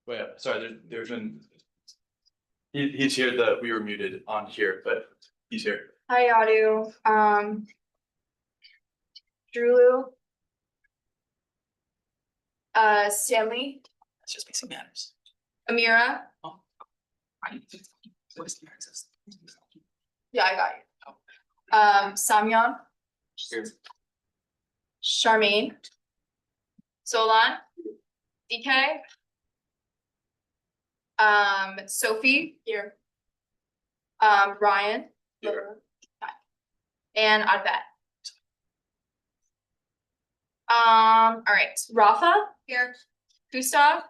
Wait, sorry, there's been. He's here, we were muted on here, but he's here. Hi, Yadu. Drew. Stanley. That's just basic manners. Amira. Yeah, I got you. Samyon. Here. Charmaine. Solan. DK. Sophie here. Ryan. Here. And Advet. All right, Rafa here. Gustav.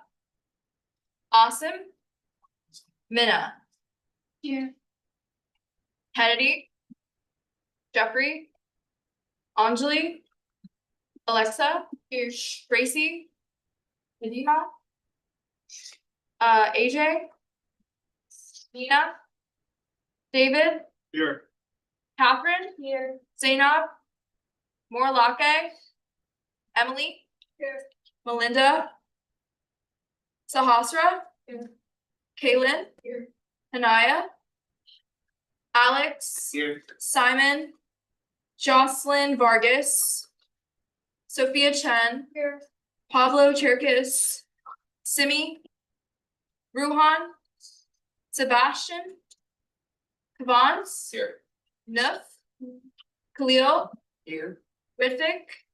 Awesome. Minna. Here. Kennedy. Jeffrey. Anjali. Alexa. Here. Gracie. Medina. AJ. Nina. David. Here. Catherine. Here. Zainab. Morlake. Emily. Here. Melinda. Sahasra. Here. Kaylin. Here. Hanaya. Alex. Here. Simon. Jocelyn Vargas. Sophia Chen. Here. Pablo Cherkis. Simi. Ruhan. Sebastian. Kavans. Here. Nuf. Khalil. Here. Rithik.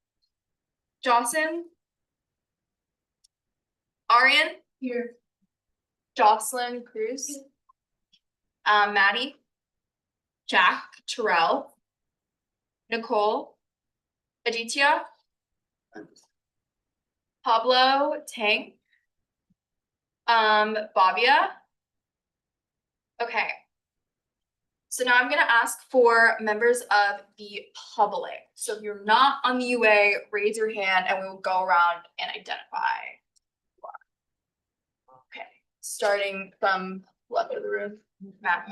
Jocelyn. Arian. Here. Jocelyn Cruz. Maddie. Jack Terrell. Nicole. Aditya. Pablo Tang. Bobia. Okay. So now I'm gonna ask for members of the public. So if you're not on the UA, raise your hand and we will go around and identify. Okay, starting from left of the room, Matt.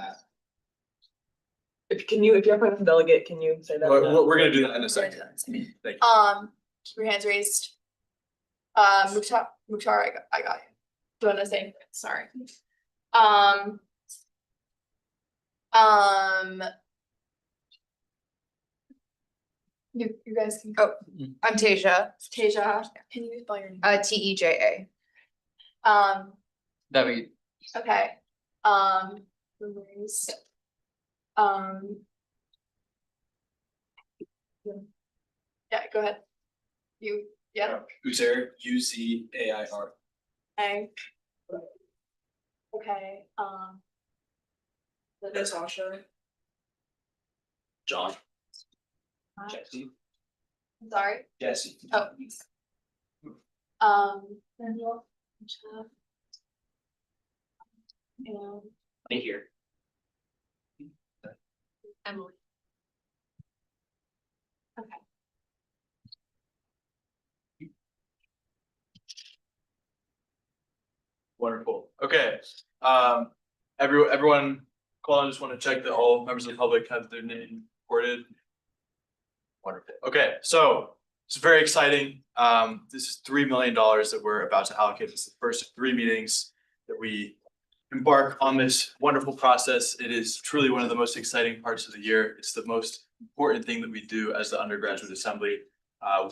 If you're a private delegate, can you say that? We're gonna do that in a second. Thank you. Keep your hands raised. Mukhtar, I got you. Do you want to say anything? Sorry. You guys can go. I'm Tasia. Tasia, can you spell your name? TEJA. W. Okay. Louise. Yeah, go ahead. You, yeah. Uzair, UZAIR. A. Okay, Natasha. John. I'm sorry. Jesse. Oh. Daniel. Jeff. And Right here. Emily. Okay. Wonderful. Okay. Everyone, call. I just want to check that all members of the public have their name recorded. Wonderful. Okay, so it's very exciting. This is $3 million that we're about to allocate. This is the first of 3 meetings that we embark on this wonderful process. It is truly one of the most exciting parts of the year. It's the most important thing that we do as the undergraduate assembly.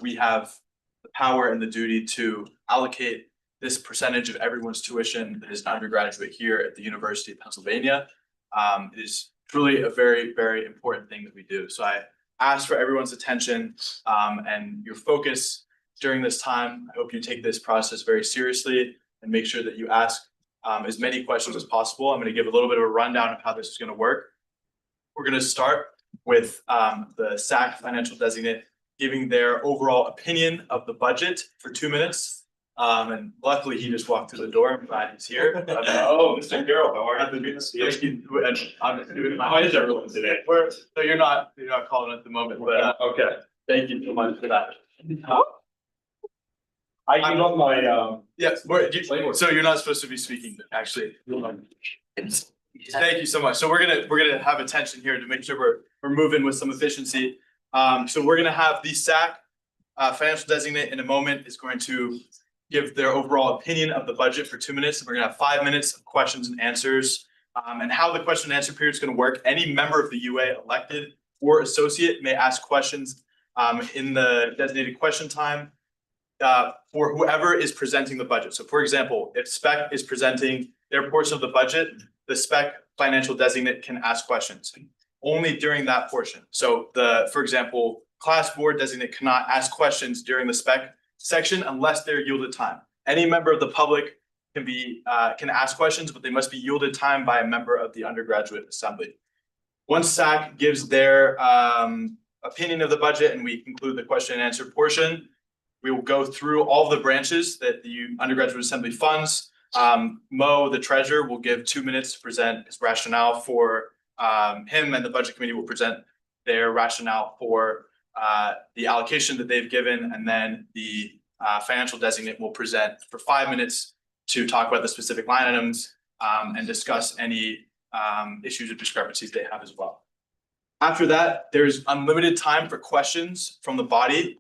We have the power and the duty to allocate this percentage of everyone's tuition that is an undergraduate here at the University of Pennsylvania. It is truly a very, very important thing that we do. So I ask for everyone's attention and your focus during this time. I hope you take this process very seriously and make sure that you ask as many questions as possible. I'm going to give a little bit of a rundown of how this is going to work. We're going to start with the SAC financial designate giving their overall opinion of the budget for 2 minutes. And luckily he just walked through the door. I'm glad he's here. Oh, Mr. Carroll, how are you? Good to see you. How is everyone today? So you're not calling at the moment, but Okay. thank you so much for that. I gave up my, Yes, so you're not supposed to be speaking, actually. Thank you so much. So we're gonna have attention here to make sure we're moving with some efficiency. So we're gonna have the SAC financial designate in a moment is going to give their overall opinion of the budget for 2 minutes. We're gonna have 5 minutes of questions and answers. And how the question and answer period is gonna work, any member of the UA elected or associate may ask questions in the designated question time for whoever is presenting the budget. So for example, if spec is presenting their portion of the budget, the spec financial designate can ask questions only during that portion. So for example, class board designate cannot ask questions during the spec section unless they're yielded time. Any member of the public can ask questions, but they must be yielded time by a member of the undergraduate assembly. Once SAC gives their opinion of the budget and we conclude the question and answer portion, we will go through all the branches that the undergraduate assembly funds. Mo, the treasurer, will give 2 minutes to present his rationale for him, and the budget committee will present their rationale for the allocation that they've given, and then the financial designate will present for 5 minutes to talk about the specific line items and discuss any issues or discrepancies they have as well. After that, there's unlimited time for questions from the body.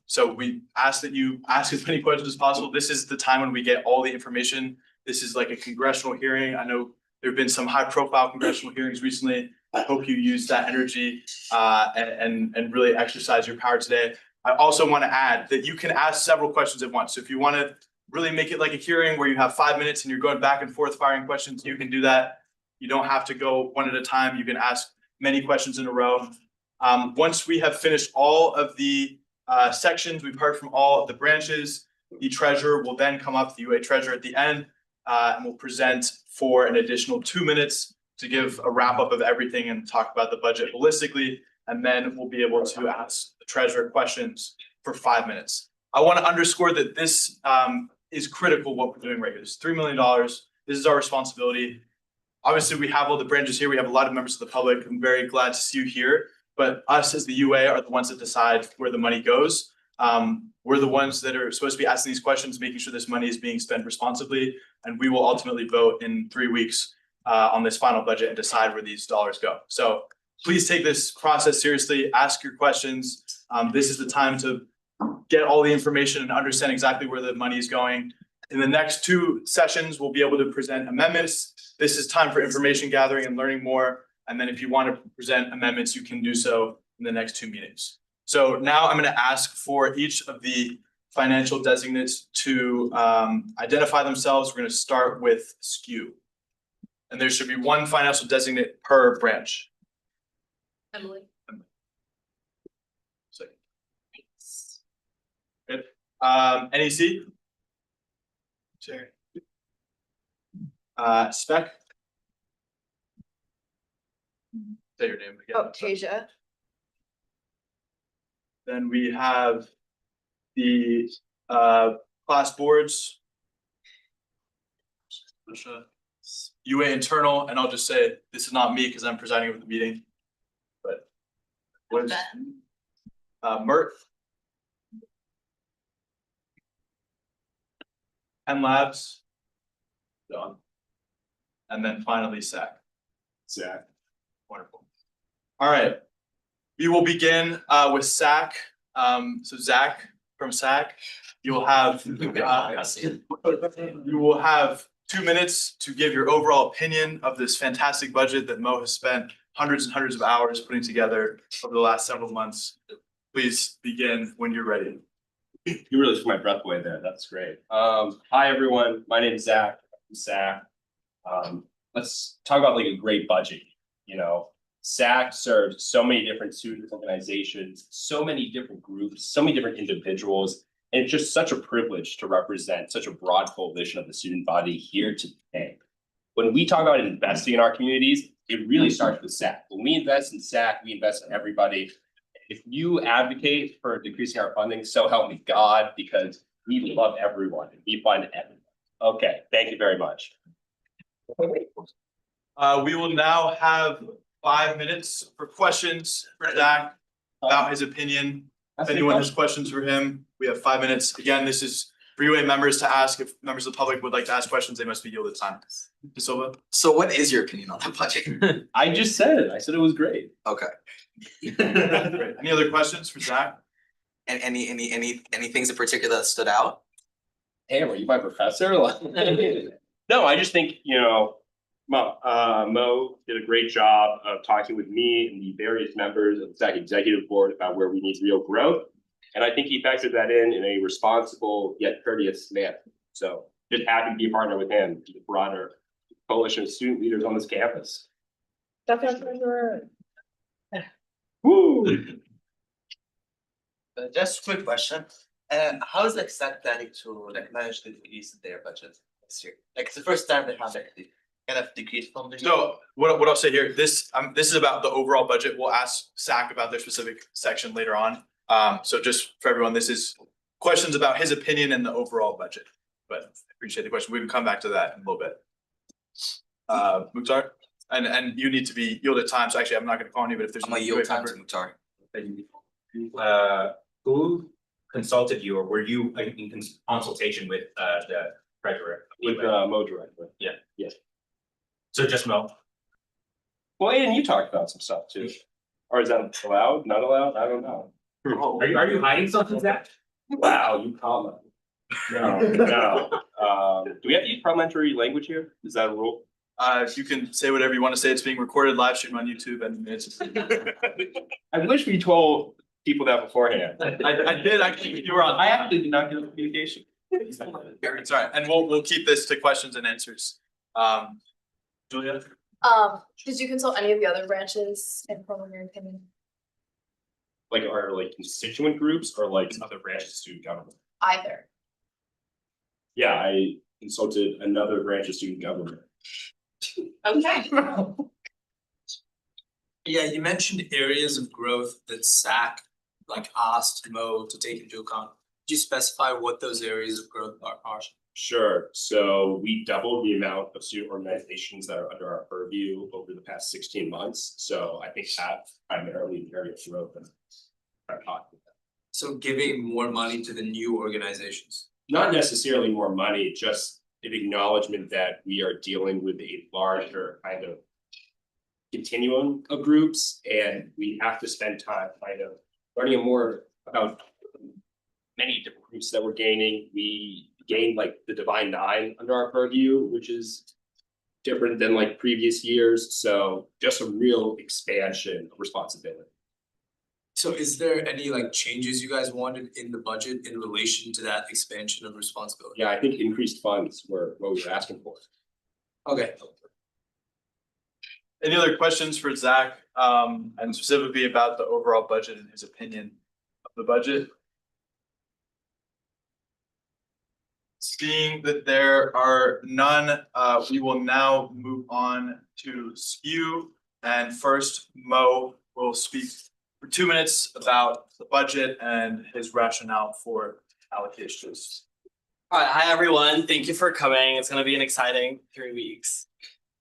So we ask that you ask as many questions as possible. This is the time when we get all the information. This is like a congressional hearing. I know there have been some high profile congressional hearings recently. I hope you use that energy and really exercise your power today. I also want to add that you can ask several questions at once. So if you want to really make it like a hearing where you have 5 minutes and you're going back and forth firing questions, you can do that. You don't have to go one at a time. You can ask many questions in a row. Once we have finished all of the sections, we've heard from all of the branches, the treasurer will then come up, the UA treasurer at the end, and will present for an additional 2 minutes to give a wrap up of everything and talk about the budget holistically. And then we'll be able to ask the treasurer questions for 5 minutes. I want to underscore that this is critical what we're doing right here. This is $3 million. This is our responsibility. Obviously, we have all the branches here. We have a lot of members of the public. I'm very glad to see you here. But us as the UA are the ones that decide where the money goes. We're the ones that are supposed to be asking these questions, making sure this money is being spent responsibly. And we will ultimately vote in 3 weeks on this final budget and decide where these dollars go. So please take this process seriously. Ask your questions. This is the time to get all the information and understand exactly where the money is going. In the next 2 sessions, we'll be able to present amendments. This is time for information gathering and learning more. And then if you want to present amendments, you can do so in the next 2 meetings. So now I'm going to ask for each of the financial designates to identify themselves. We're going to start with SKU. And there should be 1 financial designate per branch. Emily. Second. Good. NEC? Sure. Spec? Say your name again. Oh, Tasia. Then we have the class boards. UA internal, and I'll just say this is not me because I'm presiding over the meeting. But what is Mert? Penn Labs. Done. And then finally SAC. Zach. Wonderful. All right. We will begin with SAC. So Zach from SAC, you will have 2 minutes to give your overall opinion of this fantastic budget that Mo has spent hundreds and hundreds of hours putting together over the last several months. Please begin when you're ready. You really took my breath away there. That's great. Hi, everyone. My name is Zach from SAC. Let's talk about like a great budget. You know, SAC serves so many different student organizations, so many different groups, so many different individuals. And it's just such a privilege to represent such a broad coalition of the student body here today. When we talk about investing in our communities, it really starts with SAC. When we invest in SAC, we invest in everybody. If you advocate for decreasing our funding, so help me God, because we love everyone and we fund everyone. Okay, thank you very much. We will now have 5 minutes for questions for Zach about his opinion. If anyone has questions for him, we have 5 minutes. Again, this is for UA members to ask. If members of the public would like to ask questions, they must be yielded time. Silva? So what is your opinion on that budget? I just said it. I said it was great. Okay. Great. Any other questions for Zach? And any things in particular that stood out? damn, are you my professor? No, I just think, Mo did a great job of talking with me and the various members of the SAC executive board about where we need real growth. And I think he factored that in a responsible yet courteous manner. So just happy to be a partner with him, the broader coalition of student leaders on this campus. Woo! Just a quick question. How is like SAC planning to like manage the decrease in their budget this year? Like it's the first time they have like the kind of decrease from the. So what I'll say here, this is about the overall budget. We'll ask SAC about their specific section later on. So just for everyone, this is questions about his opinion and the overall budget. But I appreciate the question. We can come back to that in a little bit. Mukhtar, and you need to be yielded time. So actually, I'm not going to call on you, but if there's I'm a yield time to Mukhtar. Who consulted you, or were you in consultation with the treasurer? With Mo directly. So just Mo. Well, Aiden, you talked about some stuff too. Or is that allowed? Not allowed? I don't know. Are you hiding something, Zach? Wow, you comment. No. Do we have to use parliamentary language here? Is that a rule? you can say whatever you want to say. It's being recorded, live streamed on YouTube, and it's. I wish we told people that beforehand. I did actually. You were on. I actually did not get a communication. It's all right, and we'll keep this to questions and answers. Julia. Did you consult any of the other branches in preliminary opinion? Like our constituent groups or like other branches of student government? Either. Yeah, I consulted another branch of student government. Okay. Yeah, you mentioned areas of growth that SAC asked Mo to take into account. Could you specify what those areas of growth are? Sure. So we doubled the amount of student organizations that are under our purview over the past 16 months. So I think that primarily the area of growth that I'm talking about. So giving more money to the new organizations. Not necessarily more money, just an acknowledgement that we are dealing with a larger kind of continuum of groups, and we have to spend time kind of learning more about many different groups that we're gaining. We gained the Divine Nine under our purview, which is different than previous years. So just a real expansion of responsibility. So is there any changes you guys wanted in the budget in relation to that expansion of responsibility? Yeah, I think increased funds were what we were asking for. Okay. Any other questions for Zach, and specifically about the overall budget and his opinion of the budget? Seeing that there are none, we will now move on to SKU. And first, Mo will speak for 2 minutes about the budget and his rationale for allocations. All right, hi everyone. Thank you for coming. It's gonna be an exciting 3 weeks.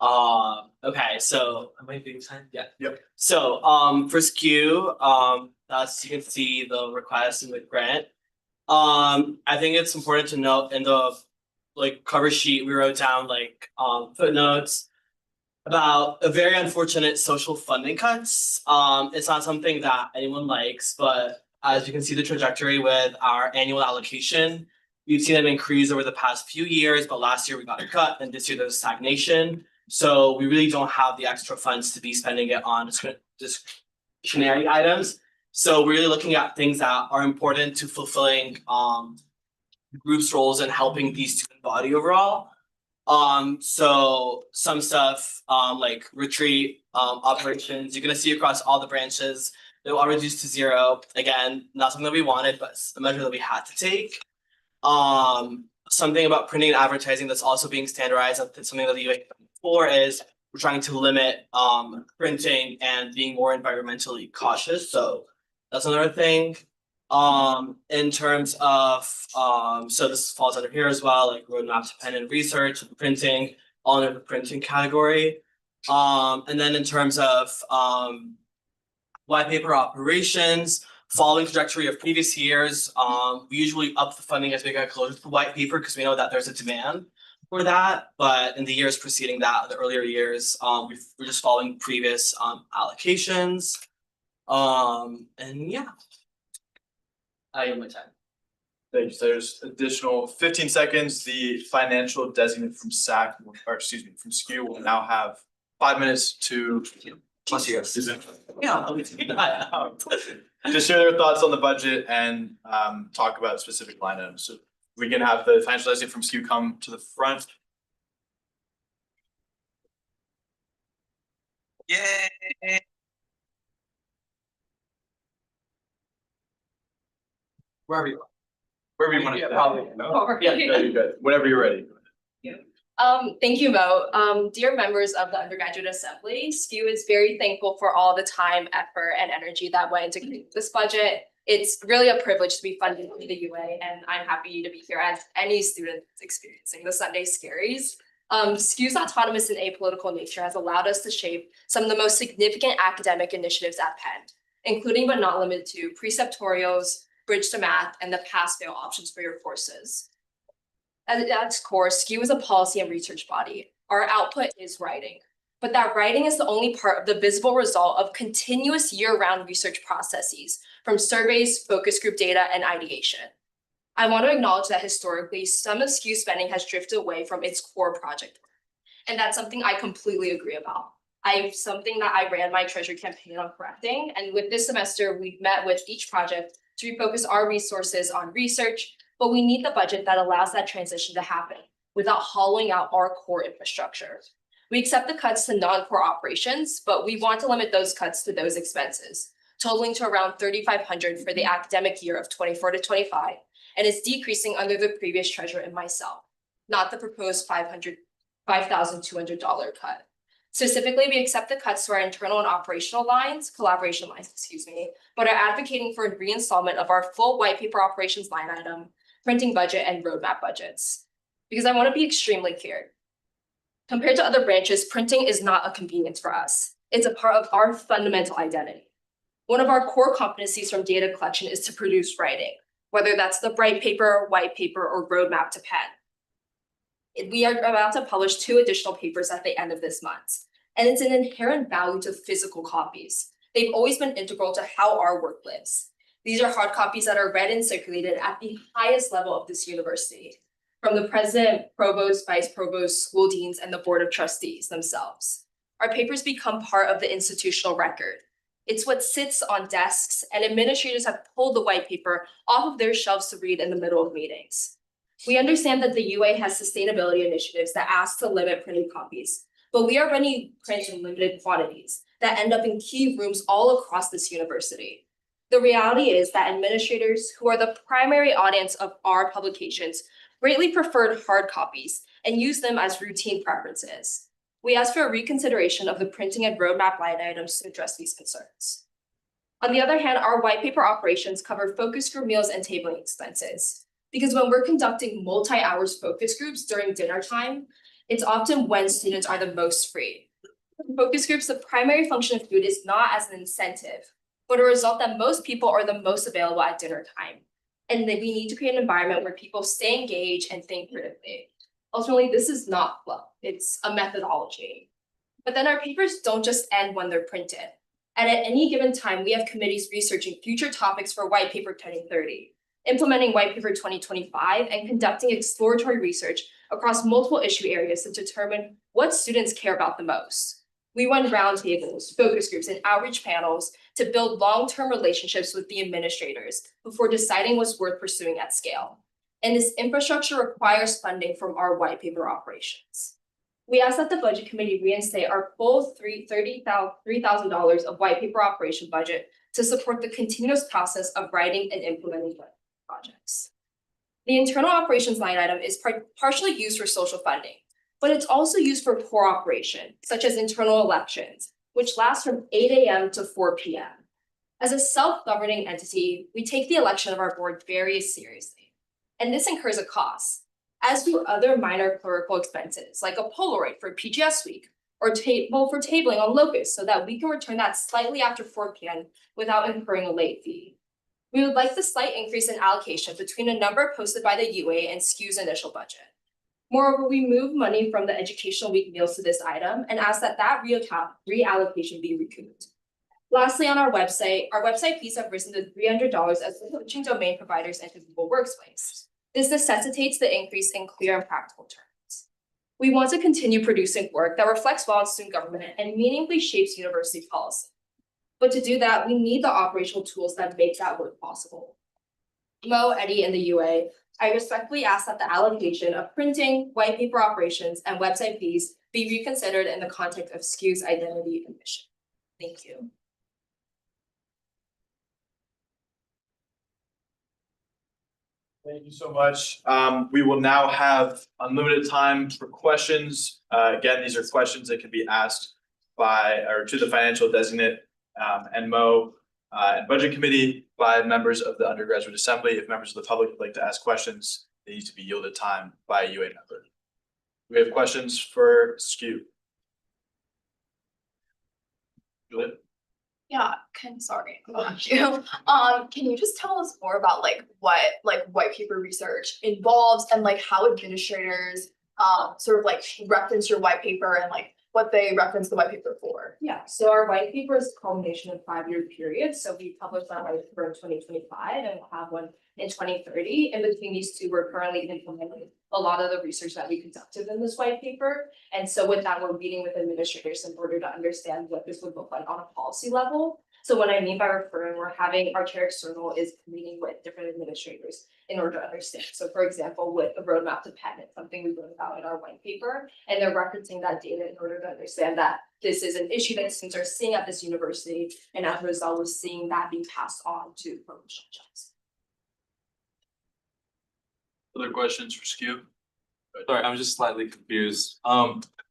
Okay, so am I doing time? Yeah. Yep. So for SKU, as you can see the request in the grant. I think it's important to note in the cover sheet we wrote down footnotes about a very unfortunate social funding cuts. It's not something that anyone likes, but as you can see the trajectory with our annual allocation, we've seen them increase over the past few years, but last year we got a cut and this year there's stagnation. So we really don't have the extra funds to be spending it on discretionary items. So we're really looking at things that are important to fulfilling groups' roles and helping the student body overall. So some stuff like retreat operations, you're gonna see across all the branches, they were all reduced to 0. Again, not something that we wanted, but a measure that we had to take. Something about printing and advertising that's also being standardized. That's something that the UA for is we're trying to limit printing and being more environmentally cautious. So that's another thing. In terms of so this falls under here as well, roadmap to pen and research, printing, all under the printing category. And then in terms of white paper operations, following trajectory of previous years, we usually up the funding as we get closer to the white paper because we know that there's a demand for that. But in the years preceding that, the earlier years, we're just following previous allocations. And yeah. I have my time. Thanks. There's additional 15 seconds. The financial designate from SAC, or excuse me, from SKU will now have 5 minutes to. Plus you. Yeah. Just share their thoughts on the budget and talk about specific line items. So we can have the financial designate from SKU come to the front. Yay! Wherever you want to. Yeah, probably. Over Yeah, here. no, you're good. Whenever you're ready. Thank you, Mo. Dear members of the Undergraduate Assembly, SKU is very thankful for all the time, effort, and energy that went into creating this budget. It's really a privilege to be funded by the UA, and I'm happy to be here as any student experiencing the Sunday scaries. SKU's autonomous and apolitical nature has allowed us to shape some of the most significant academic initiatives at Penn, including but not limited to preceptorials, bridge to math, and the pass-fail options for your courses. At its core, SKU is a policy and research body. Our output is writing, but that writing is the only part of the visible result of continuous year-round research processes, from surveys, focus group data, and ideation. I want to acknowledge that historically, some of SKU spending has drifted away from its core project work, and that's something I completely agree about. Something that I ran my Treasury campaign on correcting, and with this semester, we've met with each project to refocus our resources on research, but we need the budget that allows that transition to happen without hollowing out our core infrastructure. We accept the cuts to non-core operations, but we want to limit those cuts to those expenses, totaling to around $3,500 for the academic year of 24 to 25, and is decreasing under the previous treasurer and myself, not the proposed $5,200 cut. Specifically, we accept the cuts to our internal and operational lines, collaboration lines, but are advocating for a reinstallment of our full white paper operations line item, printing budget, and roadmap budgets. Because I want to be extremely clear. Compared to other branches, printing is not a convenience for us. It's a part of our fundamental identity. One of our core competencies from data collection is to produce writing, whether that's the bright paper, white paper, or roadmap to Penn. We are about to publish 2 additional papers at the end of this month, and it's an inherent value to physical copies. They've always been integral to how our work lives. These are hard copies that are read and circulated at the highest level of this university, from the president, provost, vice provost, school deans, and the board of trustees themselves. Our papers become part of the institutional record. It's what sits on desks, and administrators have pulled the white paper off of their shelves to read in the middle of meetings. We understand that the UA has sustainability initiatives that ask to limit printed copies, but we already print in limited quantities that end up in key rooms all across this university. The reality is that administrators, who are the primary audience of our publications, greatly preferred hard copies and use them as routine preferences. We ask for a reconsideration of the printing and roadmap line items to address these concerns. On the other hand, our white paper operations cover focus group meals and tabling expenses, because when we're conducting multi-hours focus groups during dinner time, it's often when students are the most free. In focus groups, the primary function of food is not as an incentive, but a result that most people are the most available at dinner time. And that we need to create an environment where people stay engaged and think critically. Ultimately, this is not fluff, it's a methodology. But then our papers don't just end when they're printed. And at any given time, we have committees researching future topics for White Paper 2030, implementing White Paper 2025, and conducting exploratory research across multiple issue areas to determine what students care about the most. We run roundtables, focus groups, and outreach panels to build long-term relationships with the administrators before deciding what's worth pursuing at scale. And this infrastructure requires funding from our white paper operations. We ask that the budget committee reinstate our full $3,000 of white paper operation budget to support the continuous process of writing and implementing projects. The internal operations line item is partially used for social funding, but it's also used for core operation, such as internal elections, which last from 8 a.m. to 4 p.m. As a self-governing entity, we take the election of our board very seriously, and this incurs a cost, as do other minor clerical expenses, like a Polaroid for PGS week, or table for tabling on Locus, so that we can return that slightly after 4 p.m. without incurring a late fee. We would like the slight increase in allocation between a number posted by the UA and SKU's initial budget. Moreover, we move money from the educational week meals to this item and ask that reallocation be recouped. Lastly, on our website fees have risen to $300 as we're switching domain providers into Google Workspace. This necessitates the increase in clear and practical terms. We want to continue producing work that reflects well on student government and meaningfully shapes university policy. But to do that, we need the operational tools that make that work possible. Mo, Eddie, and the UA, I respectfully ask that the allocation of printing, white paper operations, and website fees be reconsidered in the context of SKU's identity and mission. Thank you. Thank you so much. We will now have unlimited time for questions. Again, these are questions that can be asked by or to the financial designate and Mo and Budget Committee by members of the undergraduate assembly. If members of the public would like to ask questions, they need to be yielded time by a UA member. We have questions for SKU. Julia? Yeah, sorry, about you. Can you just tell us more about what white paper research involves and how administrators sort of reference your white paper and what they reference the white paper for? Yeah, so our white paper is a culmination of 5-year periods. So we published our white paper in 2025 and we'll have one in 2030. In between these two, we're currently implementing a lot of the research that we conducted in this white paper. And so with that, we're meeting with administrators in order to understand what this would look like on a policy level. So what I mean by referring, we're having our chair external is meeting with different administrators in order to understand. So for example, with the roadmap to pen, it's something we wrote about in our white paper, and they're referencing that data in order to understand that this is an issue that students are seeing at this university, and as a result, we're seeing that being passed on to promotional jobs. Other questions for SKU? Sorry, I'm just slightly confused.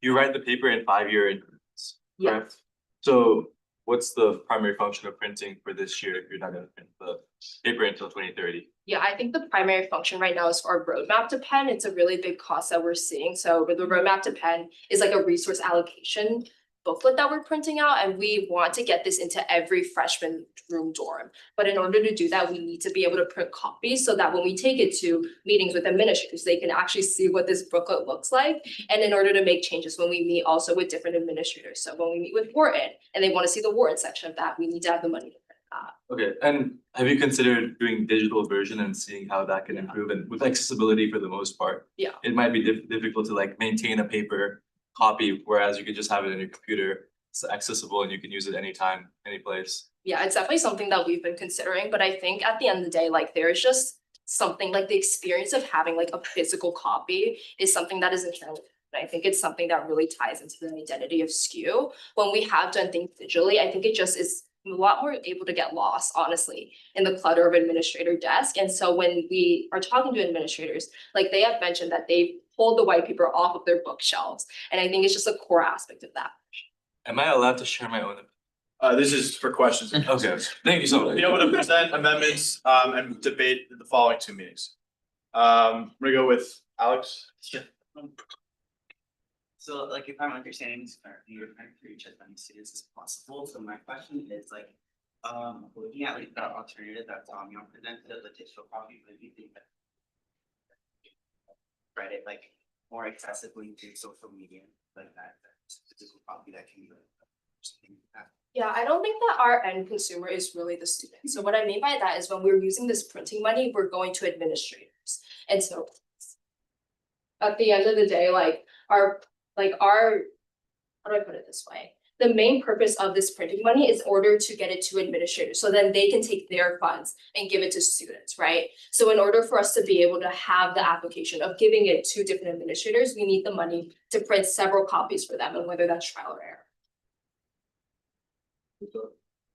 You write the paper in 5-year increments, correct? So what's the primary function of printing for this year if you're not gonna print the paper until 2030? Yeah, I think the primary function right now is for our roadmap to pen. It's a really big cost that we're seeing. So with the roadmap to pen is like a resource allocation booklet that we're printing out, and we want to get this into every freshman room dorm. But in order to do that, we need to be able to print copies so that when we take it to meetings with administrators, they can actually see what this booklet looks like. And in order to make changes when we meet also with different administrators. So when we meet with Wharton and they want to see the Wharton section of that, we need to have the money to print that. Okay, and have you considered doing digital version and seeing how that can improve? And with accessibility for the most part, Yeah. it might be difficult to maintain a paper copy, whereas you could just have it in your computer. It's accessible and you can use it anytime, any place. Yeah, it's definitely something that we've been considering, but I think at the end of the day, there's just something the experience of having a physical copy is something that is inherent. And I think it's something that really ties into the identity of SKU. When we have done things digitally, I think it just is a lot more able to get lost, honestly, in the clutter of administrator desk. And so when we are talking to administrators, they have mentioned that they pulled the white paper off of their bookshelves. And I think it's just a core aspect of that. Am I allowed to share my own? This is for questions. Okay, thank you so much. Be able to present amendments and debate the following 2 meetings. I'm gonna go with Alex. So if I'm understanding this correctly, you're trying to reach as many students as possible. So my question is looking at the alternative that you presented, the digital copy, but do you think that spread it more accessibly to social media that physical copy that can be something like that? Yeah, I don't think that our end consumer is really the student. So what I mean by that is when we're using this printing money, we're going to administrators. And so at the end of the day, our, how do I put it this way? The main purpose of this printing money is in order to get it to administrators. So then they can take their funds and give it to students, right? So in order for us to be able to have the application of giving it to different administrators, we need the money to print several copies for them, and whether that's trial or error.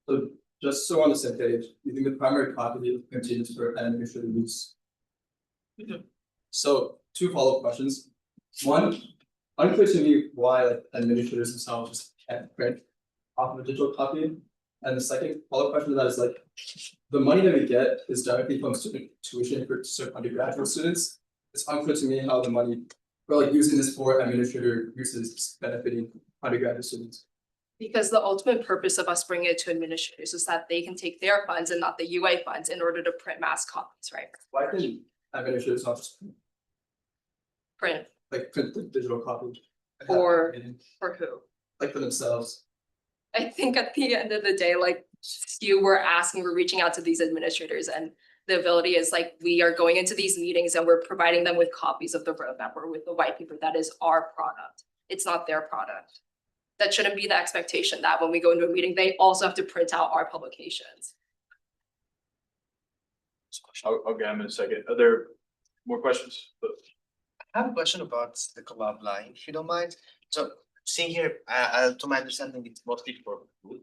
So just so on the same page, you think the primary copy continues for administrative use? So 2 follow-up questions. One, unclear to me why administrators themselves just can't print off of a digital copy. And the second follow-up question to that is the money that we get is directly from student tuition for certain undergraduate students. It's unclear to me how the money for using this for administrator uses is benefiting undergraduate students. Because the ultimate purpose of us bringing it to administrators is that they can take their funds and not the UA funds in order to print mass copies, right? Why can administrators not just Print print the digital copy? for who? For themselves. I think at the end of the day, like we're reaching out to these administrators, and the ability is like, we are going into these meetings and we're providing them with copies of the roadmap or with the white paper. That is our product. It's not their product. That shouldn't be the expectation that when we go into a meeting, they also have to print out our publications. I'll get them in a second. Are there more questions? I have a question about the collab line, if you don't mind. So seeing here, to my understanding, it's mostly for food.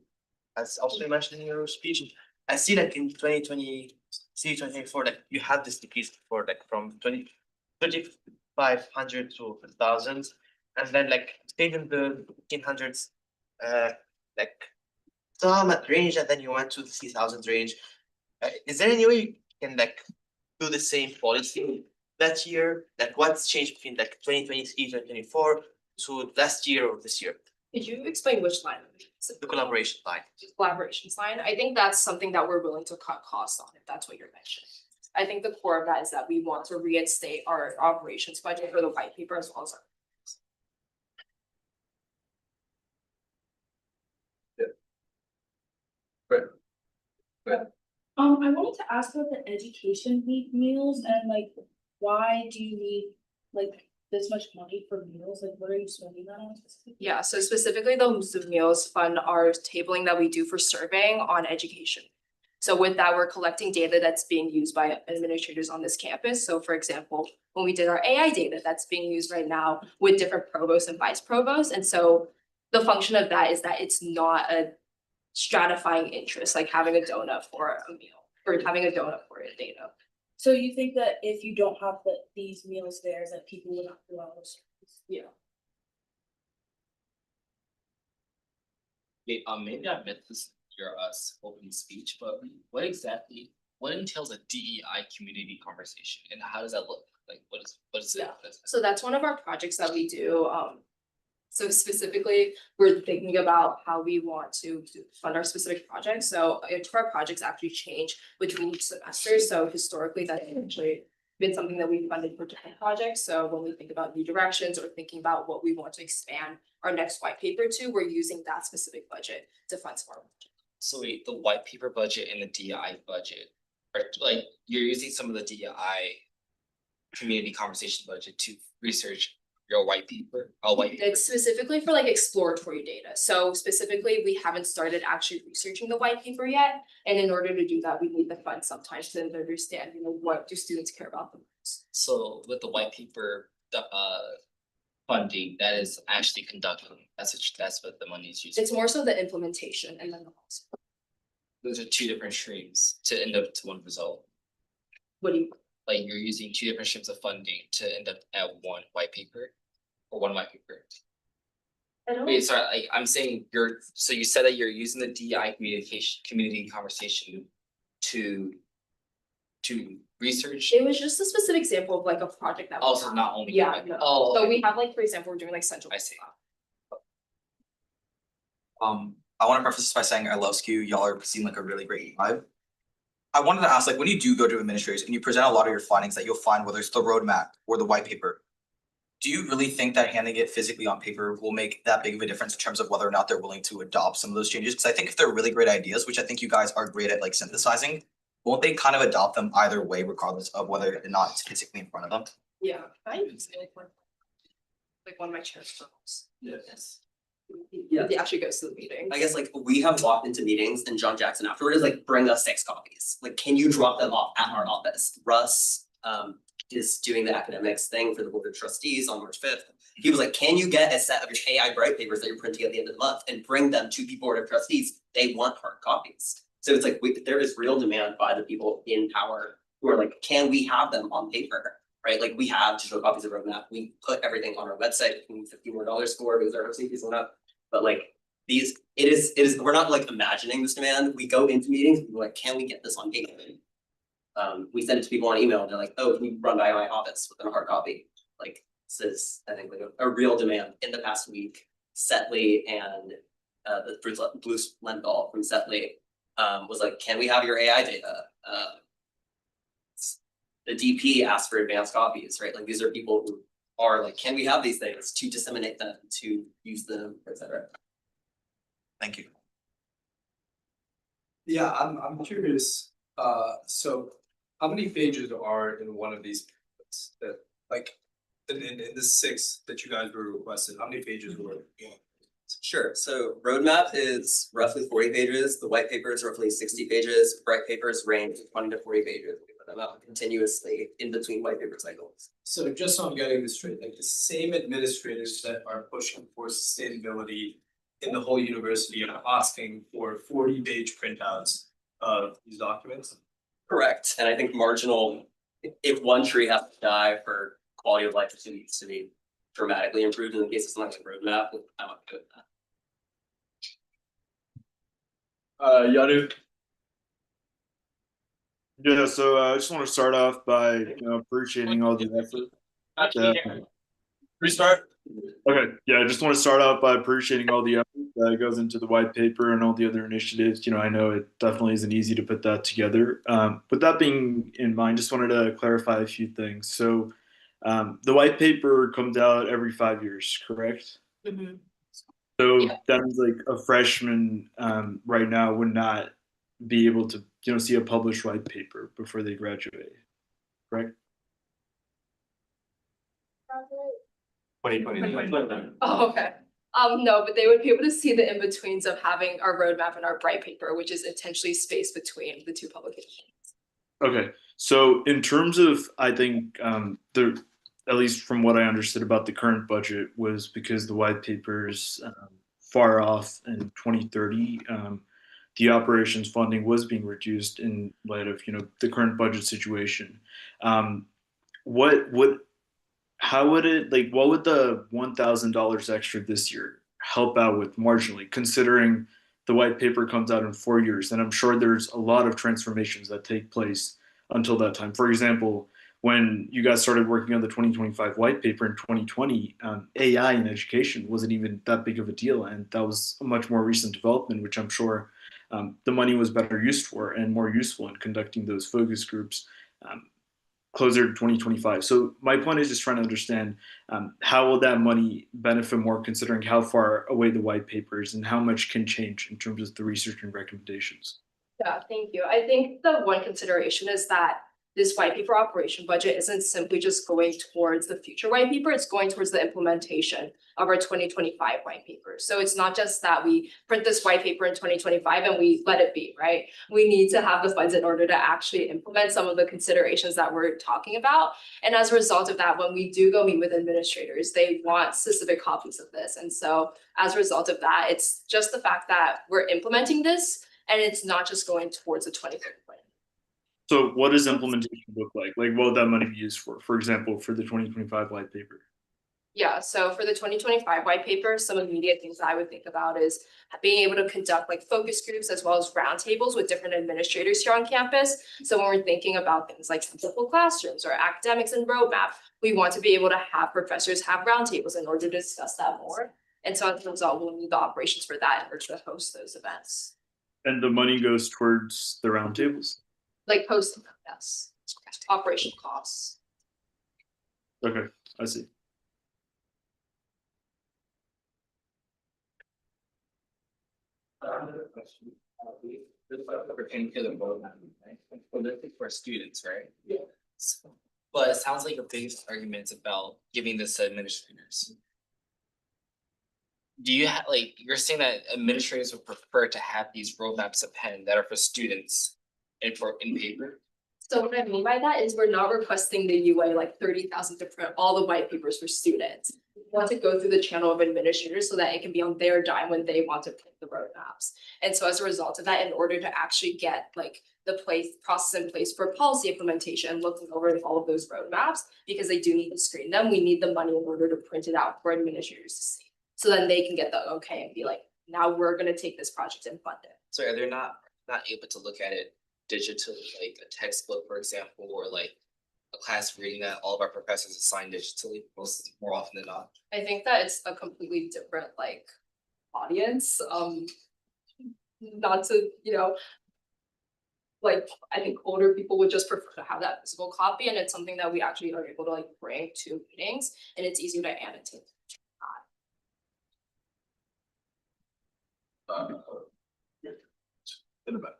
As also you mentioned in your speech, I see like in 2024, like you had this decrease before, like from 3,500 to 1,000. And then like stayed in the 1,500s, like some at range, and then you went to the 3,000 range. Is there any way you can like do the same policy that year? Like what's changed between like 2023, 2024 to last year or this year? Could you explain which line? The collaboration line. Collaborations line. I think that's something that we're willing to cut costs on, if that's what you're mentioning. I think the core of that is that we want to reinstate our operations budget for the white paper as well as our. I wanted to ask about the education week meals and like, why do you need like this much money for meals? Like, what are you spending that on specifically? Yeah, so specifically those meals fund our tabling that we do for surveying on education. So with that, we're collecting data that's being used by administrators on this campus. So for example, when we did our AI data, that's being used right now with different provosts and vice provosts. And so the function of that is that it's not a stratifying interest, like having a donut for a meal or having a donut for a data. So you think that if you don't have these meals there, that people would not do all those services? Yeah. Maybe I meant this your opening speech, but what entails a DEI community conversation and how does that look? Like what is it? So that's one of our projects that we do. So specifically, we're thinking about how we want to fund our specific projects. So each of our projects actually change between each semester. So historically, that's actually been something that we've funded for different projects. So when we think about new directions or thinking about what we want to expand our next white paper to, we're using that specific budget to fund some of our projects. So wait, the white paper budget and the DEI budget, are like you're using some of the DEI community conversation budget to research your white paper, It's specifically for like exploratory data. So specifically, we haven't started actually researching the white paper yet. And in order to do that, we need the funds sometimes to understand, what do students care about the most. So with the white paper, the funding that is actually conducted, that's what the money is used. It's more so the implementation and then the cost. Those are two different streams to end up to one result. What do you? Like you're using two different streams of funding to end up at one white paper or one white paper. Wait, sorry, like I'm saying so you said that you're using the DEI community conversation to research. It was just a specific example of like a project that. Also not only. Yeah, no. Oh, So okay. we have like, for example, we're doing like central. I see. I want to preface this by saying I love SKU. Y'all seem like a really great vibe. I wanted to ask, like, when you do go to administrators and you present a lot of your findings that you'll find, whether it's the roadmap or the white paper, do you really think that handing it physically on paper will make that big of a difference in terms of whether or not they're willing to adopt some of those changes? Because I think if they're really great ideas, which I think you guys are great at like synthesizing, won't they kind of adopt them either way, regardless of whether or not it's physically in front of them? Yeah, I use it like one of my chair struggles. Yes. It actually goes to the meeting. I guess like we have walked into meetings and John Jackson afterward is like, bring us 6 copies. Like, can you drop them off at our office? Russ is doing the academics thing for the board of trustees on March 5th. He was like, can you get a set of your AI Bright papers that you're printing at the end of the month and bring them to the board of trustees? They want hard copies. So it's like there is real demand by the people in power who are like, can we have them on paper? Right? Like we have digital copies of roadmap. We put everything on our website. We need $50 more for because our hosting fees went up. But like it is we're not like imagining this demand. We go into meetings, we're like, can we get this on paper? We send it to people on email, and they're like, oh, can you run by my office with a hard copy? Like this is, I think, like a real demand. In the past week, Setley and the Bruce Lendahl from Setley was like, can we have your AI data? The DP asked for advanced copies, right? Like these are people who are like, can we have these things to disseminate them, to use them, etc. Thank you. Yeah, I'm curious, so how many pages are in one of these booklets that, like, in the six that you guys were requested, how many pages were? Sure, so roadmap is roughly 40 pages, the white paper is roughly 60 pages, bright papers range from 20 to 40 pages. We put them out continuously in between white paper cycles. So just so I'm getting this straight, like the same administrators that are pushing for sustainability in the whole university are asking for 40-page printouts of these documents? Correct, and I think marginal, if one tree has to die for quality of life for students to be dramatically improved in the case of something like roadmap, I'm not good with that. Yadu, Yeah, so I just want to start off by, appreciating all the effort. restart. Okay, yeah, I just want to start off by appreciating all the effort that goes into the white paper and all the other initiatives. I know it definitely isn't easy to put that together. With that being in mind, just wanted to clarify a few things. So, the white paper comes out every 5 years, correct? Mm-hmm. So that means like a freshman right now would not be able to, see a published white paper before they graduate, right? 2020. Oh, okay. No, but they would be able to see the in-betweens of having our roadmap and our bright paper, which is intentionally spaced between the two publications. Okay, so in terms of, I think at least from what I understood about the current budget was because the white paper's far off in 2030. The operations funding was being reduced in light of the current budget situation. What would How would it what would the $1,000 extra this year help out with marginally, considering the white paper comes out in 4 years, and I'm sure there's a lot of transformations that take place until that time. For example, when you guys started working on the 2025 white paper in 2020, AI in education wasn't even that big of a deal, and that was a much more recent development, which I'm sure the money was better used for and more useful in conducting those focus groups closer to 2025. So my point is just trying to understand how will that money benefit more considering how far away the white paper is and how much can change in terms of the research and recommendations. Yeah, thank you. I think the one consideration is that this white paper operation budget isn't simply just going towards the future white paper, it's going towards the implementation of our 2025 white paper. So it's not just that we print this white paper in 2025 and we let it be, right? We need to have the funds in order to actually implement some of the considerations that we're talking about. And as a result of that, when we do go meet with administrators, they want specific copies of this. And so as a result of that, it's just the fact that we're implementing this and it's not just going towards a 2030 plan. So what does implementation look like? Like what would that money be used for example, for the 2025 white paper? Yeah, so for the 2025 white paper, some immediate things that I would think about is being able to conduct like focus groups as well as roundtables with different administrators here on campus. So when we're thinking about things like simple classrooms or academics and roadmap, we want to be able to have professors have roundtables in order to discuss that more. And so as a result, we'll need the operations for that in order to host those events. And the money goes towards the roundtables? Like hosting them, yes. Operational costs. Okay, I see. Another question. This pertaining to the roadmap, right? For students, right? Yeah. But it sounds like your biggest argument's about giving this to administrators. Do you have, like, you're saying that administrators would prefer to have these roadmaps of pen that are for students and in paper? So what I mean by that is we're not requesting the UA like 30,000 to print all the white papers for students. We want to go through the channel of administrators so that it can be on their dime when they want to print the roadmaps. And so as a result of that, in order to actually get like the process in place for policy implementation, looking over all of those roadmaps, because they do need to screen them, we need the money in order to print it out for administrators to see. So then they can get the okay and be like, now we're gonna take this project and fund it. So are they not able to look at it digitally, like a textbook, for example, or like a class reading that all of our professors assign digitally more often than not? I think that it's a completely different like audience. Not to, like I think older people would just prefer to have that physical copy, and it's something that we actually are able to like bring to meetings, and it's easier to annotate. In about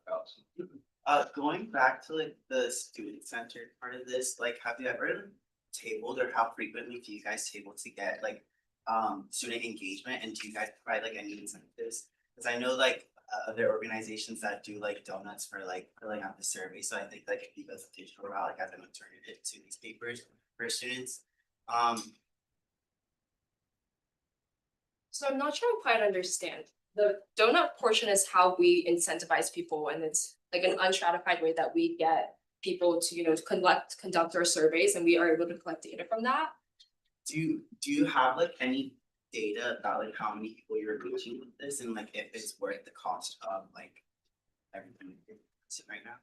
Going back to like the student centered part of this, like have you ever tabled or how frequently do you guys table to get like student engagement and do you guys provide like any incentives? Cause I know like other organizations that do like donuts for like filling out the survey, so I think like if you go the digital route, like as an alternative to these papers for students. So I'm not sure I quite understand. The donut portion is how we incentivize people, and it's like an unstratified way that we get people to, conduct our surveys, and we are able to collect data from that. Do you have like any data about like how many people you're reaching with this and like if it's worth the cost of like everything that's right now?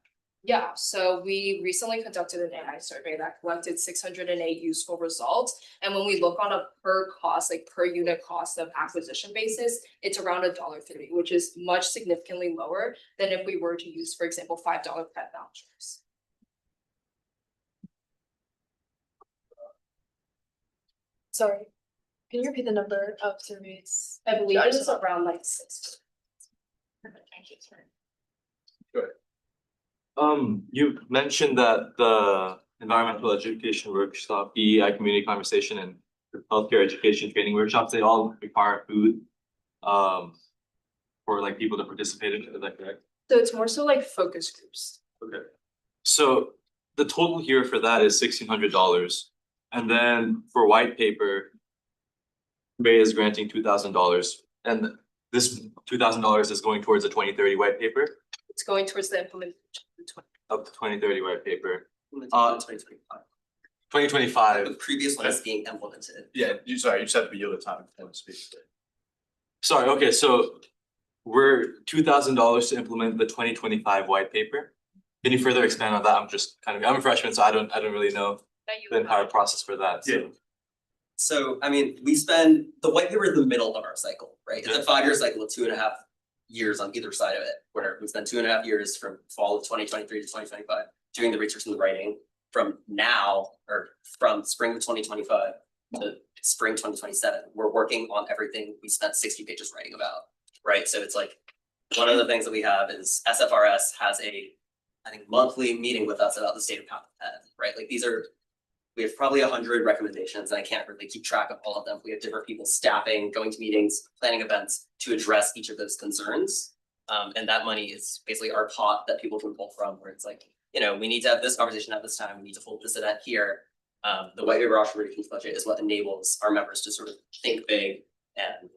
Yeah, so we recently conducted an AI survey that collected 608 useful results. And when we look on a per cost, like per unit cost of acquisition basis, it's around $1.30, which is much significantly lower than if we were to use, for example, $5 pet vouchers. Sorry, can you repeat the number of surveys? I believe it's around like 6. Thank you. You mentioned that the environmental education workshop, EEI community conversation, and the healthcare education training workshops, they all require food. For like people to participate in it, is that correct? So it's more so like focus groups. Okay. So the total here for that is $1,600. And then for white paper, Bay is granting $2,000. And this $2,000 is going towards the 2030 white paper. It's going towards the implementation Of the 2030 white paper. 2025. 2025. The previous one is being implemented. Yeah, you just have to yield the time to speak. Sorry, okay, so we're $2,000 to implement the 2025 white paper. Can you further expand on that? I'm a freshman, so I don't really know the entire process for that, so. So, I mean, we spend, the white paper is the middle of our cycle, right? It's a 5-year cycle of 2.5 years on either side of it, where we spend 2.5 years from fall of 2023 to 2025 doing the research and the writing. From now, or from spring of 2025 to spring 2027, we're working on everything we spent 60 pages writing about, right? So it's like, one of the things that we have is SFRS has a, I think, monthly meeting with us about the state of Path Ed, right? Like we have probably 100 recommendations, and I can't really keep track of all of them. We have different people staffing, going to meetings, planning events to address each of those concerns. And that money is basically our pot that people can pull from, where it's like, we need to have this conversation at this time, we need to hold this event here. The white paper operations budget is what enables our members to sort of think big and,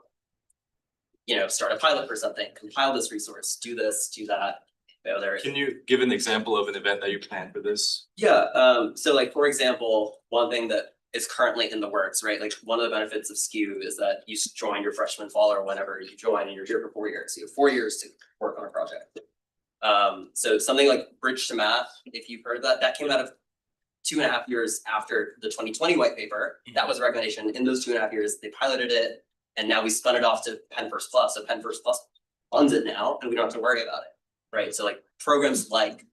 start a pilot for something, compile this resource, do this, do that. Can you give an example of an event that you planned for this? Yeah, so like, for example, one thing that is currently in the works, right? Like one of the benefits of SKU is that you join your freshman fall or whenever you join and you're here for 4 years. So you have 4 years to work on a project. So something like Bridge to Math, if you've heard that came out of 2.5 years after the 2020 white paper. That was a recommendation. In those 2.5 years, they piloted it, and now we spun it off to Penn First Plus. So Penn First Plus funds it now, and we don't have to worry about it, right? So like programs like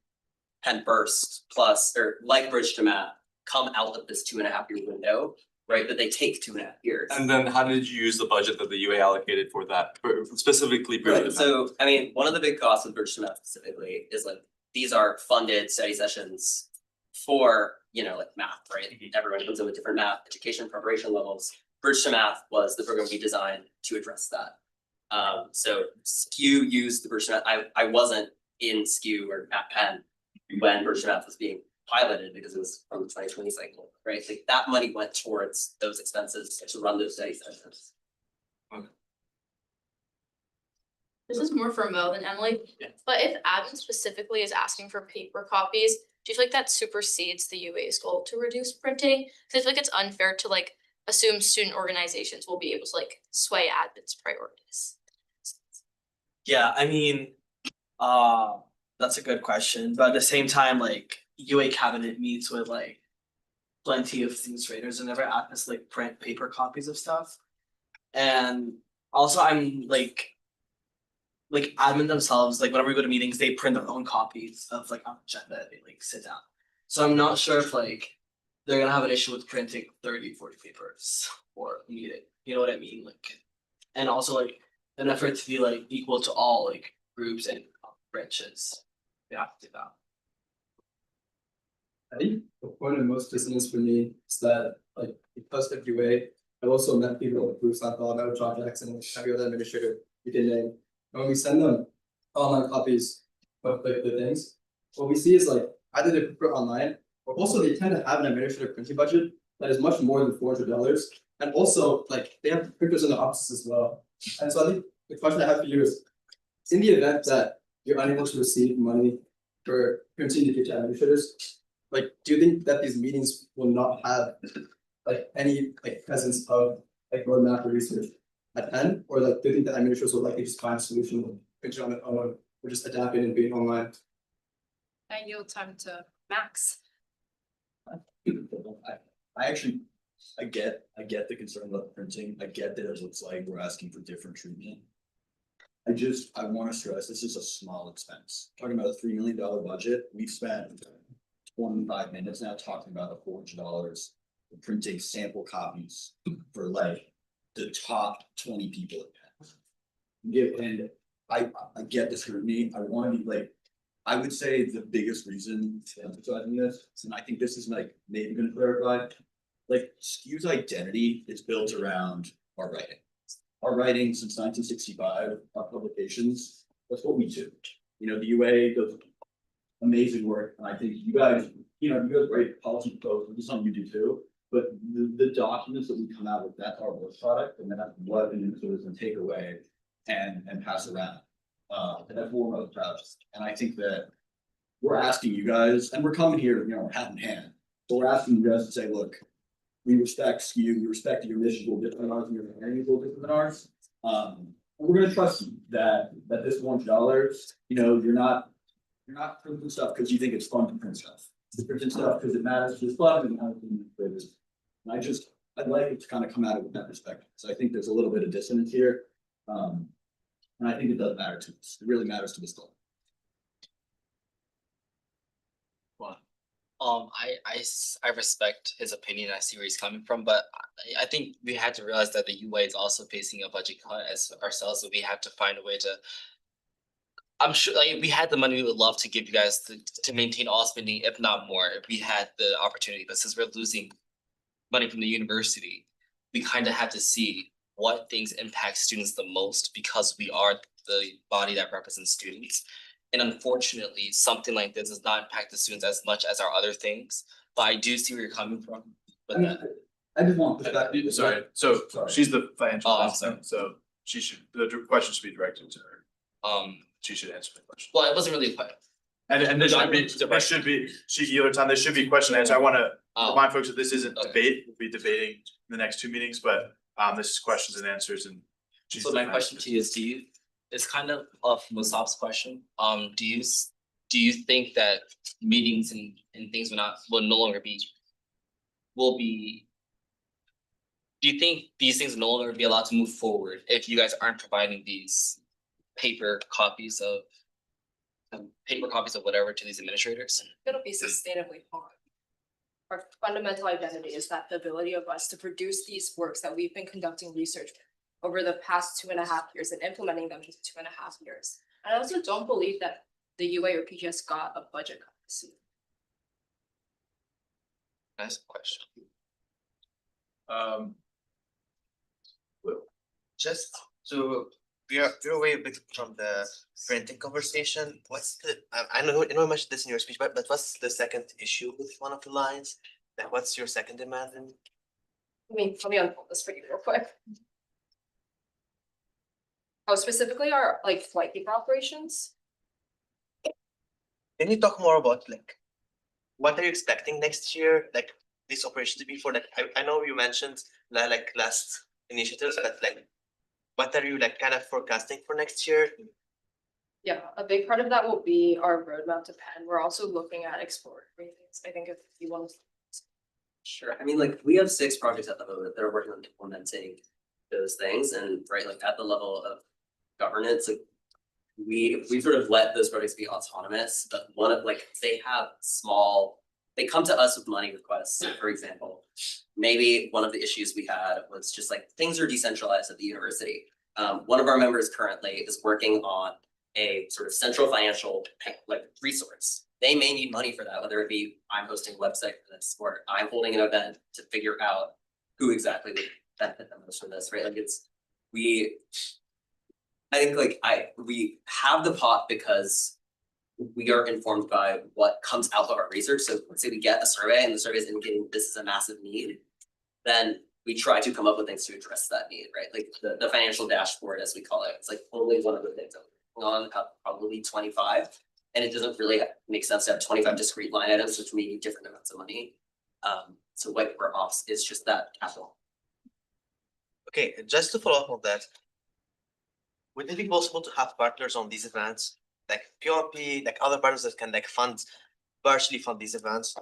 Penn First Plus or like Bridge to Math come out of this 2.5 year window, right? But they take 2.5 years. And then how did you use the budget that the UA allocated for that, specifically? Right, so I mean, one of the big costs with Bridge to Math specifically is like, these are funded study sessions for, like math, right? Everyone comes in with different math education preparation levels. Bridge to Math was the program we designed to address that. So SKU used the Bridge to Math. I wasn't in SKU or at Penn when Bridge to Math was being piloted because it was from the 2020 cycle, right? Like that money went towards those expenses to run those study sessions. This is more for Mo than Emily, but if admin specifically is asking for paper copies, do you feel like that supersedes the UA's goal to reduce printing? Cause I feel like it's unfair to like assume student organizations will be able to like sway admin's priorities. Yeah, I mean, that's a good question, but at the same time, like UA cabinet meets with like plenty of student raters and never ask us like print paper copies of stuff. And also I'm like admin themselves, like whenever we go to meetings, they print their own copies of like on agenda, they like sit down. So I'm not sure if like they're gonna have an issue with printing 30, 40 papers or a meeting. You know what I mean? Like, and also like an effort to be like equal to all like groups and branches. we have to do that. I think the point of most dissonance for me is that, like, because of UA, I've also met people with groups like Bob, John Jackson, and every other administrator you can name. And when we send them online copies of the things, what we see is like either they prefer online, or also they tend to have an administrative printing budget that is much more than $400. And also, like, they have printers in the offices as well. And so I think the question I have for you is, in the event that you're unable to receive money for printing to give to administrators, like, do you think that these meetings will not have like any like presence of like roadmap or research at hand, or like do you think that administrators will likely just find a solution with print it on their own, or just adapting and being online? I yield time to Max. I actually, I get the concern about the printing, I get that it looks like we're asking for different treatment. I wanna stress, this is a small expense, talking about a $3 million budget, we've spent 25 minutes now talking about the $400 for printing sample copies for like the top 20 people at Penn. And I get the scrutiny, I wanna be like, I would say the biggest reason to emphasizing this, and I think this is like maybe gonna clarify, like SKU's identity is built around our writing. Our writing since 1965, our publications, that's what we do. You know, the UA does amazing work, and I think you guys write policy proposals, which is something you do too. But the documents that we come out with, that's our work product, and that's what the administrators can take away and pass around. And that's what we're most proud of. And I think that we're asking you guys, and we're coming here, hat in hand, but we're asking you guys to say, look, we respect SKU, we respect your mission a little different than ours, and your learning is a little different than ours. And we're gonna trust you that this $100, you're not printing stuff because you think it's fun to print stuff. You're printing stuff because it matters to the fun and how to print it. And I'd like it to kind of come at it with that perspective. So I think there's a little bit of dissonance here. And I think it does matter to us. It really matters to us all. I respect his opinion. I see where he's coming from, but I think we had to realize that the UA is also facing a budget cut as ourselves, so we have to find a way to. I'm sure, like, if we had the money, we would love to give you guys to maintain all spending, if not more, if we had the opportunity. But since we're losing money from the university, we kind of have to see what things impact students the most, because we are the body that represents students. And unfortunately, something like this does not impact the students as much as our other things. But I do see where you're coming from. But I just want perspective. Sorry, so she's the financial officer, so the question should be directed to her. She should answer the question. Well, it wasn't really a question. And there should be, there should be question and answer. I wanna remind folks that this isn't debate, we'll be debating in the next 2 meetings, but this is questions and answers, and. So my question to you is, it's kind of Musab's question. Do you think that meetings and things will no longer be, do you think these things will no longer be allowed to move forward if you guys aren't providing these paper copies of whatever to these administrators? It'll be sustainably hard. Our fundamental identity is that the ability of us to produce these works that we've been conducting research over the past 2.5 years and implementing them in 2.5 years. And I also don't believe that the UA or PGS got a budget cut this year. Nice question. Just so we're away a bit from the printing conversation. What's the I know you mentioned this in your speech, but what's the second issue with one of the lines? Like, what's your second demand? Let me unfold this for you real quick. Oh, specifically our flight paper operations. Can you talk more about what are you expecting next year? Like this operation to be for I know you mentioned last initiatives, but what are you kind of forecasting for next year? Yeah, a big part of that will be our roadmap to Penn. We're also looking at exploratory things. I think if you want to. Sure. I mean, we have 6 projects at the moment that are working on implementing those things, and at the level of governance, we sort of let those projects be autonomous. But one of they come to us with money requests. So for example, maybe one of the issues we had was just things are decentralized at the university. One of our members currently is working on a sort of central financial like resource. They may need money for that, whether it be I'm hosting a website for this, or I'm holding an event to figure out who exactly would benefit the most from this, right? Like I think like we have the pot because we are informed by what comes out of our research. So let's say we get a survey and the survey is indicating this is a massive need, then we try to come up with things to address that need, right? Like the financial dashboard, as we call it, it's like only one of the things that we're working on, probably 25. And it doesn't really make sense to have 25 discrete line items, which mean different amounts of money. So white paper ops is just that capital. Okay, just to follow up on that, would it be possible to have partners on these events, like PRP, like other partners that can like partially fund these events?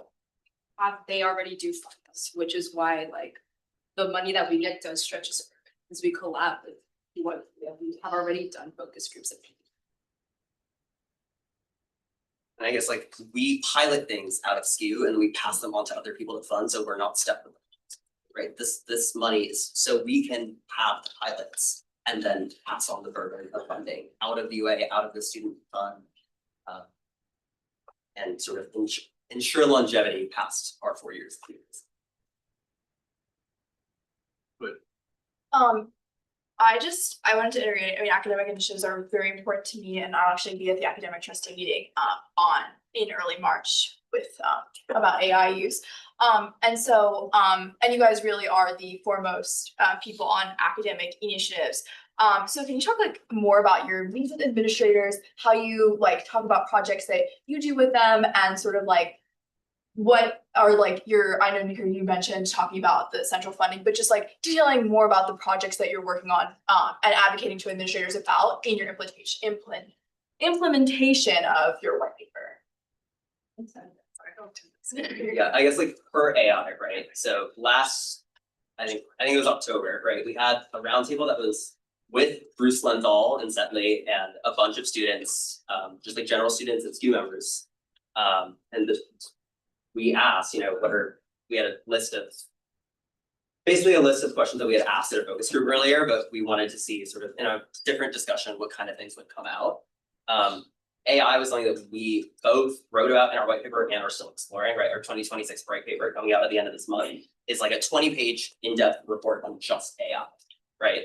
They already do fund us, which is why like the money that we get does stretch us as we collab with what we have already done focus groups of people. And I guess like we pilot things out of SKU and we pass them on to other people to fund, so we're not stuck with it, right? This money is so we can have the pilots and then pass on the burden of funding out of the UA, out of the student fund, and sort of ensure longevity past our 4 years. I wanted to iterate, I mean, academic initiatives are very important to me, and I'll actually be at the academic trustee meeting in early March with about AI use. And you guys really are the foremost people on academic initiatives. So can you talk like more about your meetings with administrators, how you like talk about projects that you do with them, and sort of like what are like I know you mentioned talking about the central funding, but just like detailing more about the projects that you're working on and advocating to administrators about in your implementation of your white paper. Yeah, I guess like per AI, right? So I think it was October, right? We had a roundtable that was with Bruce Lenthal and Setley and a bunch of students, just like general students and SKU members. We asked, we had a list of questions that we had asked at a focus group earlier, but we wanted to see sort of in a different discussion what kind of things would come out. AI was something that we both wrote about in our white paper and are still exploring, right? Our 2026 white paper coming out at the end of this month is like a 20-page in-depth report on just AI, right?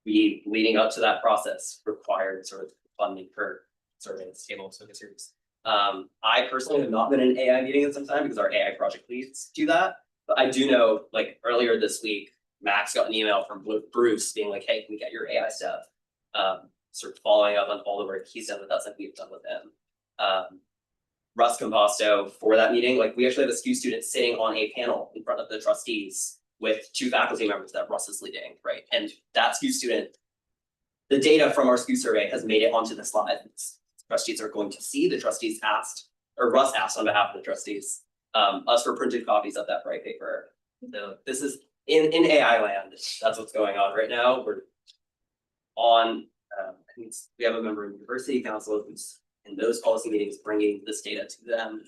We leading up to that process required sort of funding for surveys, tables, focus groups. I personally have not been in an AI meeting in some time because our AI project leads do that. But I do know, like earlier this week, Max got an email from Bruce being like, hey, can we get your AI stuff? Sort of following up on all the work he's done with us and we've done with him. Russ Composto for that meeting, like we actually have a SKU student sitting on a panel in front of the trustees with 2 faculty members that Russ is leading, right? And that SKU student, the data from our SKU survey has made it onto the slides. Trustees are going to see. The trustees asked, or Russ asked on behalf of the trustees, us for printed copies of that white paper. So this is in AI land. That's what's going on right now. We're on. I think we have a member of the University Council who's in those policy meetings bringing this data to them.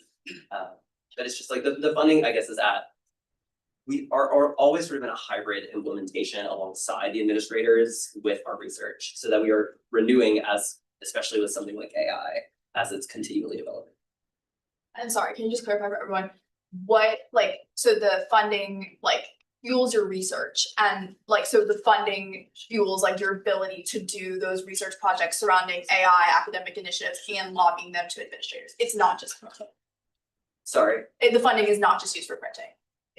But it's just like the funding, I guess, is at. We are always sort of in a hybrid implementation alongside the administrators with our research, so that we are renewing especially with something like AI, as it's continually developing. And sorry, can you just clarify for everyone, so the funding fuels your research, and so the funding fuels your ability to do those research projects surrounding AI academic initiatives and lobbying them to administrators. It's not just printing. Sorry? The funding is not just used for printing.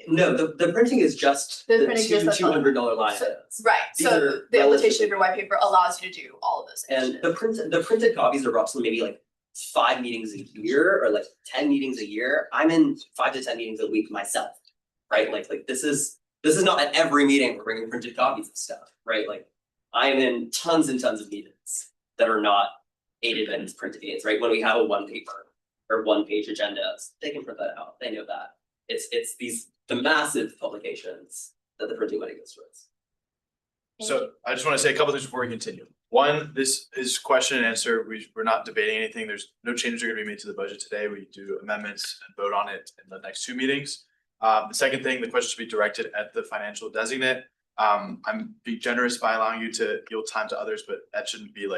No, the printing is just the $200 line items. Right, so the implementation of your white paper allows you to do all of those initiatives. And the printed copies are roughly maybe 5 meetings a year or 10 meetings a year. I'm in 5 to 10 meetings a week myself, right? This is not at every meeting we're bringing printed copies of stuff, right? I am in tons and tons of meetings that are not aided by these printed aids, right? When we have a 1-paper or 1-page agendas, they can print that out. They know that. It's the massive publications that the printing money goes towards. So I just want to say a couple things before we continue. One, this is question and answer. We're not debating anything. There's no changes are going to be made to the budget today. We do amendments and vote on it in the next 2 meetings. The second thing, the question should be directed at the financial designate. I'm being generous by allowing you to yield time to others, but that shouldn't be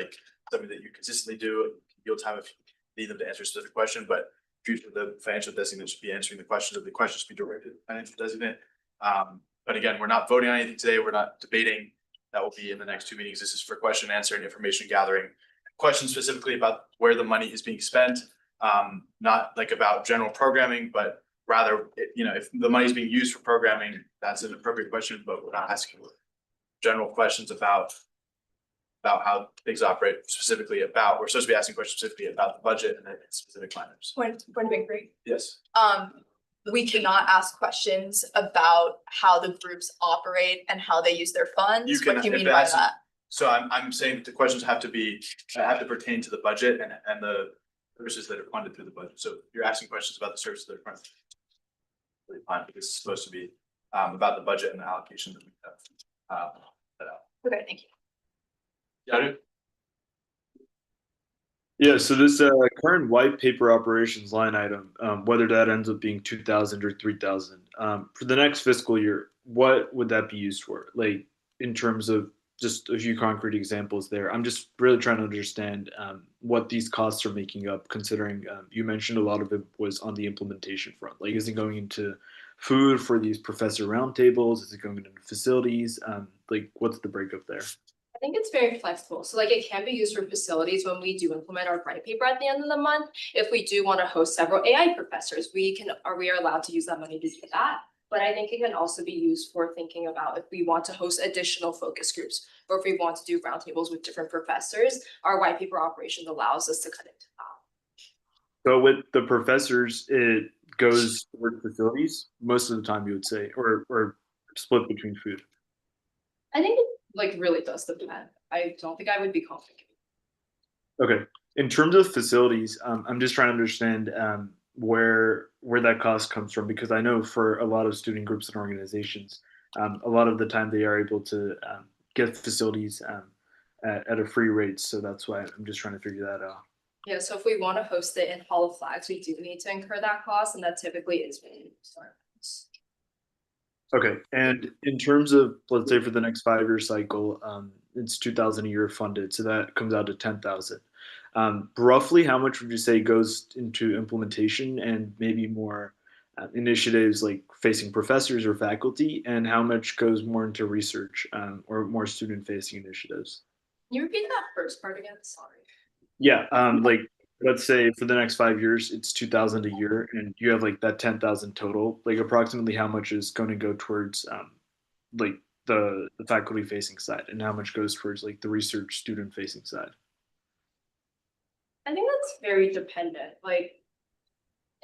something that you consistently do, yield time if you need them to answer a specific question, but future the financial designate should be answering the questions, of the questions should be directed to the financial designate. But again, we're not voting on anything today, we're not debating. That will be in the next two meetings. This is for question and answer and information gathering. Questions specifically about where the money is being spent, not like about general programming, but rather, if the money is being used for programming, that's an appropriate question, but we're not asking general questions about how things operate specifically about, we're supposed to be asking questions specifically about the budget and then specific items. Point of inquiry. Yes. We cannot ask questions about how the groups operate and how they use their funds. You can, What do you if mean it by has to- that? So I'm saying that the questions have to pertain to the budget and the services that are funded through the budget. So you're asking questions about the services that are funded. Really fine, because it's supposed to be about the budget and the allocation that we have. Okay, thank you. Got it? Yeah, so this current white paper operations line item, whether that ends up being 2,000 or 3,000, for the next fiscal year, what would that be used for? Like in terms of just a few concrete examples there. I'm just really trying to understand what these costs are making up, considering you mentioned a lot of it was on the implementation front. Like, is it going into food for these professor roundtables? Is it going into facilities? Like, what's the breakup there? I think it's very flexible. So like it can be used for facilities when we do implement our grant paper at the end of the month. If we do want to host several AI professors, we are allowed to use that money to do that. But I think it can also be used for thinking about if we want to host additional focus groups or if we want to do roundtables with different professors, our white paper operations allows us to cut into that. So with the professors, it goes toward facilities most of the time, you would say, or split between food. I think it like really does depend. I don't think I would be confident. Okay. In terms of facilities, I'm just trying to understand where that cost comes from, because I know for a lot of student groups and organizations, a lot of the time they are able to get facilities at a free rate. So that's why I'm just trying to figure that out. Yeah, so if we want to host it in Hall of Flags, we do need to incur that cost, and that typically is when we start. Okay, and in terms of, let's say for the next 5-year cycle, it's 2,000 a year funded, so that comes out to 10,000. Roughly, how much would you say goes into implementation and maybe more initiatives like facing professors or faculty, and how much goes more into research or more student-facing initiatives? Can you repeat that first part again? Sorry. Yeah, like let's say for the next 5 years, it's 2,000 a year, and you have like that 10,000 total. Like approximately how much is going to go towards like the faculty facing side, and how much goes towards like the research student facing side? I think that's very dependent. Like,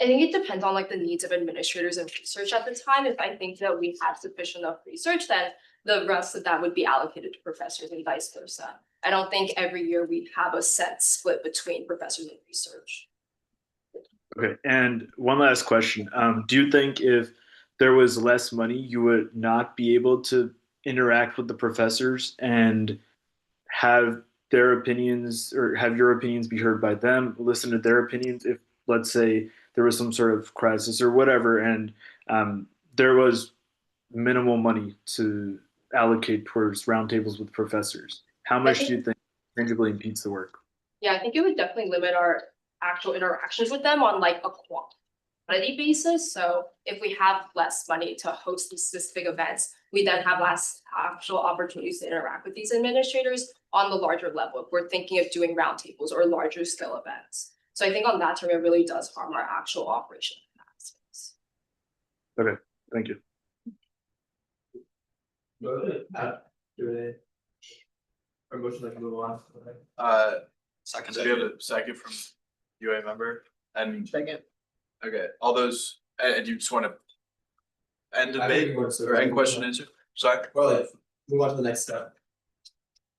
I think it depends on like the needs of administrators and research at the time. If I think that we have sufficient enough research, then the rest of that would be allocated to professors and vice versa. I don't think every year we have a set split between professors and research. Okay, and one last question. Do you think if there was less money, you would not be able to interact with the professors and have their opinions, or have your opinions be heard by them, listen to their opinions if, let's say, there was some sort of crisis or whatever, and there was minimal money to allocate towards roundtables with professors? How much do you think tangibly impedes the work? Yeah, I think it would definitely limit our actual interactions with them on like a quantity basis. So if we have less money to host these specific events, we then have less actual opportunities to interact with these administrators on the larger level if we're thinking of doing roundtables or larger scale events. So I think on that term, it really does harm our actual operation in that space. Okay, thank you. Or motion like move on. Second. So we have a second from UA member and. Second. Okay, all those, and you just want to end I think debate we want to- or end question and answer? Sorry? Well, like, move on to the next step.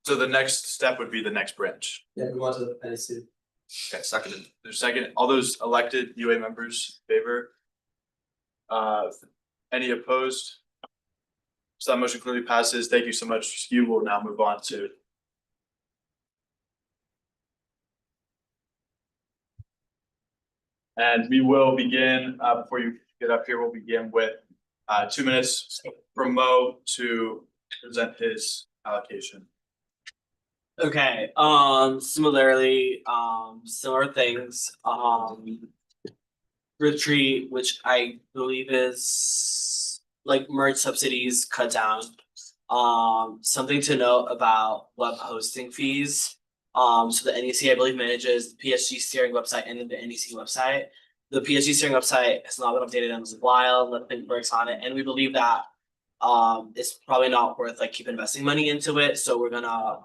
So the next step would be the next branch. Yeah, move on to the NEC. Okay, seconded. There's a second. All those elected UA members favor? Any opposed? So that motion clearly passes. Thank you so much. You will now move on to. And we will begin, before you get up here, we'll begin with 2 minutes from Mo to present his allocation. Okay, similarly, similar things, retreat, which I believe is like merge subsidies cut down. Something to note about web hosting fees. So the NEC, I believe, manages the PSG steering website and then the NEC website. The PSG steering website has not been updated in a while, nothing works on it, and we believe that it's probably not worth like keep investing money into it, so we're not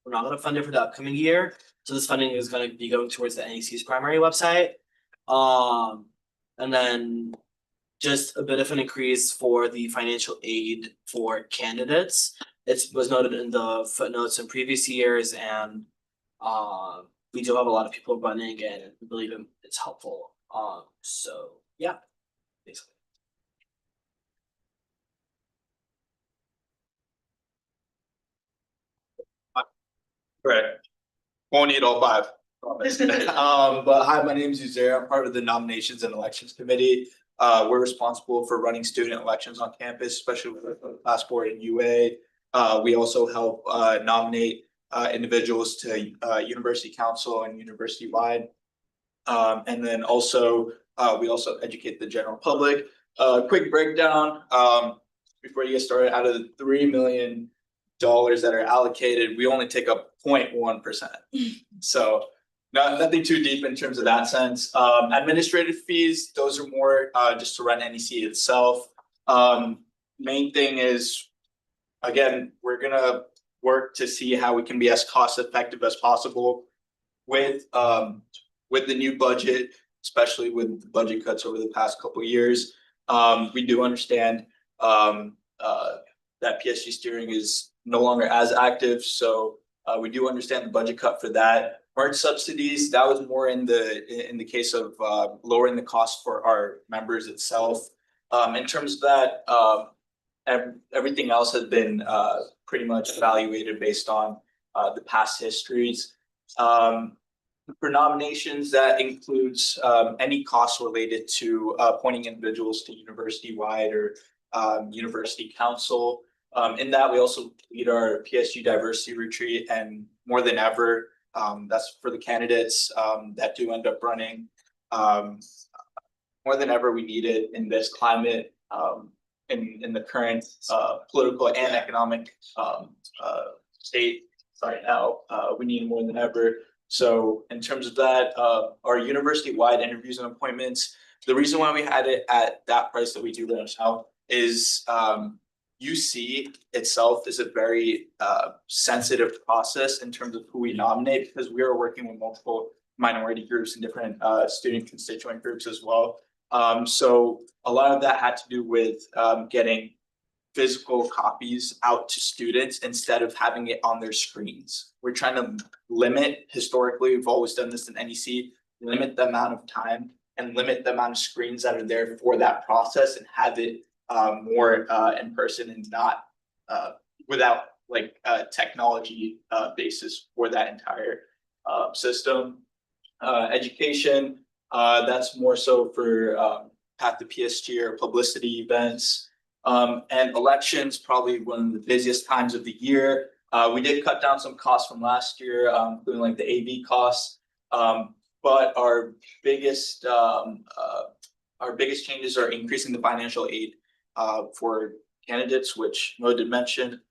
gonna fund it for the upcoming year. So this funding is gonna be going towards the NEC's primary website. And then just a bit of an increase for the financial aid for candidates. It was noted in the footnotes in previous years, and we do have a lot of people running and we believe it's helpful. So yeah, basically. Correct. Won't need all five. Promise. But hi, my name is Uzair. I'm part of the Nominations and Elections Committee. We're responsible for running student elections on campus, especially with the class board and UA. We also help nominate individuals to university council and university wide. And then also we also educate the general public. Quick breakdown before you get started. Out of the $3 million that are allocated, we only take up 0.1%. So nothing too deep in terms of that sense. Administrative fees, those are more just to run NEC itself. Main thing is, again, we're gonna work to see how we can be as cost effective as possible with the new budget, especially with the budget cuts over the past couple of years. We do understand that PSG steering is no longer as active, so we do understand the budget cut for that. Merge subsidies, that was more in the case of lowering the cost for our members itself. In terms of that, everything else has been pretty much evaluated based on the past histories. For nominations, that includes any costs related to appointing individuals to university-wide or university council. In that, we also lead our PSG diversity retreat, and more than ever, that's for the candidates that do end up running. More than ever, we need it in this climate, in the current political and economic state right now. We need it more than ever. So in terms of that, our university-wide interviews and appointments, the reason why we had it at that price that we do right now is UC itself is a very sensitive process in terms of who we nominate, because we are working with multiple minority groups and different student constituent groups as well. So a lot of that had to do with getting physical copies out to students instead of having it on their screens. We're trying to limit, historically, we've always done this in NEC, limit the amount of time and limit the amount of screens that are there for that process, and have it more in person and not without like technology basis for that entire system. Education, that's more so for Path to PSG or publicity events. And elections, probably one of the busiest times of the year. We did cut down some costs from last year, including like the AV costs. But our biggest changes are increasing the financial aid for candidates, which Mo did mention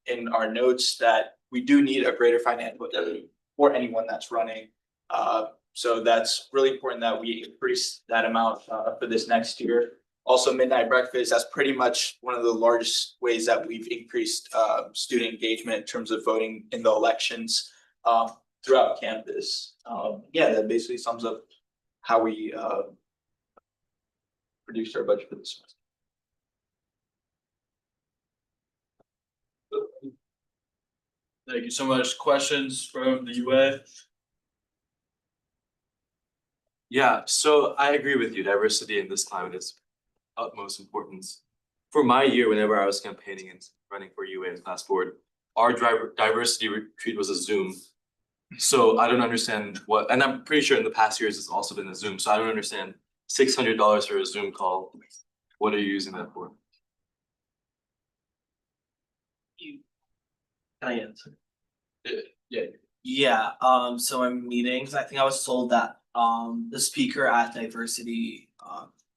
in our notes, that we do need a greater financial aid for anyone that's running. So that's really important that we increase that amount for this next year. Also, midnight breakfast, that's pretty much one of the largest ways that we've increased student engagement in terms of voting in the elections throughout campus. Yeah, that basically sums up how we produced our budget for this semester. Thank you so much. Questions from the UA? Yeah, so I agree with you. Diversity in this climate is utmost importance. For my year, whenever I was campaigning and running for UA and class board, our diversity retreat was a Zoom. So I don't understand what, and I'm pretty sure in the past years it's also been a Zoom. So I don't understand $600 for a Zoom call. What are you using that for? Can I answer? Yeah. Yeah, so in meetings, I think I was told that the speaker at diversity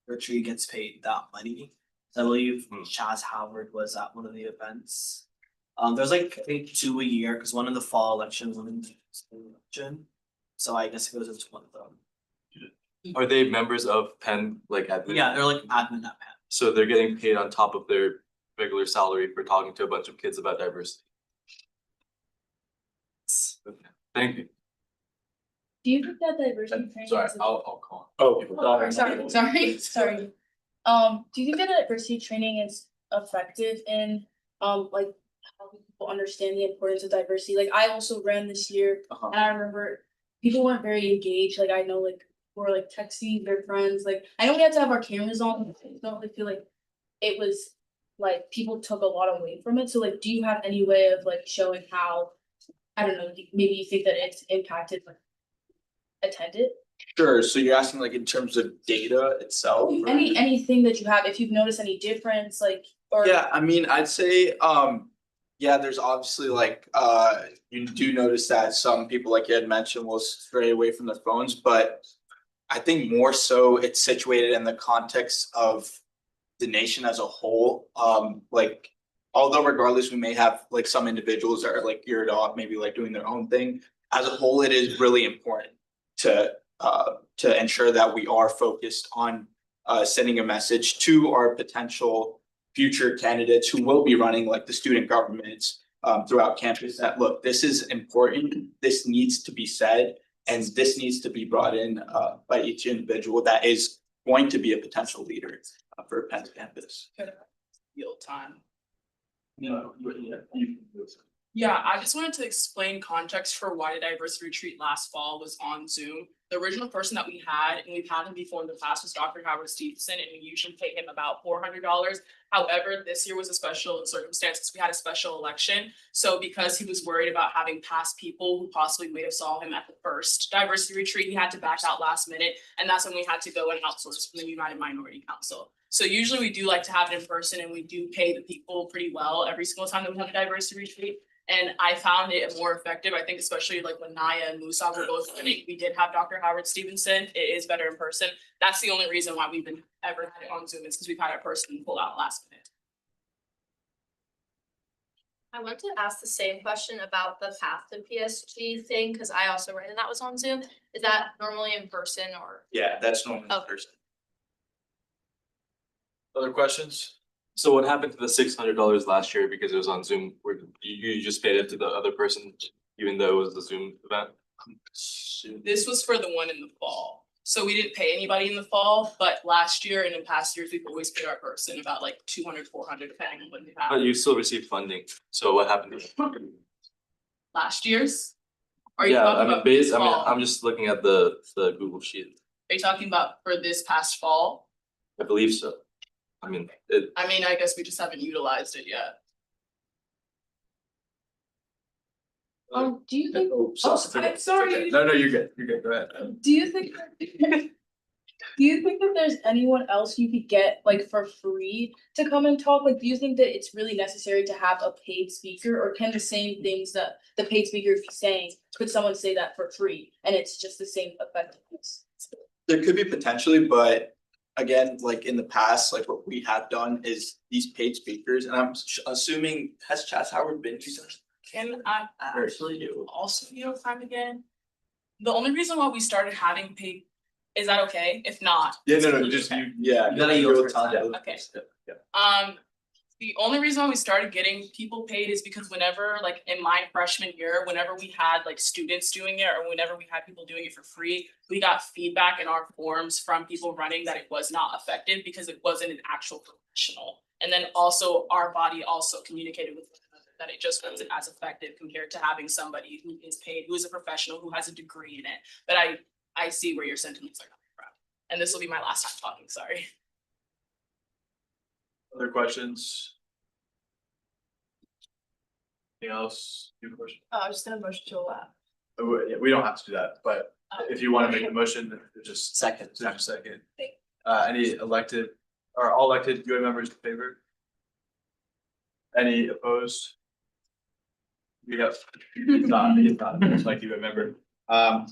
retreat gets paid that money. I believe Chaz Howard was at one of the events. There's like I think 2 a year, cause one in the fall election, one in the election. So I guess it goes into one of them. Are they members of Penn, like admin? Yeah, they're like admin at Penn. So they're getting paid on top of their regular salary for talking to a bunch of kids about diversity. Okay, thank you. Do you think that diversity training Sorry, is? I'll call. Sorry. Do you think that diversity training is effective in, like, helping people understand the importance of diversity? Like, I also ran this year, and I remember people weren't very engaged, like, I know, like, were like texting their friends, like, I know we had to have our cameras on, but I don't really feel like it was, like, people took a lot away from it, so, like, do you have any way of, like, showing how, I don't know, maybe you think that it's impacted, like, attended? Sure, so you're asking like in terms of data itself? or- Anything that you have, if you've noticed any difference, like, or. Yeah, I mean, I'd say, yeah, there's obviously like, you do notice that some people, like you had mentioned, will stray away from their phones, but I think more so it's situated in the context of the nation as a whole. Like, although regardless, we may have like some individuals that are like geared off, maybe like doing their own thing. As a whole, it is really important to ensure that we are focused on sending a message to our potential future candidates who will be running like the student governments throughout campus that look, this is important, this needs to be said, and this needs to be brought in by each individual that is going to be a potential leader for Penn's campus. Real time. Yeah, I just wanted to explain context for why the diversity retreat last fall was on Zoom. The original person that we had, and we've had him before in the past, was Dr. Howard Stevenson, and we usually pay him about $400. However, this year was a special circumstance because we had a special election. So because he was worried about having past people who possibly may have saw him at the first diversity retreat, he had to back out last minute. And that's when we had to go and outsource from the United Minority Council. So usually we do like to have it in person, and we do pay the people pretty well every single time that we have a diversity retreat. And I found it more effective. I think especially like when Naya and Musa were both running, we did have Dr. Howard Stevenson. It is better in person. That's the only reason why we've been ever had it on Zoom is because we've had a person pull out last minute. I wanted to ask the same question about the Path to PSG thing, because I also read that was on Zoom. Is that normally in person or? Yeah, that's normally in person. Other questions? So what happened to the $600 last year because it was on Zoom? Where you just paid it to the other person, even though it was a Zoom event? This was for the one in the fall. So we didn't pay anybody in the fall, but last year and in past years, we've always paid our person about like 200, 400, depending on when they have. But you still received funding. So what happened to it? Last year's? Are you Yeah, talking I mean, about this I mean, fall? I'm just looking at the Google sheet. Are you talking about for this past fall? I believe so. I mean, I guess we just haven't utilized it yet. Do you think? Oh, sorry. I'm sorry. No, you're good. You're good. Go ahead. Do you think? Do you think that there's anyone else you could get like for free to come and talk? Like, do you think that it's really necessary to have a paid speaker, or can the same things that the paid speaker is saying, could someone say that for free and it's just the same effectiveness? There could be potentially, but again, like in the past, like what we have done is these paid speakers, and I'm assuming, has Chaz Howard been to some? Can I actually also time again? The only reason why we started having paid, is that okay? If not. Yeah, no, it's just okay. you gotta yield time. Okay. Yeah. The only reason why we started getting people paid is because whenever, like in my freshman year, whenever we had like students doing it or whenever we had people doing it for free, we got feedback in our forums from people running that it was not effective because it wasn't an actual professional. And then also our body also communicated with that it just wasn't as effective compared to having somebody who is paid, who is a professional, who has a degree in it. But I see where your sentiments are coming from. And this will be my last time talking, sorry. Other questions? Anything else? You have a question? Oh, I was just gonna motion to allow. Yeah, we don't have to do that, but if you want to make a motion, just Second. Second. Any elected or all elected UA members in favor? Any opposed? We have, it's not, just like you remember.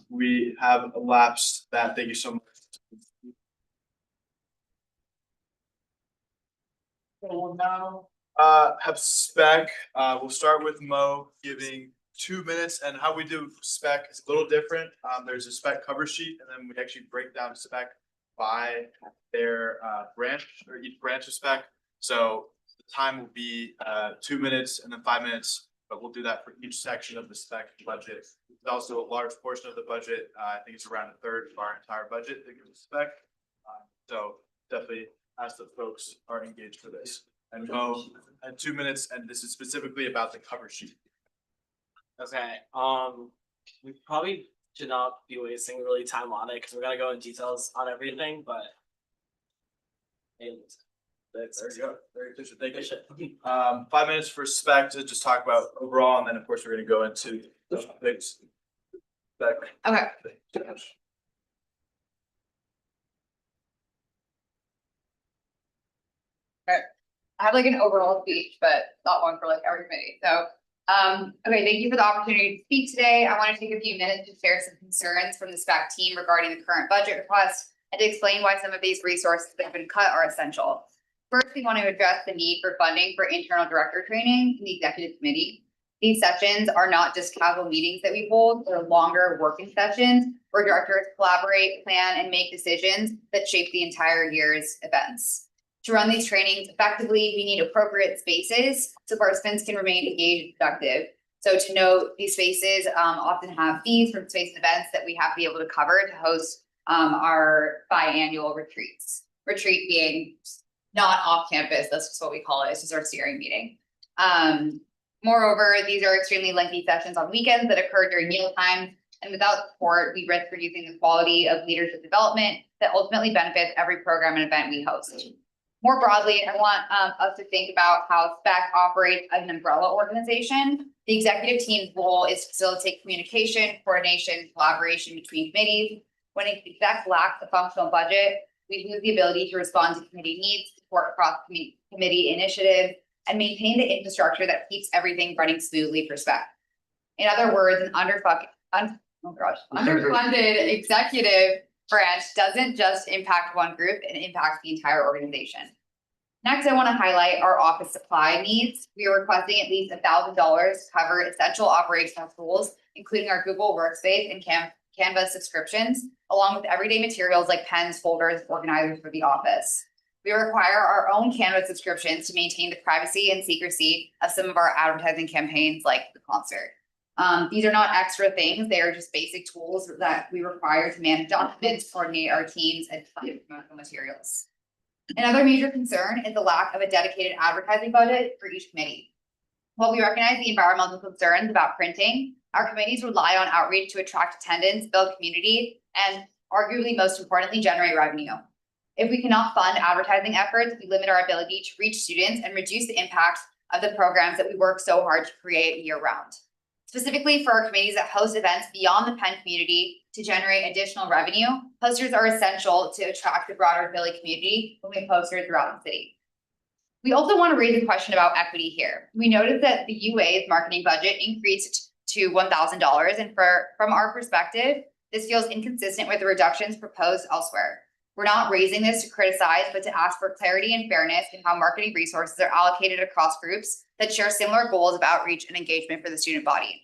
We have elapsed that, thank you so much. Now, have spec, we'll start with Mo giving 2 minutes, and how we do spec is a little different. There's a spec cover sheet, and then we actually break down spec by their branch, or each branch of spec. So the time will be 2 minutes and then 5 minutes, but we'll do that for each section of the spec budget. It's also a large portion of the budget. I think it's around a third of our entire budget that goes to spec. So definitely ask that folks are engaged for this. And Mo, at 2 minutes, and this is specifically about the cover sheet. Okay, we probably should not be wasting really time on it, because we're gonna go in details on everything, but. There you go, very efficient, thank you. 5 minutes for spec to just talk about overall, and then of course we're gonna go into the topics. Spec. Okay. I have like an overall speech, but not one for like every committee. So, okay, thank you for the opportunity to speak today. I want to take a few minutes to share some concerns from the SPAC team regarding the current budget request and to explain why some of these resources that have been cut are essential. First, we want to address the need for funding for internal director training in the executive committee. These sessions are not just casual meetings that we hold, they're longer working sessions where directors collaborate, plan, and make decisions that shape the entire year's events. To run these trainings effectively, we need appropriate spaces so participants can remain engaged and productive. So to note, these spaces often have fees from space events that we have to be able to cover to host our biannual retreats. Retreat being not off campus, that's just what we call it. It's just our steering meeting. Moreover, these are extremely lengthy sessions on weekends that occur during meal times, and without support, we risk reducing the quality of leadership development that ultimately benefits every program and event we host. More broadly, I want us to think about how SPAC operates as an umbrella organization. The executive team's role is to facilitate communication, coordination, collaboration between committees. When an exec lacks a functional budget, we lose the ability to respond to committee needs, support cross-committee initiatives, and maintain the infrastructure that keeps everything running smoothly for SPAC. In other words, an underfunded executive branch doesn't just impact one group, it impacts the entire organization. Next, I want to highlight our office supply needs. We are requesting at least $1,000 to cover essential operational tools, including our Google Workspace and Canva subscriptions, along with everyday materials like pens, folders, organizers for the office. We require our own Canva subscriptions to maintain the privacy and secrecy of some of our advertising campaigns like the concert. These are not extra things, they are just basic tools that we require to manage documents, coordinate our teams, and find promotional materials. Another major concern is the lack of a dedicated advertising budget for each committee. While we recognize the environmental concerns about printing, our committees rely on outreach to attract attendance, build community, and arguably most importantly, generate revenue. If we cannot fund advertising efforts, we limit our ability to reach students and reduce the impact of the programs that we work so hard to create year-round. Specifically for our committees that host events beyond the Penn community to generate additional revenue, posters are essential to attract the broader Philly community when we poster throughout the city. We also want to raise a question about equity here. We noticed that the UA's marketing budget increased to $1,000, and from our perspective, this feels inconsistent with the reductions proposed elsewhere. We're not raising this to criticize, but to ask for clarity and fairness in how marketing resources are allocated across groups that share similar goals of outreach and engagement for the student body.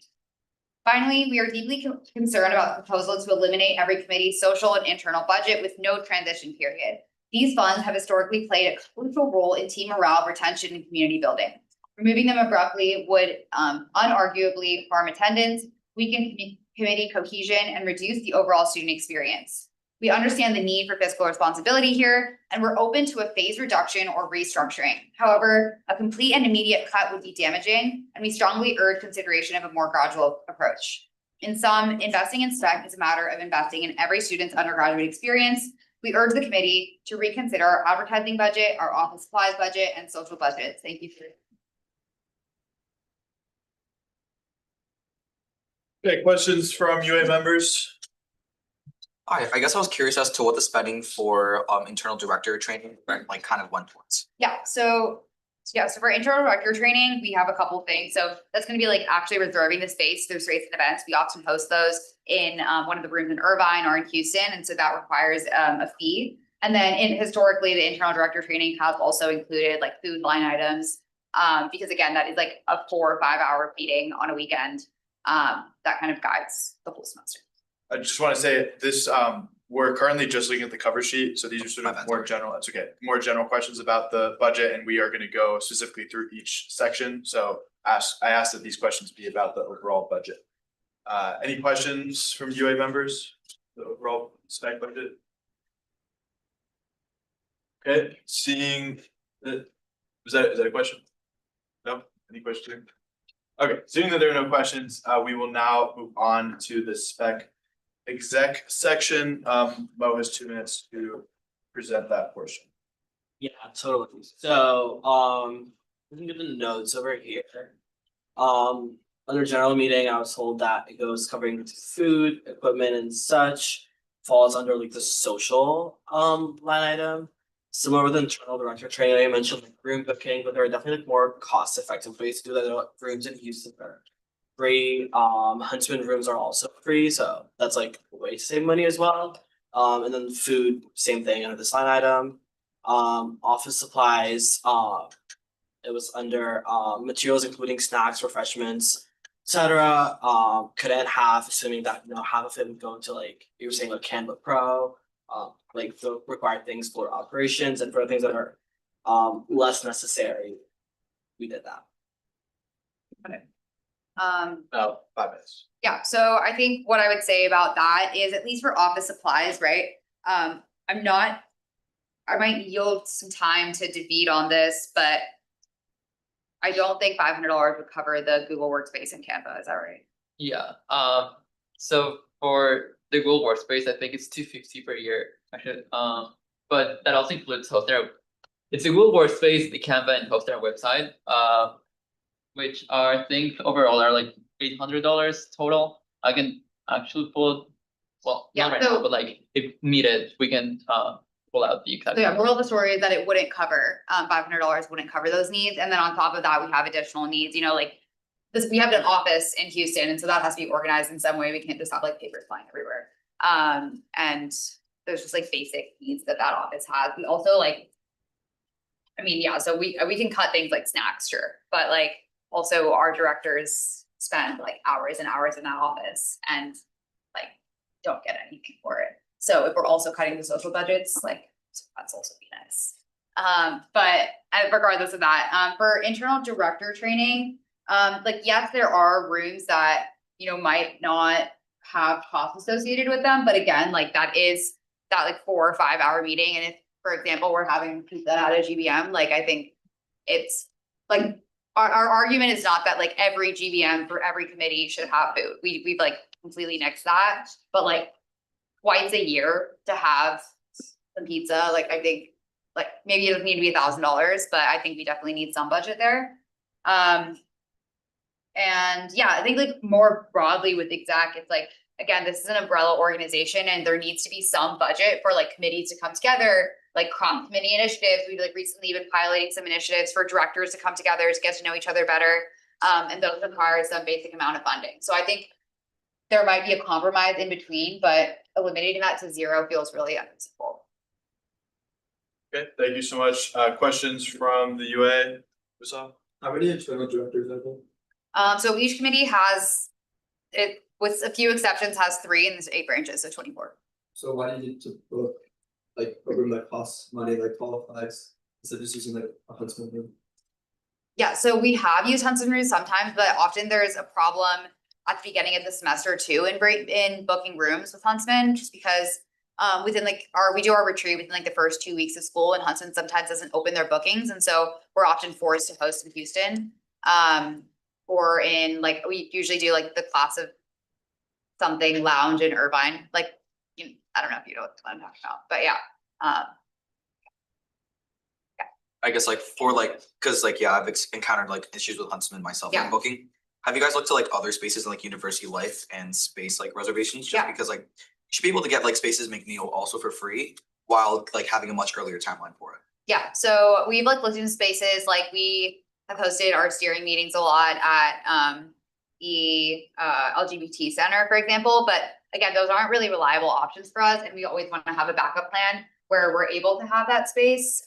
Finally, we are deeply concerned about the proposal to eliminate every committee's social and internal budget with no transition period. These funds have historically played a crucial role in team morale, retention, and community building. Removing them abruptly would unarguably harm attendance, weaken committee cohesion, and reduce the overall student experience. We understand the need for fiscal responsibility here, and we're open to a phased reduction or restructuring. However, a complete and immediate cut would be damaging, and we strongly urge consideration of a more gradual approach. In sum, investing in SPEC is a matter of investing in every student's undergraduate experience. We urge the committee to reconsider our advertising budget, our office supplies budget, and social budgets. Thank you. Okay, questions from UA members? Hi, I guess I was curious as to what the spending for internal director training like kind of went towards. Yeah, so Yeah, so for intro director training, we have a couple things. So that's gonna be like actually reserving the space through rates and events. We often host those in one of the rooms in Irvine or in Houston, and so that requires a fee. And then historically, the internal director training has also included like food line items. Because again, that is like a 4 or 5 hour meeting on a weekend. That kind of guides the whole semester. I just wanna say this, we're currently just looking at the cover sheet, so these are sort of more general, that's okay, more general questions about the budget, and we are gonna go specifically through each section, so I asked that these questions be about the overall budget. Any questions from UA members, the overall spec budget? Okay, seeing that, is that a question? No, any questions? Okay, seeing that there are no questions, we will now move on to the spec exec section. Mo has 2 minutes to present that portion. Yeah, totally. So, looking at the notes over here. Under general meeting, I was told that it goes covering food, equipment and such, falls under like the social line item. Similar with internal director training, I mentioned like room booking, but there are definitely like more cost effective ways to do that. There are rooms in Houston that are free. Huntsman rooms are also free, so that's like a way to save money as well. And then food, same thing under this line item. Office supplies, it was under materials including snacks, refreshments, etc. Could add half, assuming that half of it would go into like you were saying like Canva Pro, like the required things for operations, and for things that are less necessary, we did that. Okay. About 5 minutes. Yeah, so I think what I would say about that is at least for office supplies, right? I might yield some time to debate on this, but I don't think $500 would cover the Google Workspace and Canva, is that right? Yeah, so for the Google Workspace, I think it's $250 per year, actually, but that also includes hosting our, it's a Google Workspace, the Canva, and hosting our website, which are, I think overall are like $800 total. I can actually pull, well, not right now, but like if needed, we can pull out the exact. So yeah, moral of the story is that it wouldn't cover, $500 wouldn't cover those needs, and then on top of that, we have additional needs, like this, we have an office in Houston, and so that has to be organized in some way. We can't just have like papers flying everywhere. And there's just like basic needs that office has. We also so we can cut things like snacks, sure, but like also our directors spend like hours and hours in that office and like don't get anything for it. So if we're also cutting the social budgets, like that's also be nice. But regardless of that, for internal director training, yes, there are rooms that, might not have costs associated with them, but again, like that 4 or 5 hour meeting. And if, for example, we're having pizza at a GBM, like I think it's like, our argument is not that like every GBM for every committee should have food. We've like completely nixed that, but like twice a year to have some pizza, like I think like maybe it doesn't need to be $1,000, but I think we definitely need some budget there. And yeah, I think like more broadly with exec, it's like, again, this is an umbrella organization and there needs to be some budget for like committees to come together, like cross committee initiatives. We've like recently been piloting some initiatives for directors to come together to get to know each other better. And those require some basic amount of funding. So I think there might be a compromise in between, but eliminating that to 0 feels really unreasonable. Okay, thank you so much. Questions from the UA? How many internal directors are there? So each committee has, it with a few exceptions, has 3 and there's 8 branches, so 24. So why do you need to book like a room that costs money, like qualifies, instead of just using like a Huntsman room? Yeah, so we have used Huntsman rooms sometimes, but often there's a problem at the beginning of the semester too in booking rooms with Huntsman, just because within like we do our retreat within like the first 2 weeks of school, and Huntsman sometimes doesn't open their bookings, and so we're often forced to host in Houston, or in like we usually do like the class of something lounge in Irvine, like I don't know if you know what I'm talking about, but yeah. I guess like for like, cause like, yeah, I've encountered like issues with Huntsman myself Yeah. when booking. Have you guys looked to like other spaces in like University Life and space like reservations? Just because like, you should be able to get like spaces McNeil also for free while like having a much earlier timeline for it. Yeah, so we've like looked into spaces, like we have hosted our steering meetings a lot at the LGBT center, for example, but again, those aren't really reliable options for us, and we always want to have a backup plan where we're able to have that space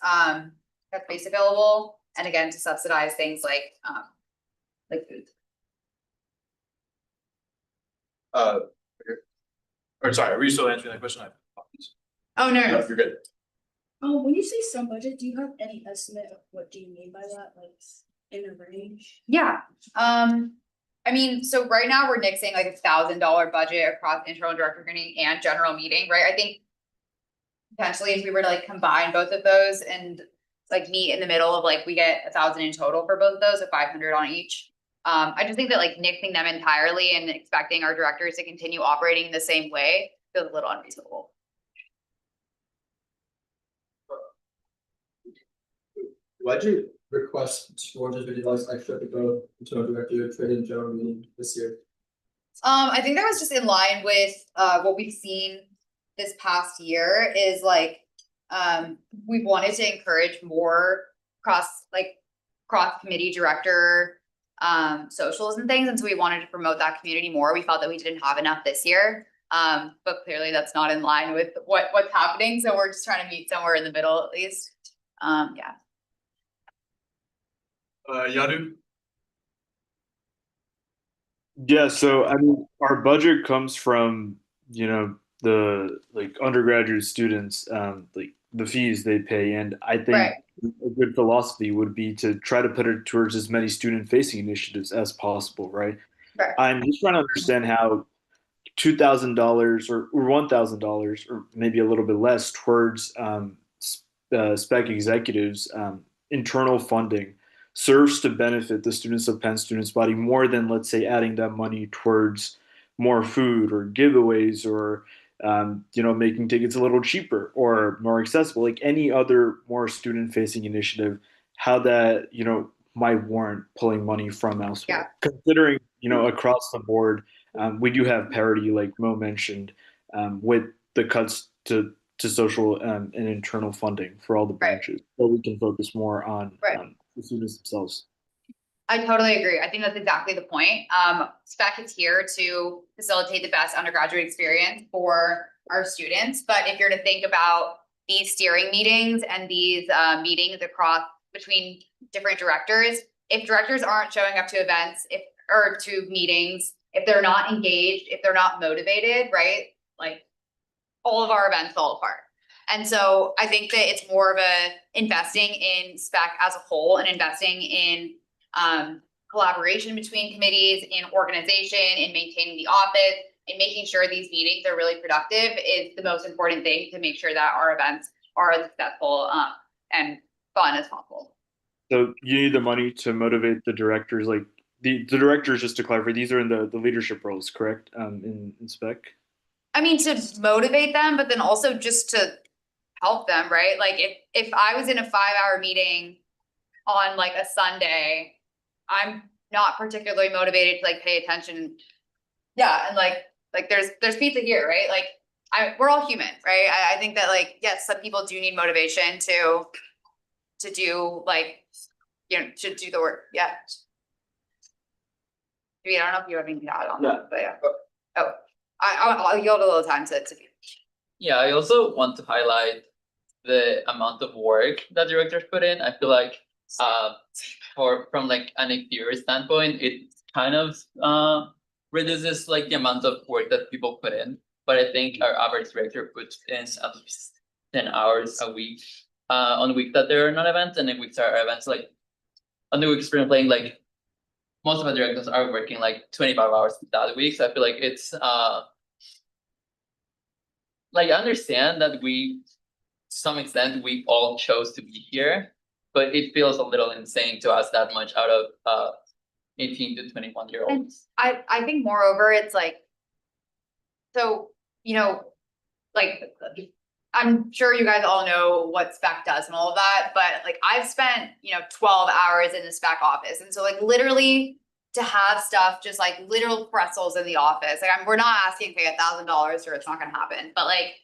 available, and again, to subsidize things like food. Or sorry, are you still answering that question? Oh, no, No, you're good. When you say some budget, do you have any estimate of what do you mean by that, like in a range? Yeah, I mean, so right now we're nixing like $1,000 budget across internal director training and general meeting, right? I think potentially if we were to like combine both of those and like meet in the middle of like, we get 1,000 in total for both of those, so 500 on each. I just think that like nixing them entirely and expecting our directors to continue operating the same way feels a little unreasonable. Why'd you request $450 extra to go to a director trade in general meeting this year? I think that was just in line with what we've seen this past year is like we wanted to encourage more cross committee director socials and things, and so we wanted to promote that community more. We felt that we didn't have enough this year, but clearly that's not in line with what's happening, so we're just trying to meet somewhere in the middle at least. Yeah. Yadu? Yeah, so I mean, our budget comes from, the like undergraduate students, like the fees they pay, and I think Right. a good philosophy would be to try to put it towards as many student-facing initiatives as possible, right? Right. I'm just trying to understand how $2,000 or $1,000 or maybe a little bit less towards spec executives internal funding serves to benefit the students of Penn Students Body more than, let's say, adding that money towards more food or giveaways or making tickets a little cheaper or more accessible, like any other more student-facing initiative, how that, might warrant pulling money from elsewhere. Considering, across the board, we do have parity, like Mo mentioned, with the cuts to social and internal funding for all the branches, so we can focus more on the students themselves. I totally agree. I think that's exactly the point. SPEC is here to facilitate the best undergraduate experience for our students. But if you're to think about these steering meetings and these meetings between different directors, if directors aren't showing up to events, or to meetings, if they're not engaged, if they're not motivated, right? Like all of our events fall apart. And so I think that it's more of investing in SPEC as a whole and investing in collaboration between committees, in organization, in maintaining the office, and making sure these meetings are really productive is the most important thing to make sure that our events are as successful and fun as possible. So you need the money to motivate the directors, like the directors, just to clarify, these are in the leadership roles, correct? In SPEC? I mean, to motivate them, but then also just to help them, right? Like if I was in a 5-hour meeting on like a Sunday, I'm not particularly motivated to like pay attention. Yeah, and like there's pizza here, right? Like we're all human, right? I think that like, yes, some people do need motivation to do like, to do the work. Yeah. I mean, I don't know if you have anything to add on that, but yeah. Oh, I'll yield a little time to Yeah, I also want to highlight the amount of work that directors put in. I feel like from like an exterior standpoint, it kind of reduces like the amount of work that people put in. But I think our average director puts in at least 10 hours a week on the week that there are not events, and in weeks there are events. Like on the weeks we're playing, like most of our directors are working like 25 hours that week. So I feel like it's like I understand that to some extent we all chose to be here, but it feels a little insane to ask that much out of 18 to 21-year-olds. And I think moreover, it's like, so, like, I'm sure you guys all know what SPEC does and all of that, but like I've spent, 12 hours in the SPEC office. And so like literally to have stuff, just like literal pretzels in the office, like we're not asking to pay $1,000 or it's not gonna happen, but like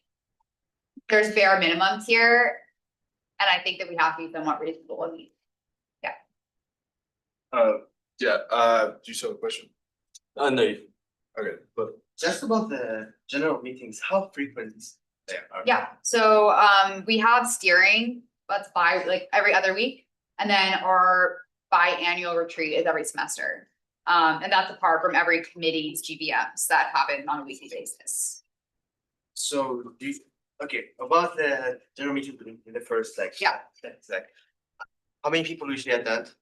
there's bare minimums here. And I think that we have to be somewhat reasonable in these. Do you still have a question? No, Okay, but Just about the general meetings, how frequent they are? Yeah, so we have steering, that's like every other week. And then our biannual retreat is every semester. And that's apart from every committee's GBMs that happen on a weekly basis. So do you, okay, about the general meeting in the first like. Yeah. That's like, how many people usually attend?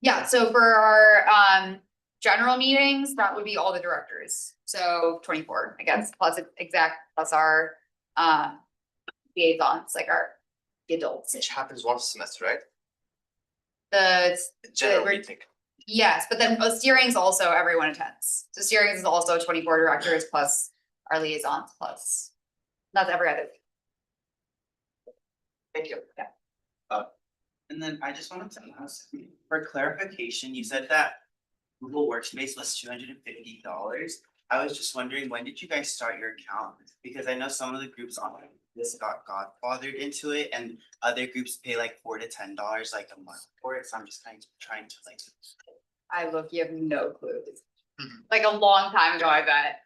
Yeah, so for our general meetings, that would be all the directors, so 24, I guess, plus exec, plus our liaisons, like our adults. Which happens once a semester, right? The General the- meeting. Yes, but then steering's also everyone attends. So steering is also 24 directors plus our liaisons plus. That's every other. Thank you. Yeah. And then I just wanted to ask, for clarification, you said that Google Workspace was $250. I was just wondering, when did you guys start your account? Because I know some of the groups on this got godfathered into it, and other groups pay like $4 to $10 like a month for it, so I'm just kind of trying to like. I look, you have no clue. Like a long time ago, I bet.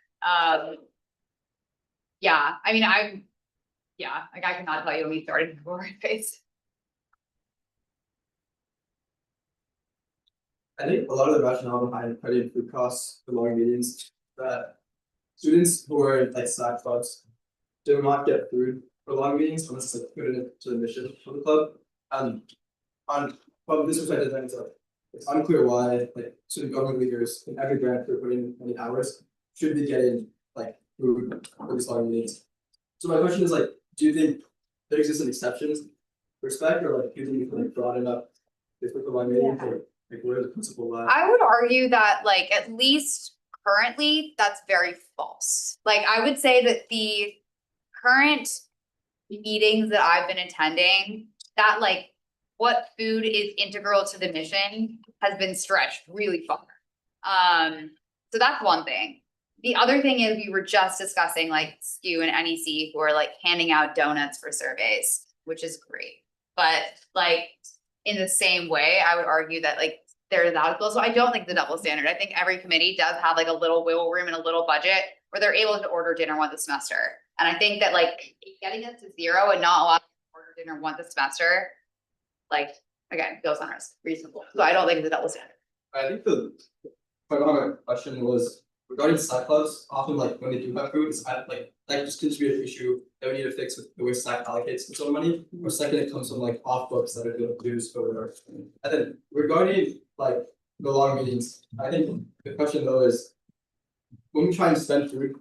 Yeah, I mean, like I cannot tell you when we started Google Workspace. I think a lot of the rationale behind cutting food costs for long meetings, that students who are in like Slack clubs do not get food for long meetings unless it's like put into the mission of the club. From this perspective, then it's unclear why like student government leaders in every grant for putting in many hours should be getting like food for these long meetings. So my question is like, do you think there exists an exceptions respect, or like do you think you can like broaden up this for long meetings? Like where the principle lies? I would argue that like at least currently, that's very false. Like I would say that the current meetings that I've been attending, that like what food is integral to the mission has been stretched really far. So that's one thing. The other thing is we were just discussing like SKU and NEC who are like handing out donuts for surveys, which is great. But like in the same way, I would argue that like there's that as well. So I don't think the double standard. I think every committee does have like a little wiggle room and a little budget where they're able to order dinner once a semester. And I think that like getting it to 0 and not allowing to order dinner once a semester, like again, goes unreasonable. So I don't think it's a double standard. I think the point behind my question was regarding Slack clubs. Often, like when they do have food, it's like that just continues to be an issue that we need to fix with the way Slack allocates its own money. Or second, it comes from like off books that are doing dues or whatever. And then regarding like the long meetings, I think the question though is when we try and spend food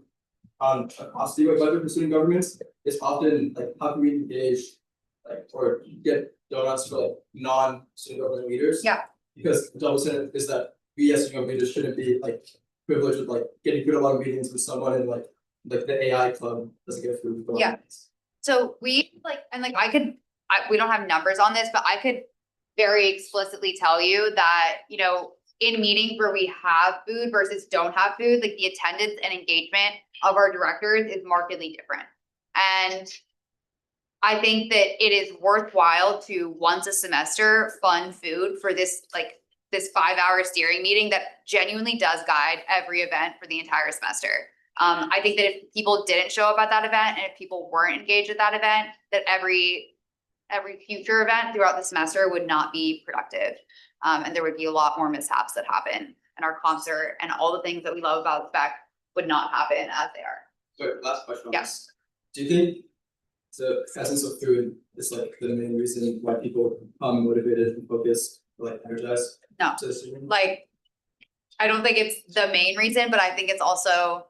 on across the budget for student governments, it's often like how can we engage like or get donuts for like non-student government leaders? Yeah. Because the double standard is that we as student government leaders shouldn't be like privileged with like getting food at long meetings with someone in like the AI club doesn't get food. For long Yeah. meetings. So we like, and like we don't have numbers on this, but I could very explicitly tell you that, you know, in meetings where we have food versus don't have food, like the attendance and engagement of our directors is markedly different. And I think that it is worthwhile to once a semester fund food for this 5-hour steering meeting that genuinely does guide every event for the entire semester. I think that if people didn't show up at that event and if people weren't engaged at that event, that every future event throughout the semester would not be productive. And there would be a lot more mishaps that happen and our concert and all the things that we love about spec would not happen as they are. So last question on Yes. this. Do you think the presence of food is like the main reason why people become motivated and focused, or, like energized? No. To the student? Like, I don't think it's the main reason, but I think it's also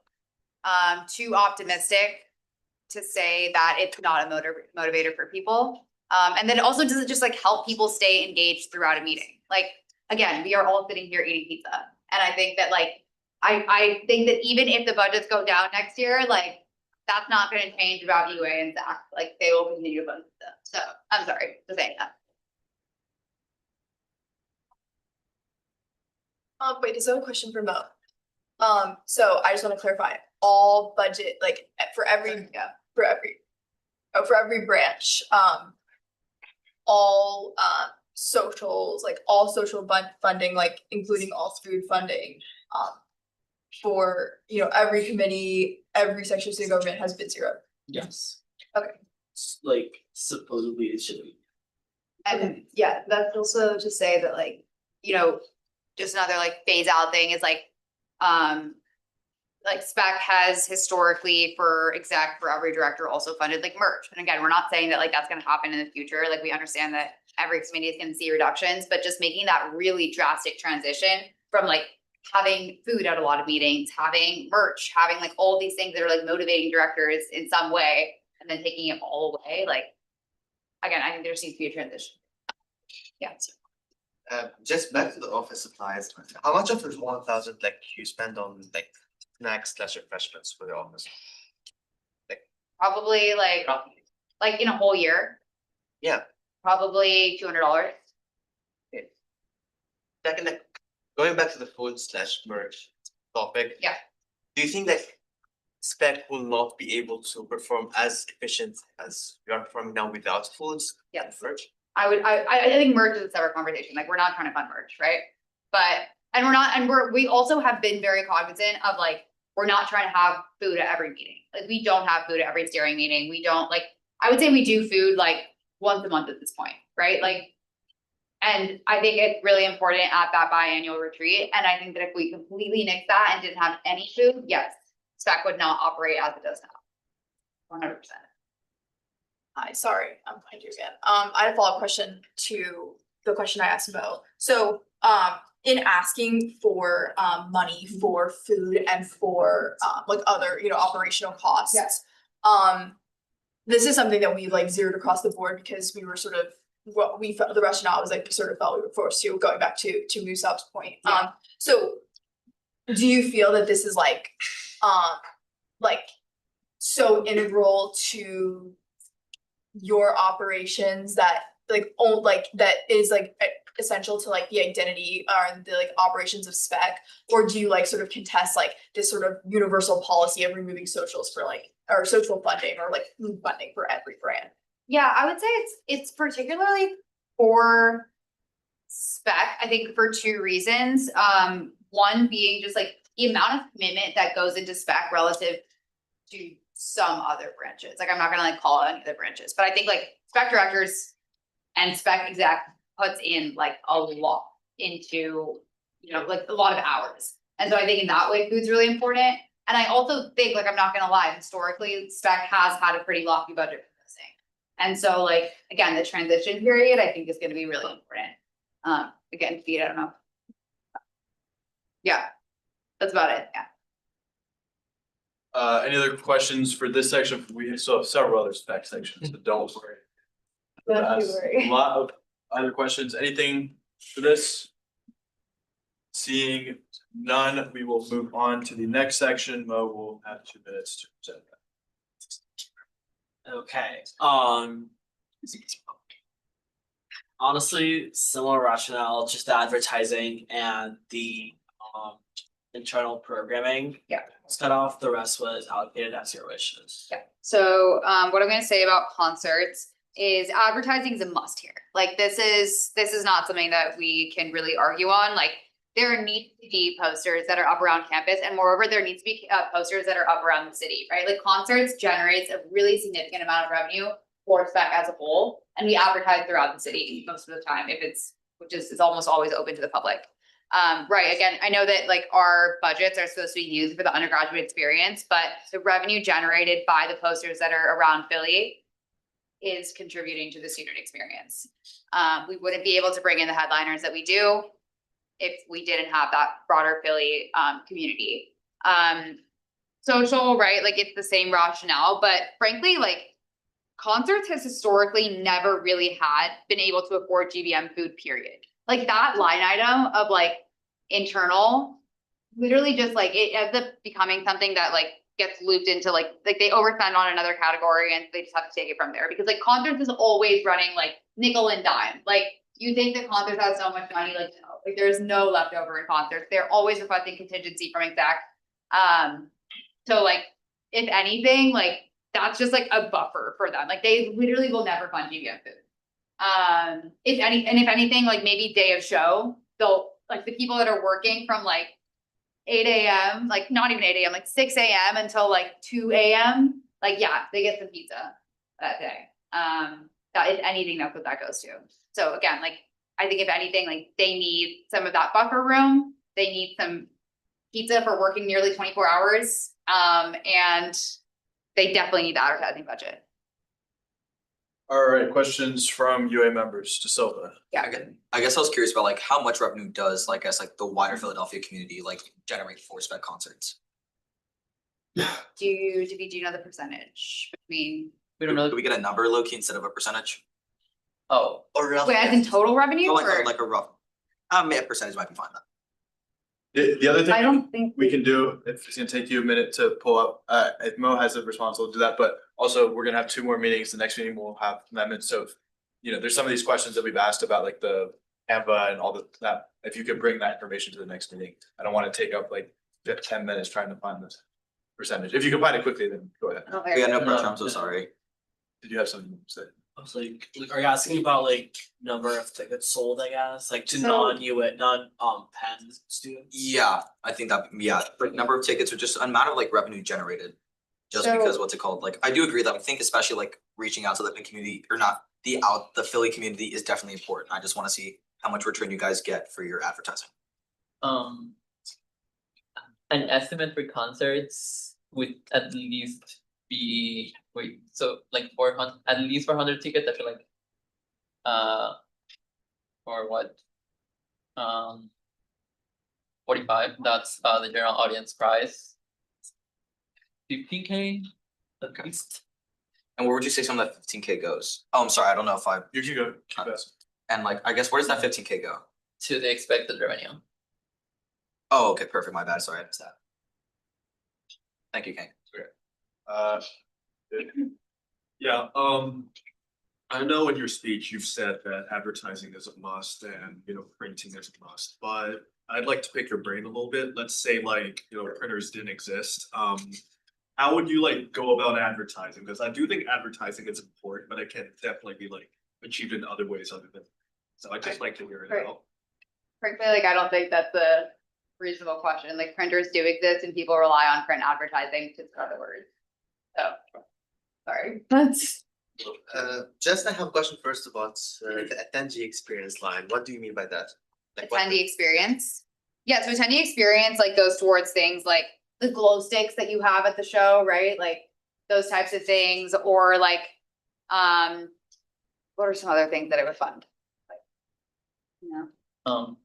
too optimistic to say that it's not a motivator for people. And then it also doesn't just like help people stay engaged throughout a meeting. Like, again, we are all sitting here eating pizza. And I think that like, I think that even if the budgets go down next year, like that's not gonna change about UA and Zach. Like they will continue to fund them. So I'm sorry for saying that. Wait, is there a question for Mo? So I just want to clarify, all budget, like for every branch, all socials, like all social funding, like including all food funding. For, you know, every committee, every section of city government has been zero. Yes. Okay. Like supposedly it should be. And yeah, that's also to say that like, you know, just another like phase out thing is like spec has historically for every director also funded like merch. And again, we're not saying that like that's gonna happen in the future. Like we understand that every committee is gonna see reductions, but just making that really drastic transition from like having food at a lot of meetings, having merch, having like all these things that are like motivating directors in some way, and then taking it all away. Like, again, I think there just needs to be a transition. Yeah. Just back to the office supplies, how much of this 1,000 like you spend on like snacks / refreshments for the office? Probably like in a whole year, Yeah, probably $200. second, like going back to the food / merch topic. Yeah. Do you think that spec will not be able to perform as efficient as we are performing now without foods? Yes. Merch? I think merch is a separate conversation, like, we're not trying to fund merch, right? But, and we're not, and we also have been very cognizant of like, we're not trying to have food at every meeting. Like, we don't have food at every steering meeting, we don't, like, I would say we do food like once a month at this point, right? Like, and I think it's really important at that biannual retreat, and I think that if we completely nixed that and didn't have any food, yes, spec would not operate as it does now. 100%. Hi, sorry, I'm behind you again. I had a follow-up question to the question I asked about. So, in asking for money for food and for like other, you know, operational costs. Yes. This is something that we like zeroed across the board because we were sort of what we felt the rationale was like we sort of felt we were forced to, going back to Musab's point. So do you feel that this is like so integral to your operations that that is like essential to like the identity or the like operations of spec, or do you like sort of contest like this sort of universal policy of removing socials for like or social funding or like food funding for every brand? Yeah, I would say it's particularly for spec, I think for two reasons. One being just like the amount of commitment that goes into spec relative to some other branches. Like, I'm not gonna like call out any other branches, but I think like spec directors and spec exec puts in like a lot into, you know, like a lot of hours. And so I think in that way, food's really important. And I also think, like, I'm not gonna lie, historically, spec has had a pretty lofty budget for this thing. And so like, again, the transition period, I think is gonna be really important. Again, feed, I don't know. Yeah, that's about it, yeah. Any other questions for this section? We still have several other spec sections, but don't worry. Don't you worry. A lot of other questions, anything for this? Seeing none, we will move on to the next section. Mo will have 2 minutes to present that. Okay, honestly, similar rationale, just the advertising and the internal programming. Yeah. Was cut off, the rest was allocated as your wishes. Yeah, so what I'm gonna say about concerts is advertising is a must here. Like, this is not something that we can really argue on. Like, there needs to be posters that are up around campus, and moreover, there needs to be posters that are up around the city, right? Like, concerts generates a really significant amount of revenue for spec as a whole, and we advertise throughout the city most of the time, which is almost always open to the public. Right, again, I know that like our budgets are supposed to be used for the undergraduate experience, but the revenue generated by the posters that are around Philly is contributing to the student experience. We wouldn't be able to bring in the headliners that we do if we didn't have that broader Philly community. Social, right, like it's the same rationale, but frankly, like concerts has historically never really been able to afford GBM food, period. Like, that line item of like internal, literally just like it ends up becoming something that like gets looped into like they overspend on another category and they just have to take it from there, because like concerts is always running like nickel and dime. Like, you think that concerts have so much money, like no, like there's no leftover in concerts. They're always requesting contingency from exec. So like, if anything, like that's just like a buffer for them. Like, they literally will never fund GBM food. If anything, like maybe day of show, they'll, like the people that are working from like 8 a.m., like not even 8 a.m., like 6 a.m. until like 2 a.m., like, yeah, they get some pizza that day. That is anything that's what that goes to. So again, like, I think if anything, like they need some of that buffer room, they need some pizza for working nearly 24 hours. And they definitely need the advertising budget. All right, questions from UA members to Silva. Yeah. I guess I was curious about like how much revenue does like, I guess like the wider Philadelphia community like generate for spec concerts? Do you know the percentage between? We don't know. Do we get a number low key instead of a percentage? Oh. Or Wait, as in total revenue Or like, or? like a rough, a percentage might be fine then. The other I thing don't think. we can do, if it's gonna take you a minute to pull up, if Mo has a response, we'll do that, but also we're gonna have 2 more meetings. The next meeting we'll have amendments, so if, you know, there's some of these questions that we've asked about like the Canva and all that, if you could bring that information to the next meeting. I don't wanna take up like 10 minutes trying to find this percentage. If you can find it quickly, then go ahead. Yeah, no pressure, I'm so sorry. Did you have something to say? I was like, are you asking about like number of tickets sold, I guess, like to So- non-UA, Penn students? Yeah, I think that, yeah, like number of tickets or just amount of like revenue generated. Just because So- what's it called, like, I do agree that I think especially like reaching out to the community or not, the Philly community is definitely important. I just wanna see how much return you guys get for your advertising. An estimate for concerts would at least be, so like 400, at least 400 tickets, I feel like. Or what? 45, that's the general audience price. 15K at least. And where would you say some of that 15K goes? Oh, I'm sorry, I don't know if I. You can go, keep asking. And like, I guess where does that 15K go? To the expected revenue. Oh, okay, perfect, my bad, sorry, I missed that. Thank you, King. Yeah, I know in your speech you've said that advertising is a must and, you know, printing is a must, but I'd like to pick your brain a little bit. Let's say like, you know, printers didn't exist. How would you like go about advertising? Because I do think advertising is important, but it can definitely be like achieved in other ways other than. So I'd just like to hear it Right. out. Frankly, like, I don't think that's a reasonable question. Like, printers do exist and people rely on print advertising to spread the word. So, sorry. That's. Just I have a question first about the attendee experience line. What do you mean by that? Like what- Attendee experience. Yeah, so attendee experience like goes towards things like the glow sticks that you have at the show, right? Like those types of things, or like, what are some other things that I would fund? Like, you know,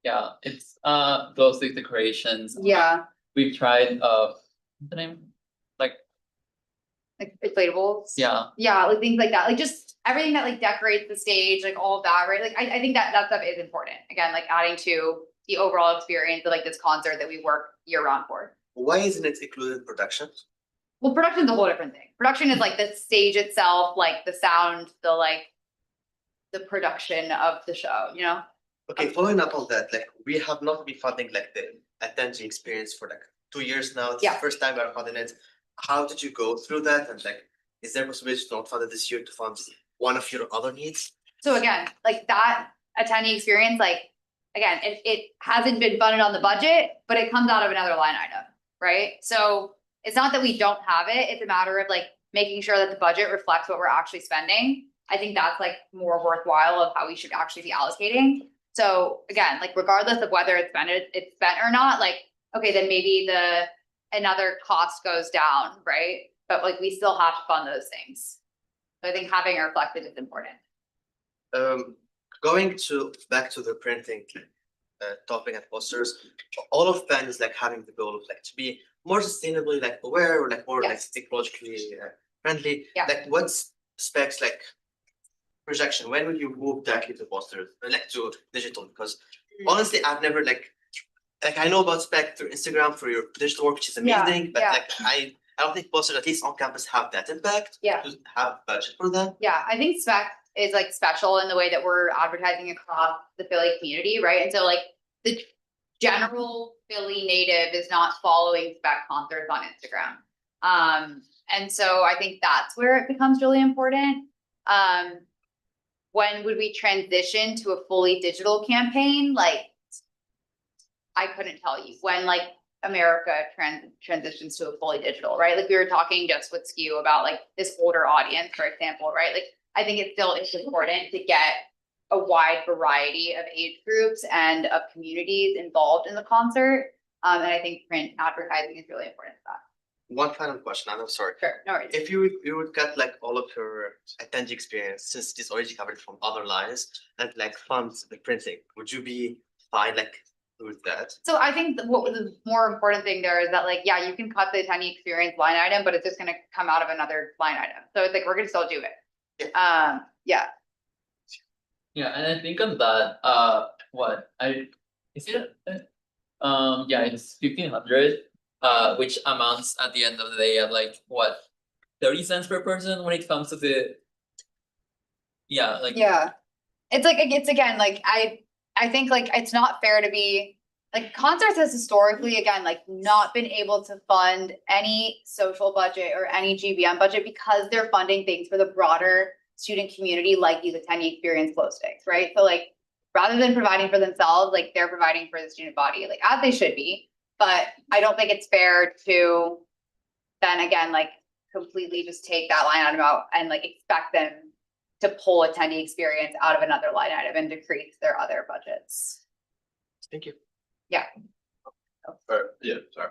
Yeah, it's glow stick decorations. yeah, We've tried what's the name? like inflatables. Yeah. Yeah, like things like that, like just everything that like decorates the stage, like all of that, right? Like I think that stuff is important. Again, like adding to the overall experience of like this concert that we work year round for. Why isn't it included in production? Well, production's a whole different thing. Production is like the stage itself, like the sound, the production of the show, you know? Okay, following up on that, like we have not been funding like the attendee experience for like 2 years now. It's Yeah. the first time we're funding it. How did you go through that? And like, is there a possibility to not fund it this year to fund one of your other needs? So again, like that attendee experience, like, again, it hasn't been funded on the budget, but it comes out of another line item, right? So it's not that we don't have it, it's a matter of like making sure that the budget reflects what we're actually spending. I think that's like more worthwhile of how we should actually be allocating. So again, like regardless of whether it's spent or not, like, okay, then maybe another cost goes down, right? But like we still have to fund those things. So I think having it reflected is important. Going back to the printing topic and posters, all of Penn is like having the goal of like to be more sustainably like aware or like more like ecologically friendly. Yeah. Like what's specs like projection? When will you move directly to posters like to digital? Because honestly, I've never like I know about spec through Instagram for your digital work, which is Yeah, amazing, but yeah. like I don't think posters at least on campus have that impact. Yeah. To have budget for that. Yeah, I think spec is like special in the way that we're advertising across the Philly community, right? And so like the general Philly native is not following spec concerts on Instagram. And so I think that's where it becomes really important. when would we transition to a fully digital campaign? Like, I couldn't tell you when like America transitions to a fully digital, right? Like we were talking just with Skew about like this older audience, for example, right? Like I think it still is important to get a wide variety of age groups and of communities involved in the concert. And I think print advertising is really important for that. One final question, I'm sorry. Sure, no worries. If you would cut like all of your attendee experience, since it is already covered from other lines, and like funds the printing, would you be fine like with that? So I think what the more important thing there is that like, yeah, you can cut the attendee experience line item, but it's just gonna come out of another line item. So it's like, we're gonna still do it. Yeah. Yeah, and I think on that, is it? Yeah, it's 1,500, which amounts at the end of the day at like what, 30 cents per person when it comes to the. Yeah, like. Yeah, it's like, it's again, like, I think like, it's not fair to be, like, concerts has historically, again, like, not been able to fund any social budget or any GBM budget because they're funding things for the broader student community, like these attendee experience glow sticks, right? So like, rather than providing for themselves, like they're providing for the student body, like as they should be. But I don't think it's fair to then again, like completely just take that line item out and like expect them to pull attendee experience out of another line item and decrease their other budgets. Thank you. Yeah. Yeah, sorry.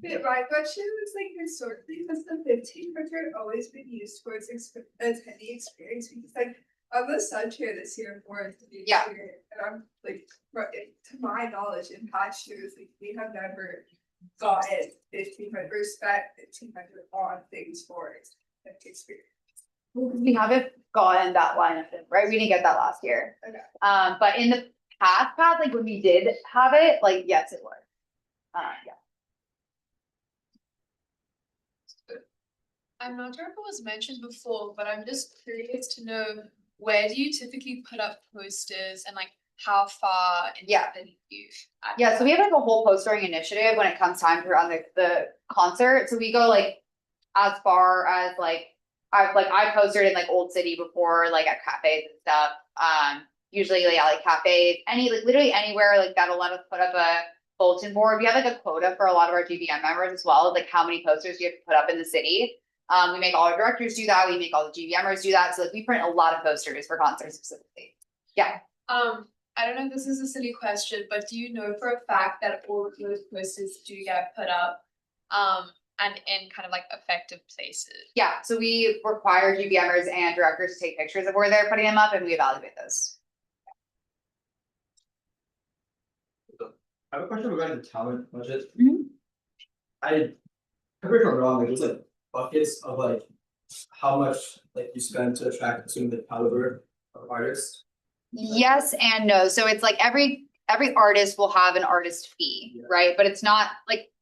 My question was like historically, has the 1,500 always been used towards attendee experience? Because like I'm a sub chair this year for attendee experience, and I'm like, to my knowledge, in past years, like we have never gotten 1,500 or spent 1,500 on things for attendee experience. We haven't gotten that line of it, right? We didn't get that last year. Okay. But in the past, like when we did have it, like yes, it was. Yeah. I'm not sure if it was mentioned before, but I'm just curious to know, where do you typically put up posters and like how far independent you? Yeah, so we have like a whole postering initiative when it comes time to run the concert. So we go like as far as like I posted in like Old City before, like at cafes and stuff. Usually like cafes, like literally anywhere like that'll let us put up a bulletin board. We have like a quota for a lot of our GBM members as well, like how many posters you have to put up in the city. We make all our directors do that. We make all the GBMers do that. So like we print a lot of posters for concerts specifically. Yeah. I don't know if this is a silly question, but do you know for a fact that all of those posters do get put up and in kind of like effective places? Yeah, so we require GBMers and directors to take pictures of where they're putting them up and we evaluate those. I have a question regarding the talent budget. I correct me if I'm wrong, like there's like buckets of like how much like you spend to attract assuming the caliber of artists. Yes and no. So it's like every artist will have an artist fee, right? But it's not like,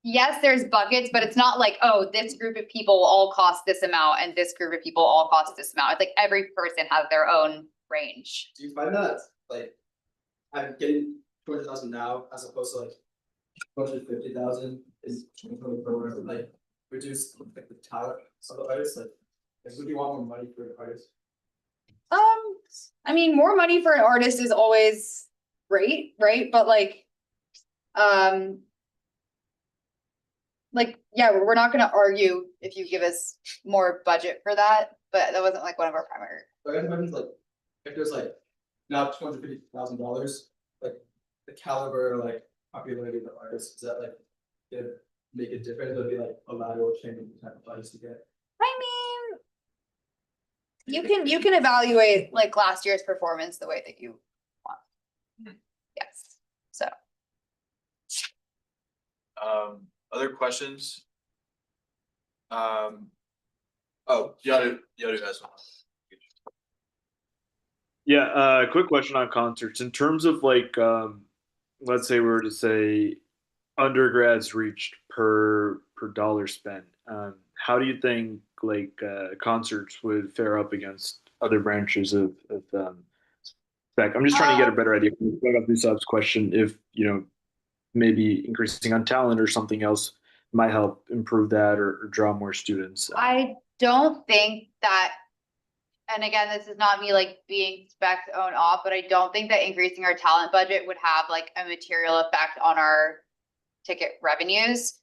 yes, there's buckets, but it's not like, oh, this group of people all cost this amount and this group of people all cost this amount. It's like every person has their own range. Do you find that like I'm getting 200,000 now as opposed to like 250,000 is 2024, like reduce like the talent of the artist? Like would you want more money for an artist? I mean, more money for an artist is always great, right? But like yeah, we're not gonna argue if you give us more budget for that, but that wasn't like one of our primary. So I guess imagine like if there's like now $250,000, like the caliber, like popularity of the artist, is that like gonna make a difference? Would it be like a lateral change in the type of artist you get? I mean, you can evaluate like last year's performance the way that you want. Yes, so. Other questions? Oh, Yadu has one. Yeah, quick question on concerts. In terms of like, let's say we were to say undergrads reached per dollar spent, how do you think like concerts would fare up against other branches of spec? I'm just trying to get a better idea. Going up through Sub's question, if maybe increasing on talent or something else might help improve that or draw more students. I don't think that. And again, this is not me like being spec own off, but I don't think that increasing our talent budget would have like a material effect on our ticket revenues.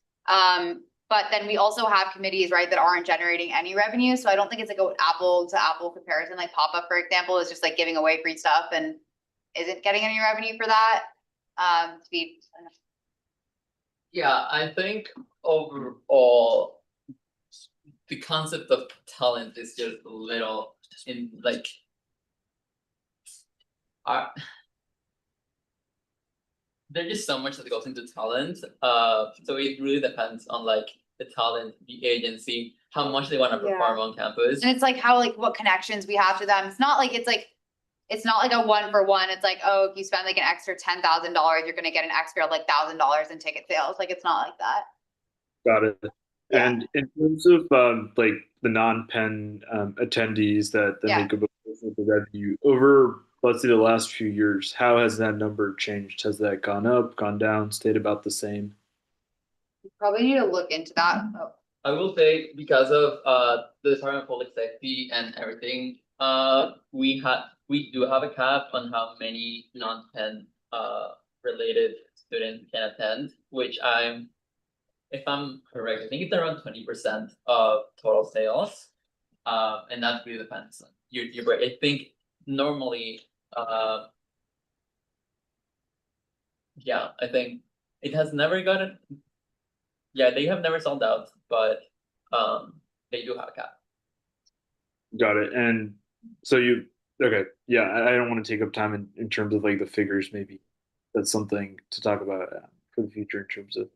But then we also have committees, right, that aren't generating any revenue. So I don't think it's like an apple to apple comparison. Like Pop-Up, for example, is just like giving away free stuff and isn't getting any revenue for that. To be. Yeah, I think overall, the concept of talent is just a little in like. There's just so much that goes into talent. So it really depends on like the talent, the agency, how much they want to perform on campus. And it's like how, like, what connections we have to them. It's not like it's not like a 1-for-1. It's like, oh, if you spend like an extra $10,000, you're gonna get an extra like $1,000 in ticket sales. Like, it's not like that. Got it. And in terms of like the non-pen attendees that make up the revenue over, let's say, the last few years, how has that number changed? Has that gone up, gone down, stayed about the same? You probably need to look into that. Oh. I will say, because of the Department of Public Safety and everything, we do have a cap on how many non-pen related students can attend, which if I'm correct, I think it's around 20% of total sales. And that really depends. You're right. I think normally, yeah, I think it has never gotten. Yeah, they have never sold out, but they do have a cap. Got it. And so okay, yeah, I don't want to take up time in terms of like the figures. Maybe that's something to talk about for the future in terms of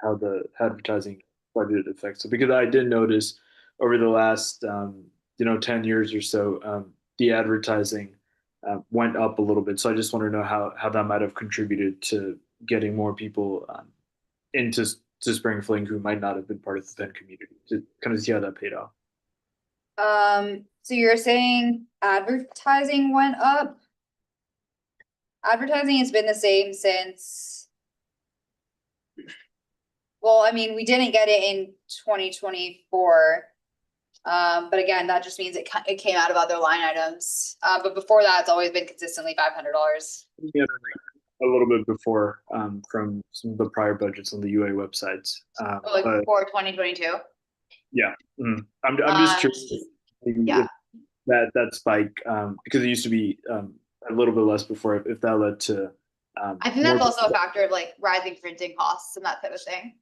how the advertising budget affects it. Because I did notice over the last 10 years or so, the advertising went up a little bit. So I just want to know how that might have contributed to getting more people into Spring Fling who might not have been part of the pen community, to kind of see how that paid off. So you're saying advertising went up? Advertising has been the same since. Well, I mean, we didn't get it in 2024. But again, that just means it came out of other line items. But before that, it's always been consistently $500. Yeah, a little bit before from some of the prior budgets on the UA websites. Like but, before 2022. Yeah, I'm just curious. Yeah. That spike because it used to be a little bit less before. If that led to. I think that's also a factor of like rising printing costs and that type of thing.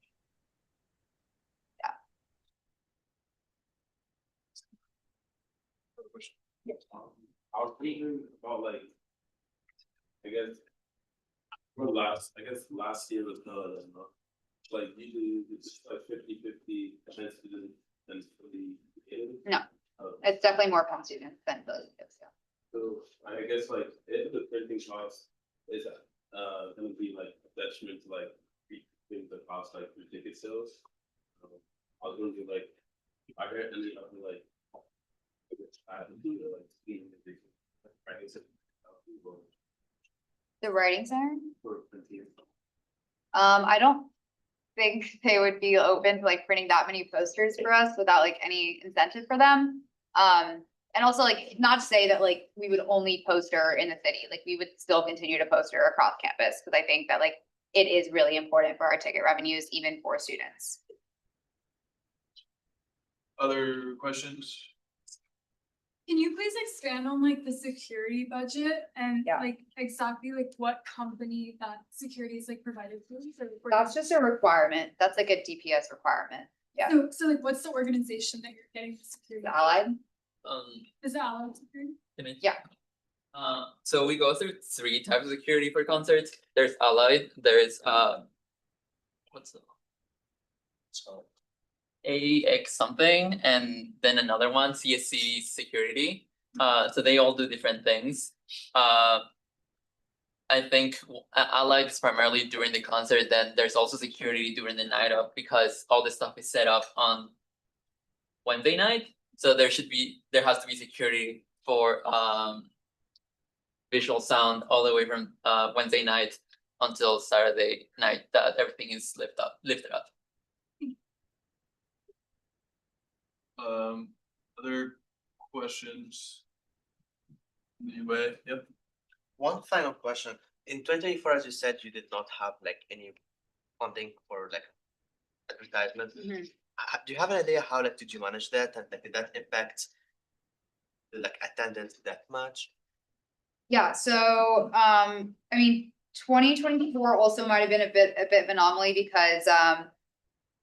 I was thinking about like, I guess last year was like usually it's like 50-50 students and for the. No, it's definitely more pen students than the kids. Yeah. So I guess like if the printing cost is gonna be like a detriment to like the cost like for ticket sales. I was wondering like I heard any other like the writing center? I don't think they would be open to like printing that many posters for us without like any incentive for them. And also like not to say that like we would only poster in the city, like we would still continue to poster across campus because I think that like it is really important for our ticket revenues, even for students. Other questions? Can you please expand on like the security budget and like exactly like what company that security is like provided to? That's just a requirement. That's like a DPS requirement. Yeah. So like what's the organization that you're getting the security? Allied. Is it Allied Security? Yeah. So we go through 3 types of security for concerts. There's Allied, there's what's the AX something, and then another one, CSC security. So they all do different things. I think Allied is primarily during the concert, then there's also security during the night of, because all this stuff is set up on Wednesday night. So there has to be security for visual sound all the way from Wednesday night until Saturday night that everything is lifted up. questions? Anyway, yep. One final question. In 2024, as you said, you did not have like any funding for like advertisement. Do you have an idea how like did you manage that and like did that impact the like attendance that much? Yeah, so, I mean, 2024 also might have been a bit of an anomaly because,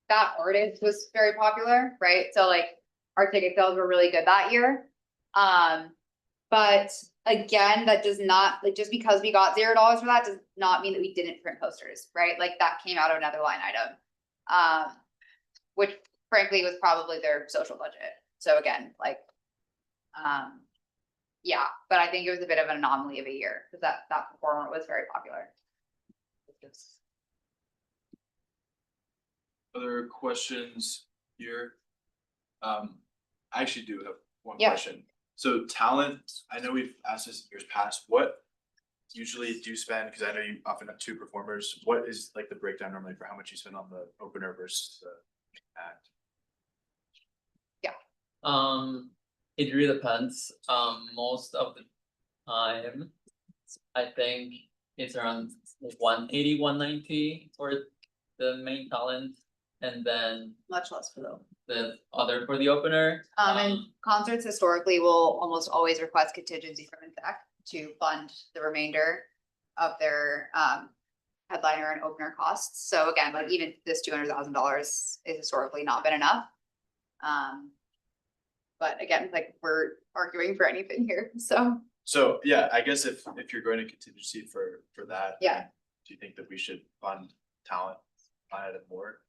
that artist was very popular, right? So like, our ticket sales were really good that year. But again, that does not, like, just because we got $0 for that does not mean that we didn't print posters, right? Like, that came out of another line item. Which frankly was probably their social budget. So again, like, yeah, but I think it was a bit of an anomaly of a year, because that performer was very popular. Other questions here? I actually do have one Yeah. question. So talent, I know we've asked this in years past, what usually do you spend, because I know you often have two performers, what is like the breakdown normally for how much you spend on the opener versus the act? It really depends. Most of the time, I think it's around 180, 190 for the main talent, and then Much less for the other for the opener. And concerts historically will almost always request contingency from INSEC to fund the remainder of their headliner and opener costs. So again, like even this $200,000 is historically not been enough. But again, like we're arguing for anything here, so. So, yeah, I guess if you're going to contingency for that. Yeah. Do you think that we should fund talent, fund it more?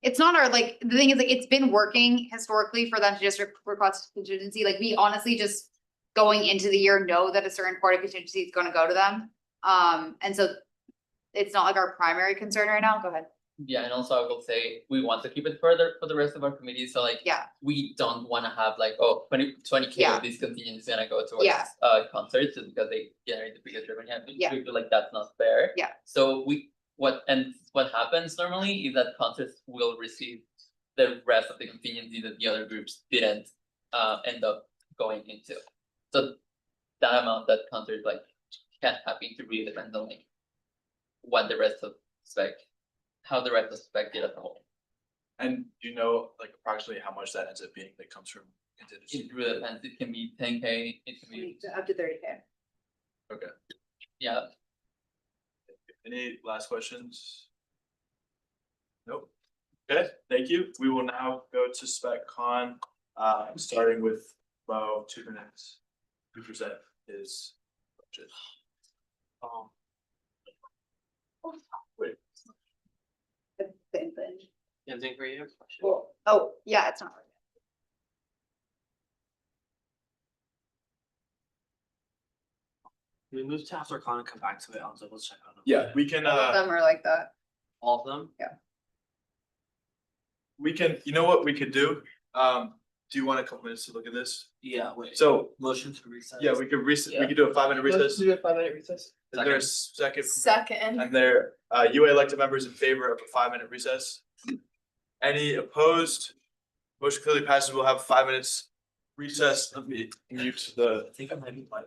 It's not our, like, the thing is, like, it's been working historically for them to just request contingency, like, we honestly just going into the year know that a certain part of contingency is gonna go to them. And so it's not like our primary concern right now, go ahead. Yeah, and also I will say, we want to keep it further for the rest of our committee, so like. Yeah. We don't wanna have like, 20K Yeah. of this contingency is gonna go towards Yeah. Concerts, just because they generate the biggest revenue. Yeah. We feel like that's not fair. Yeah. So what happens normally is that concerts will receive the rest of the contingency that the other groups didn't end up going into. So that amount that concerts like can't happen to really depends on like what the rest of how the rest of spec did as a whole. And do you know like approximately how much that ends up being that comes from contingency? It really depends, it can be 10K, it can be, Up to 30K. Okay, yeah. any last questions? Nope. Okay, thank you. We will now go to spec con, starting with Bo, 2 minutes to present his budget. Wait. Same thing. Anything for you? Cool. Oh, yeah, it's not. We move to after con and come back to it, I'll double check on them. Yeah, we can, All of them are like that. All of them? we can, you know what we could do? Do you want a couple minutes to look at this? Yeah, wait. So, Motion to recess. yeah, we could recess, we Yeah. could do a 5-minute recess. Do a 5-minute recess. Is there a second? Second. And there, UA elected members in favor of a 5-minute recess? Any opposed? Motion clearly passes. We'll have 5 minutes recess. Let me mute the. I think I might be fine.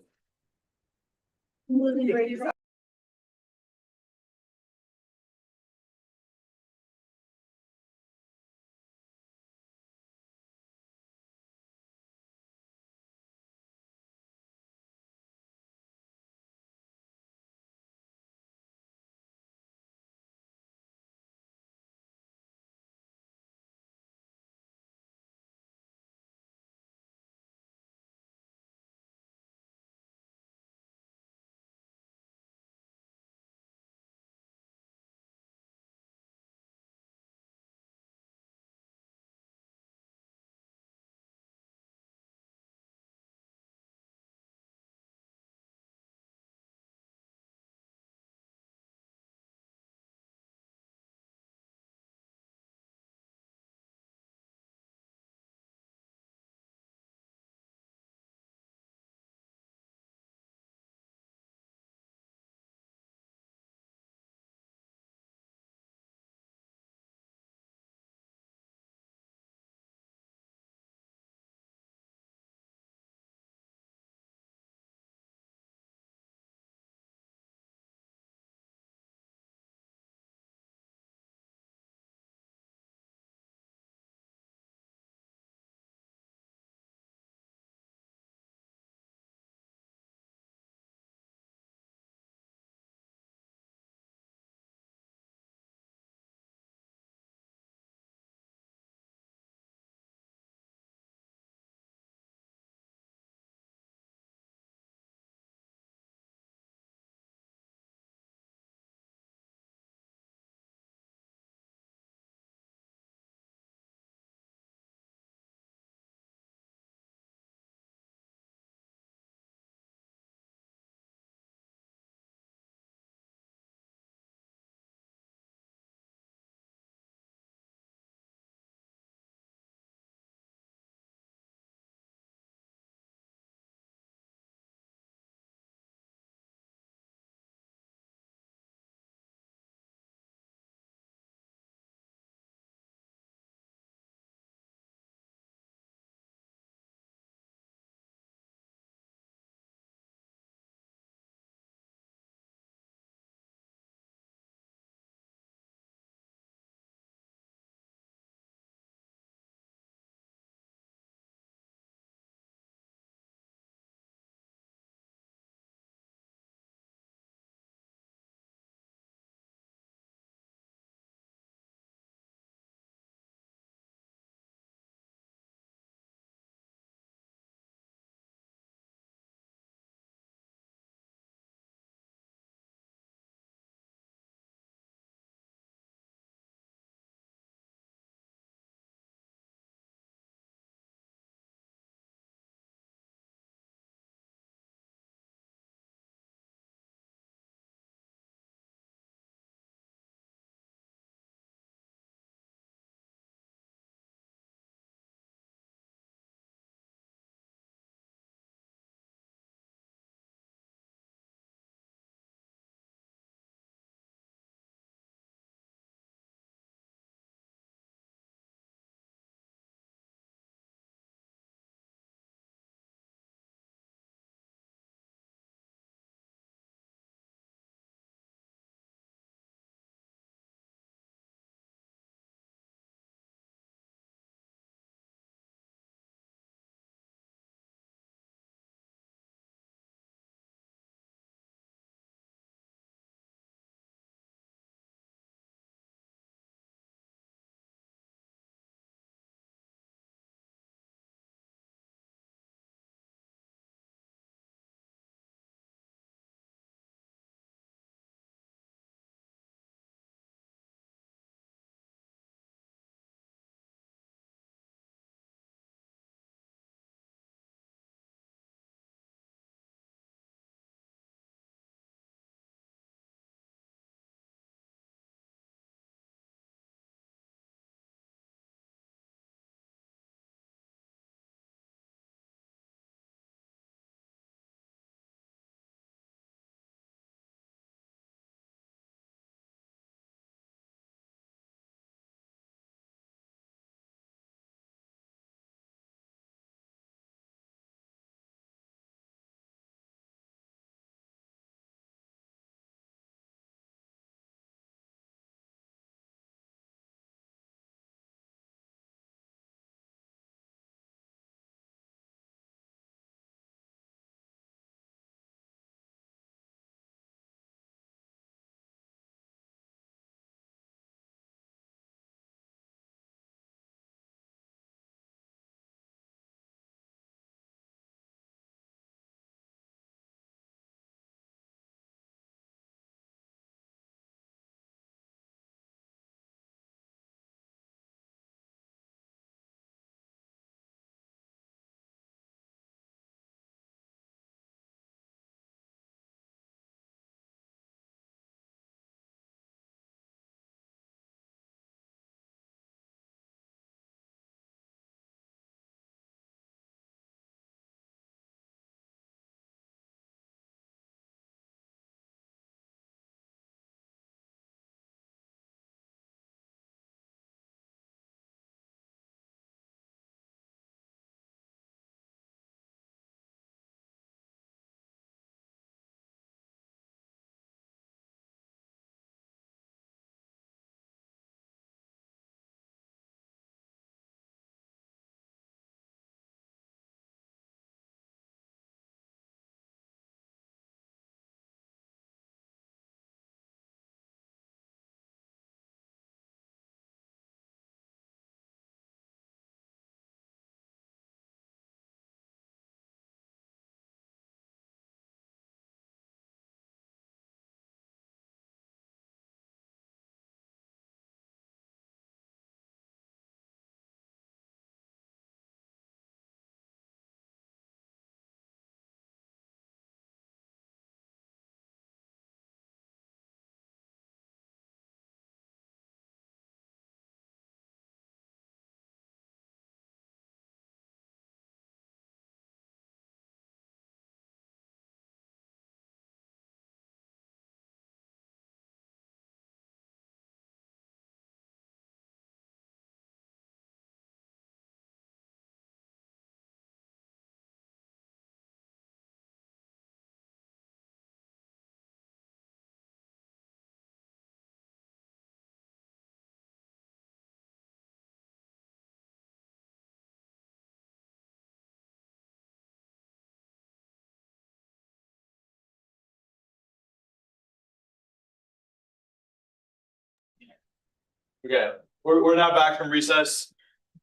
Okay, we're now back from recess.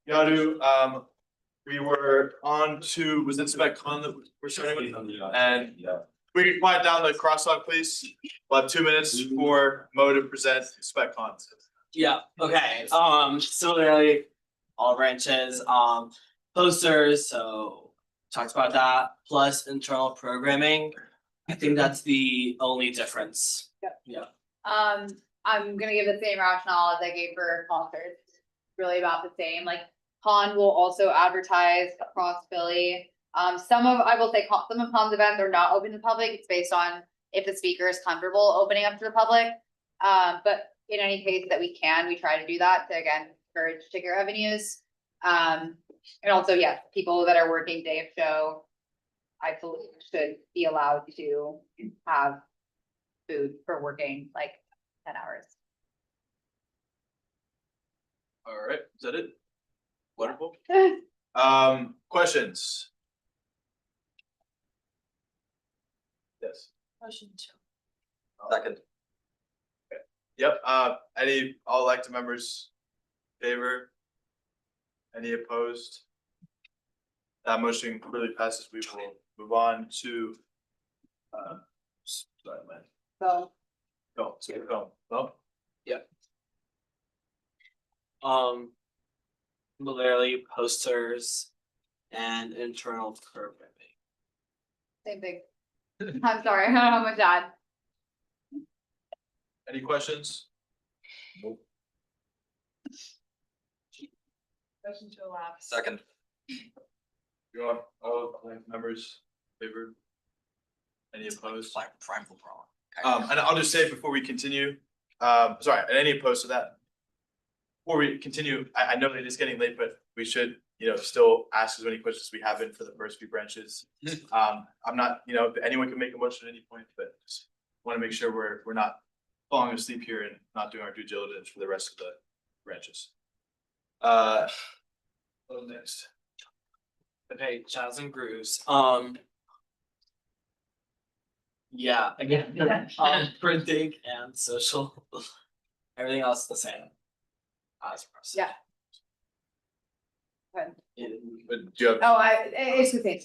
Yadu, we were on to, was it spec con that we're starting with? And we can quiet down the crosstalk, please. We'll have 2 minutes for Mo to present spec cons. Yeah, okay, similarly, all branches, posters, so talked about that, plus internal programming. I think that's the only difference. Yeah. I'm gonna give the same rationale as I gave for concerts, really about the same, like, Con will also advertise across Philly. Some of, I will say, some of Con's events are not open to the public, it's based on if the speaker is comfortable opening up to the public. But in any case that we can, we try to do that to, again, encourage ticket revenues. And also, yes, people that are working day of show, I believe should be allowed to have food for working like 10 hours. All right, is that it? Wonderful. Questions? Yes. Motion to. Second. Yep, any all elected members favor? Any opposed? That motion clearly passes. We will move on to. Sorry, man. So. Go, go, go. Similarly, posters and internal programming. Same thing. I'm sorry, I don't know how much to add. Any questions? Motion to allow. Second. You want all elected members favor? Any opposed? Prime for problem. And I'll just say before we continue, sorry, and any opposed to that? Before we continue, I know it is getting late, but we should, still ask as many questions as we have been for the first few branches. I'm not, anyone can make a motion at any point, but just want to make sure we're not falling asleep here and not doing our due diligence for the rest of the branches. What's next? Okay, Jazz and Grooves, yeah, again, printing and social, everything else is the same. Yeah. Good. But do you have Oh, it's the same.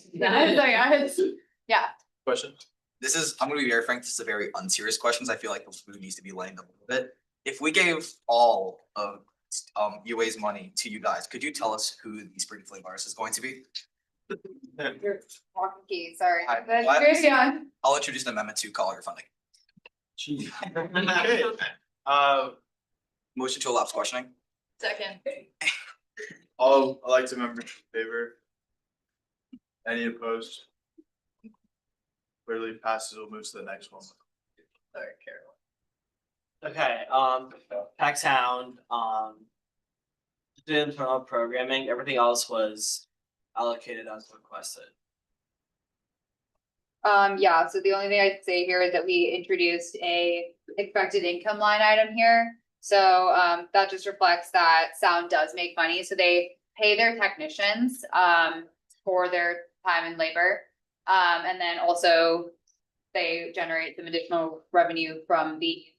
Yeah. question? This is, I'm gonna be very frank, this is a very unserious questions. I feel like the food needs to be lightened up a little bit. If we gave all of UA's money to you guys, could you tell us who the spring fling virus is going to be? You're talking key, sorry. Hi, That's what? very young. I'll introduce an amendment to color funding. Okay. Motion to elapse questioning. Second. All elected members in favor? Any opposed? Clearly passes. We'll move to the next one. Sorry, Carol. Okay, Pax Hound, did internal programming, everything else was allocated as requested. Yeah, so the only thing I'd say here is that we introduced a expected income line item here. So that just reflects that sound does make money, so they pay their technicians for their time and labor. And then also they generate some additional revenue from the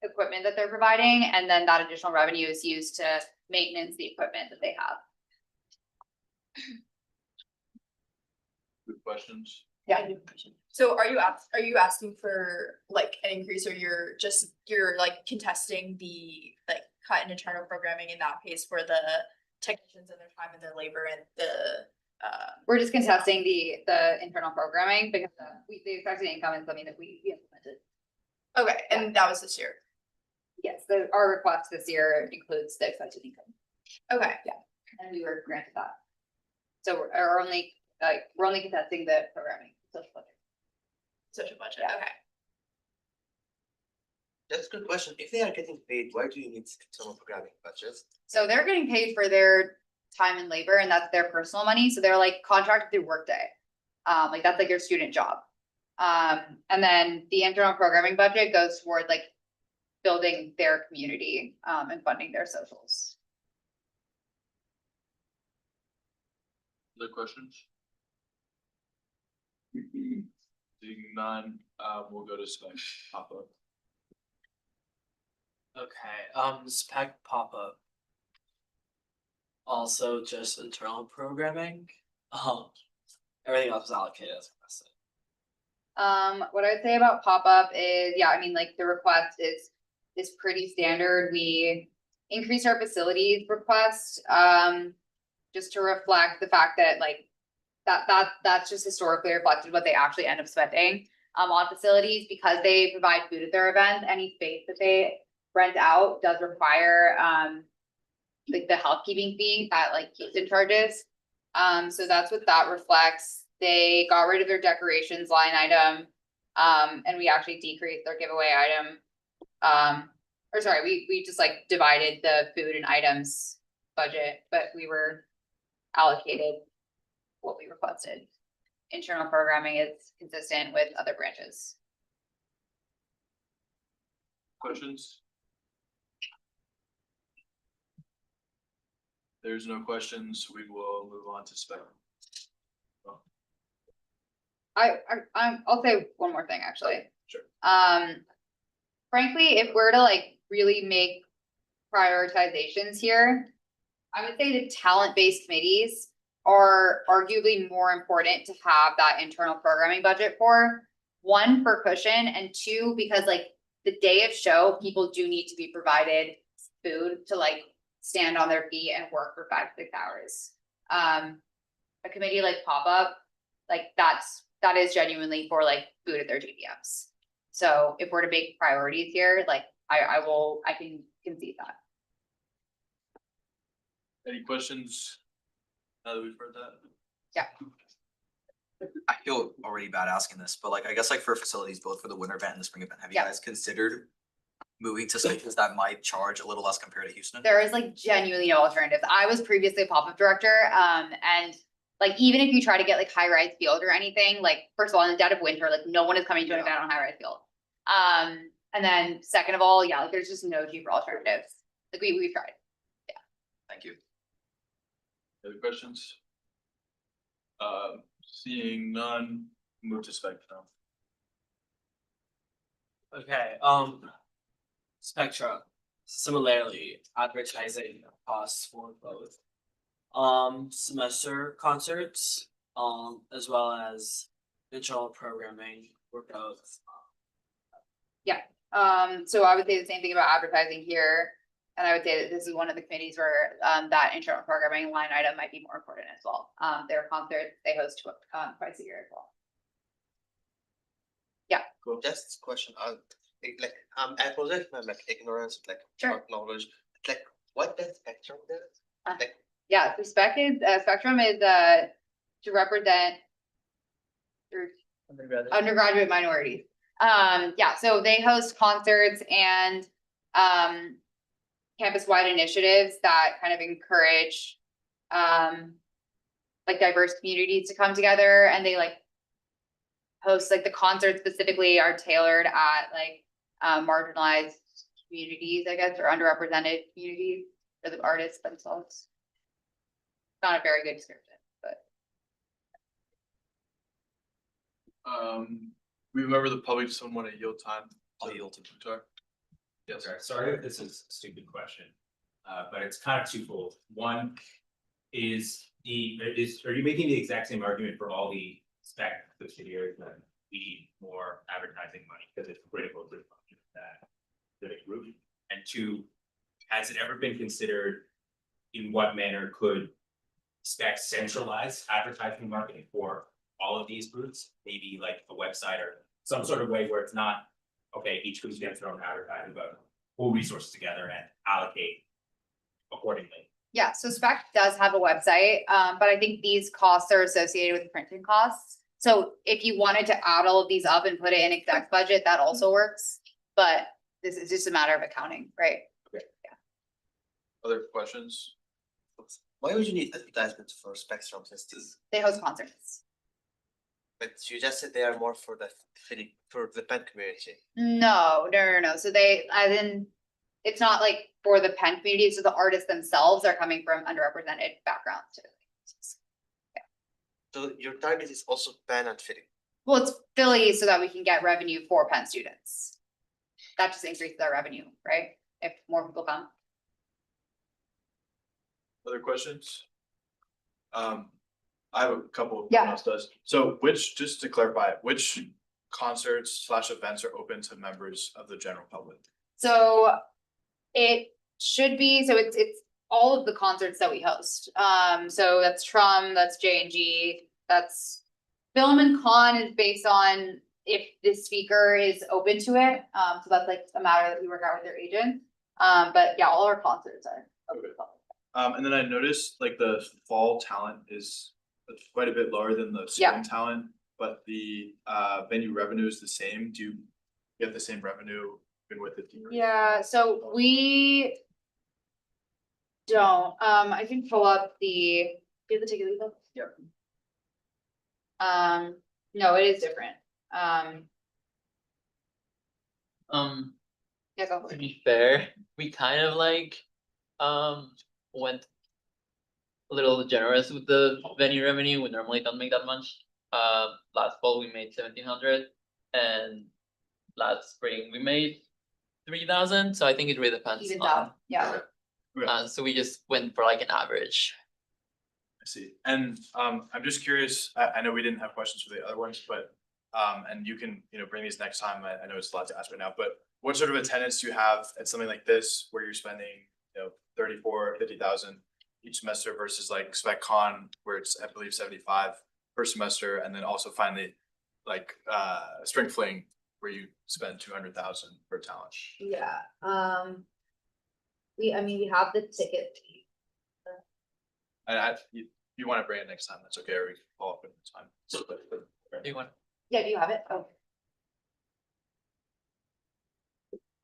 equipment that they're providing, and then that additional revenue is used to maintenance the equipment that they have. Good questions. Yeah. So are you asking for like an increase, or you're like contesting the like cut in internal programming in that pays for the technicians and their time and their labor and the We're just contesting the internal programming because the expected income is something that we implemented. Okay, and that was this year. Yes, our request this year includes the expected income. Okay. Yeah, and we were granted that. So we're only contesting the programming, social budget. Social budget, Yeah. okay. That's a good question. If they are getting paid, why do you need internal programming budgets? So they're getting paid for their time and labor, and that's their personal money, so they're like contracted through Workday. Like that's like their student job. And then the internal programming budget goes toward like building their community and funding their socials. Other questions? Seeing none, we'll go to spec pop up. Okay, spec pop-up. Also just internal programming, everything else is allocated as requested. What I would say about pop-up is, yeah, I mean, like, the request is pretty standard. We increased our facilities request, just to reflect the fact that, like, that's just historically reflected what they actually end up spending, on facilities, because they provide food at their events. Any space that they rent out does require, like, the housekeeping fee that, like, Houston charges. So that's what that reflects. They got rid of their decorations line item, and we actually decreased their giveaway item. Or sorry, we just, like, divided the food and items budget, but we were allocated what we requested. Internal programming is consistent with other branches. Questions? There's no questions, we will move on to spec. I'll say one more thing, actually. Sure. Frankly, if we're to, like, really make prioritizations here, I would say the talent-based committees are arguably more important to have that internal programming budget for. One, for cushion, and two, because, like, the day of show, people do need to be provided food to, like, stand on their feet and work for 5 to 6 hours. A committee like pop-up, like, that is genuinely for, like, food at their GBMs. So if we're to make priorities here, like, I can concede that. Any questions? Now that we've heard that? Yeah. I feel already bad asking this, but like, I guess like for facilities, both for the winter event and the spring event, have you Yeah. guys considered moving to spaces that might charge a little less compared to Houston? There is, like, genuinely no alternatives. I was previously a pop-up director, and, like, even if you try to get, like, high-rise field or anything, like, first of all, in the dead of winter, like, no one is coming to an event on high-rise field. And then second of all, yeah, like, there's just no cheaper alternatives. Like, we've tried. Thank you. Other questions? Seeing none, move to spec now. Okay, Spectra, similarly, advertising costs for both. Semester concerts, as well as internal programming for both. Yeah, so I would say the same thing about advertising here. And I would say that this is one of the committees where, that internal programming line item might be more important as well. Their concerts, they host twice a year as well. Yeah. Cool. Just question, like, I apologize for my like ignorance, like, Sure. knowledge, like, what does spectrum do? Like, Yeah, so Spectrum is, to represent undergraduate minorities. Yeah, so they host concerts and, campus-wide initiatives that kind of encourage, like, diverse communities to come together, and they, like, host, like, the concerts specifically are tailored at, like, marginalized communities, I guess, or underrepresented communities for the artists themselves. Not a very good description, but. We remember the public, just someone want to yield time. I'll yield to Mukhtar. Yes. Sorry if this is a stupid question, but it's kind of twofold. One is are you making the exact same argument for all the spec subsidiaries that we need more advertising money because it's critical to the function of that civic group? And two, has it ever been considered in what manner could spec centralize advertising marketing for all of these groups? Maybe like a website or some sort of way where it's not, okay, each group gets their own advertising, but pull resources together and allocate accordingly. Yeah, so Spec does have a website, but I think these costs are associated with printing costs. So if you wanted to add all of these up and put it in exec budget, that also works. But this is just a matter of accounting, right? Yeah. Other questions? why would you need advertisements for Spectrum since They host concerts. but you just said they are more for the pen community. No. So they, as in, it's not like for the pen community, so the artists themselves are coming from underrepresented backgrounds too. So your target is also pen and fitting. Well, it's Philly so that we can get revenue for Penn students. That just increases our revenue, right? if more people come. Other questions? I have a couple. Yeah. Else does. So which, just to clarify, which concerts / events are open to members of the general public? So it should be, so it's all of the concerts that we host. So that's Trum, that's J&G, that's Film and Con is based on if the speaker is open to it. So that's like a matter that we work out with their agent. But yeah, all our concerts are open to the public. And then I noticed like the fall talent is quite a bit lower than the spring talent, but the venue revenue is the same. Do you get the same revenue even with the decrease? Yeah, so we don't, I can pull up do you have the ticket lead though? Yeah. No, it is different. Yeah, go for To it. be fair, we kind of like went a little generous with the venue revenue. We normally don't make that much. Last fall we made 1,700, and last spring we made 3,000. So I think it really depends Evens on. out, yeah. So we just went for like an average. I see. And I'm just curious, I know we didn't have questions for the other ones, but and you can, bring these next time. I know it's a lot to ask right now, but what sort of attendance do you have at something like this where you're spending, 34, 50,000 each semester versus like Spec Con where it's, I believe, 75 per semester, and then also finally like Spring Fling where you spend 200,000 per talent. Yeah, we have the ticket. And you want to bring it next time, that's okay, or we can follow up with time. Do you want? Yeah, do you have it? Oh.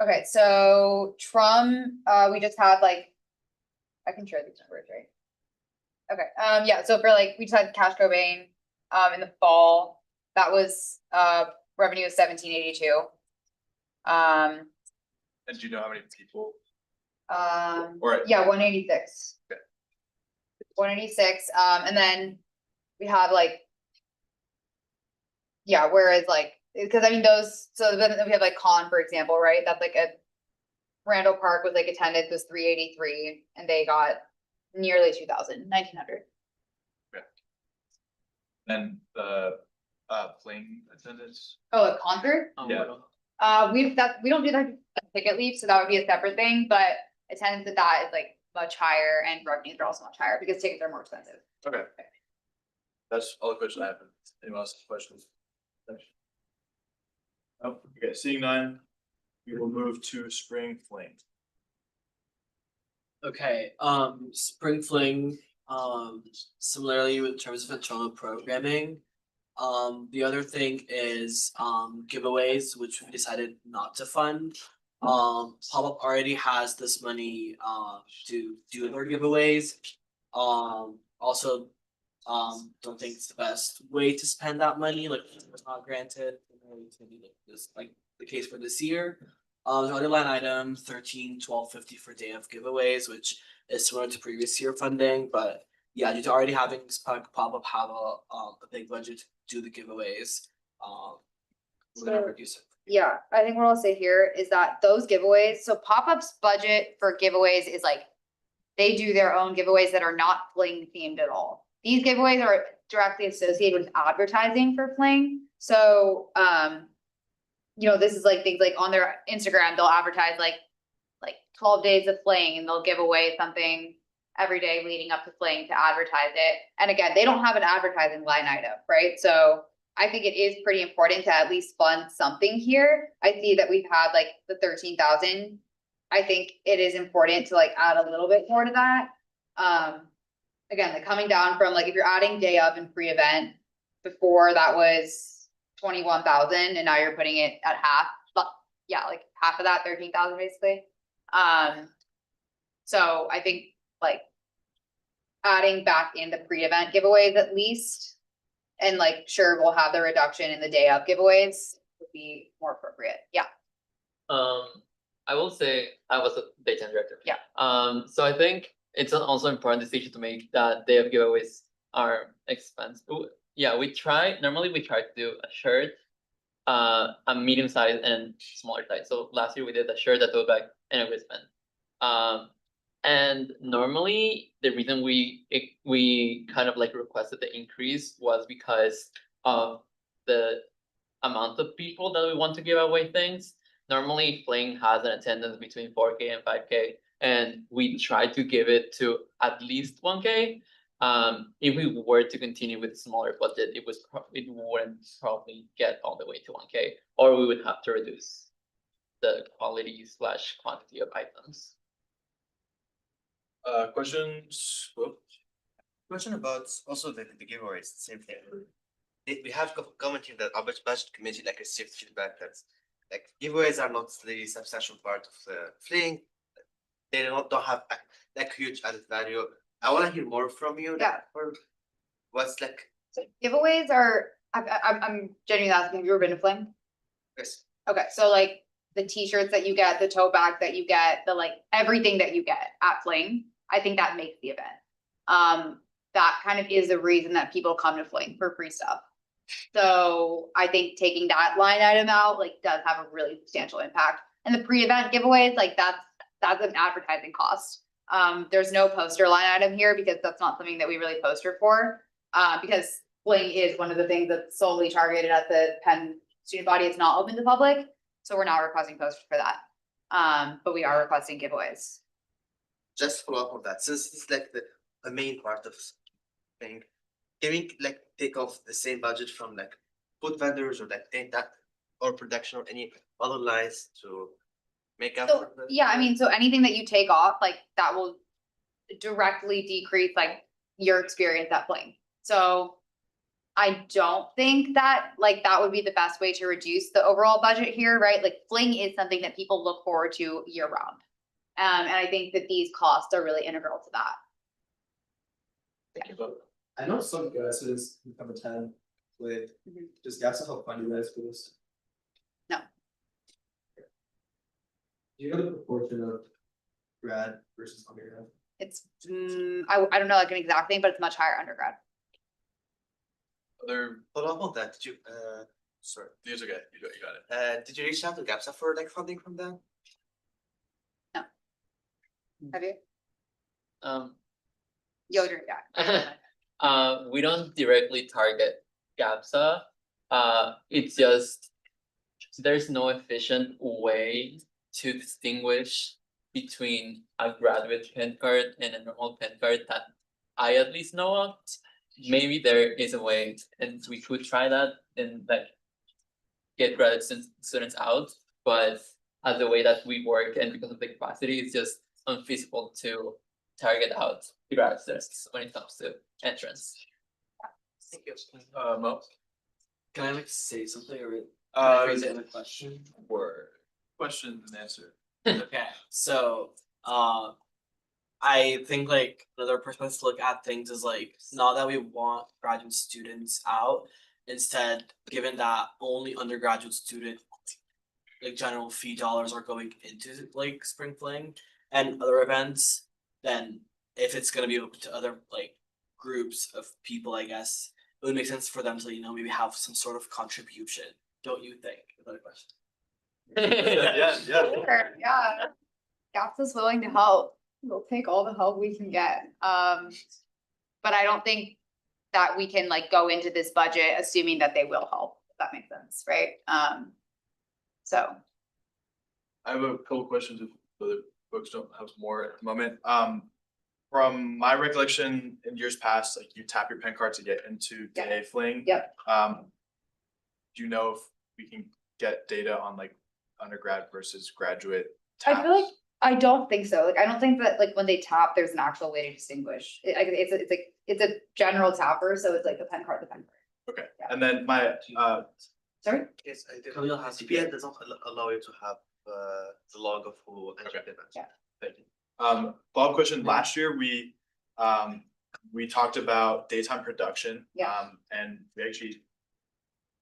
Okay, so Trum, we just had like, I can share these numbers, right? Okay, yeah, so for like, we just had Cash Cobain, in the fall, that was, revenue of 1782. And do you know how many people? Or- Yeah, 186. Okay. 186, and then we have like. Yeah, whereas like, because those, so then we have like Con, for example, right? That's like a Randall Park was like attendance was 383 and they got nearly 2,000, 1,900. Then the Fling attendance? Oh, a concert? Yeah. We don't do that ticket leave, so that would be a separate thing, but attendance at that is like much higher and revenues are also much higher because tickets are more expensive. Okay. That's all the questions I have. Anyone else have questions? Oh, okay, seeing none, we will move to Spring Fling. Okay, Spring Fling, similarly in terms of internal programming. The other thing is giveaways, which we decided not to fund. Pop-up already has this money to do their giveaways. Also, don't think it's the best way to spend that money, like it's not granted, it's gonna be like this, like the case for this year. The other line item, 13,1250 for day of giveaways, which is similar to previous year funding, but yeah, due to already having pop-up have a big budget to do the giveaways, we're gonna reduce it. Yeah, I think what I'll say here is that those giveaways, so pop-up's budget for giveaways is like, they do their own giveaways that are not Fling themed at all. These giveaways are directly associated with advertising for Fling. So, this is like things like on their Instagram, they'll advertise like 12 days of Fling and they'll give away something every day leading up to Fling to advertise it. And again, they don't have an advertising line item, right? So I think it is pretty important to at least fund something here. I see that we've had like the 13,000. I think it is important to like add a little bit more to that. Again, like coming down from like, if you're adding day of and pre-event, before that was 21,000 and now you're putting it at half, but yeah, like half of that, 13,000 basically. So I think like adding back in the pre-event giveaways at least, and like, sure, we'll have the reduction in the day of giveaways would be more appropriate. Yeah. I will say I was a daytime director. Yeah. So I think it's also important decision to make that day of giveaways are expensive. Yeah, normally we try to do a shirt, a medium size and smaller size. So last year we did a shirt that was like and equipment. And normally the reason we kind of like requested the increase was because of the amount of people that we want to give away things. Normally Fling has an attendance between 4K and 5K, and we try to give it to at least 1K. If we were to continue with smaller budget, it wouldn't probably get all the way to 1K, or we would have to reduce the quality / quantity of items. Questions? Whoop. Question about also the giveaways, same thing. We have commented that our budget committee like received feedback that like giveaways are not the substantial part of the fling. They don't have like huge added value. I wanna hear more from you. Yeah. Or what's like, So giveaways are, I'm genuinely asking, have you ever been to Fling? yes, Okay, so like the t-shirts that you get, the tote bag that you get, the like everything that you get at Fling, I think that makes the event. That kind of is the reason that people come to Fling for free stuff. So I think taking that line item out like does have a really substantial impact. And the pre-event giveaways, like that's an advertising cost. There's no poster line item here because that's not something that we really poster for. Because Fling is one of the things that's solely targeted at the Penn student body. It's not open to public. So we're not requesting posters for that. But we are requesting giveaways. just follow up on that, since it's like the main part of thing. Can we like take off the same budget from like food vendors or like take that or production or any other lines to make up? So, for the- yeah, I mean, so anything that you take off, like that will directly decrease like your experience at Fling. So I don't think that like that would be the best way to reduce the overall budget here, right? Like Fling is something that people look forward to year round. And I think that these costs are really integral to that. Thank you both. I know some guys become a 10 with just gas to help fund you guys for this. No. Do you know the proportion of grad versus undergrad? It's, I don't know like an exact thing, but it's much higher undergrad. Other Follow up on that, did you sorry, these are good. You got it. did you reach out to GAPSA for like funding from them? Have you? Yodri, yeah. We don't directly target GAPSA. It's just there's no efficient way to distinguish between a graduate pen card and a normal pen card that I at least know of. Maybe there is a way, and we could try that and like get graduate students out, but as the way that we work and because of the capacity, it's just unfeasible to target out the grad students when it comes to entrance. Thank you. Mo? Can I like say something or? Phrase it in a question? Or question and answer. Okay, so I think like another perspective to look at things is like not that we want graduate students out, instead, given that only undergraduate student like general fee dollars are going into like Spring Fling and other events, then if it's gonna be open to other like groups of people, I guess it would make sense for them to, you know, maybe have some sort of contribution, don't you think? Another question. Yeah. Sure, yeah. GAPSA's willing to help. We'll take all the help we can get. But I don't think that we can like go into this budget assuming that they will help, if that makes sense, right? So. I have a couple questions if other folks don't have more at the moment. From my recollection in years past, like you tap your pen card to get into day Fling. Yep. Do you know if we can get data on like undergrad versus graduate I taps? feel like, I don't think so. Like, I don't think that like when they tap, there's an actual way to distinguish. It's a general tapper, so it's like a pen card to pen card. Okay, and then my Sorry? Yes, I did. CPN does not allow you to have the log of who entered the event. Yeah. Thank you. Follow-up question, last year we talked about daytime production. Yeah. And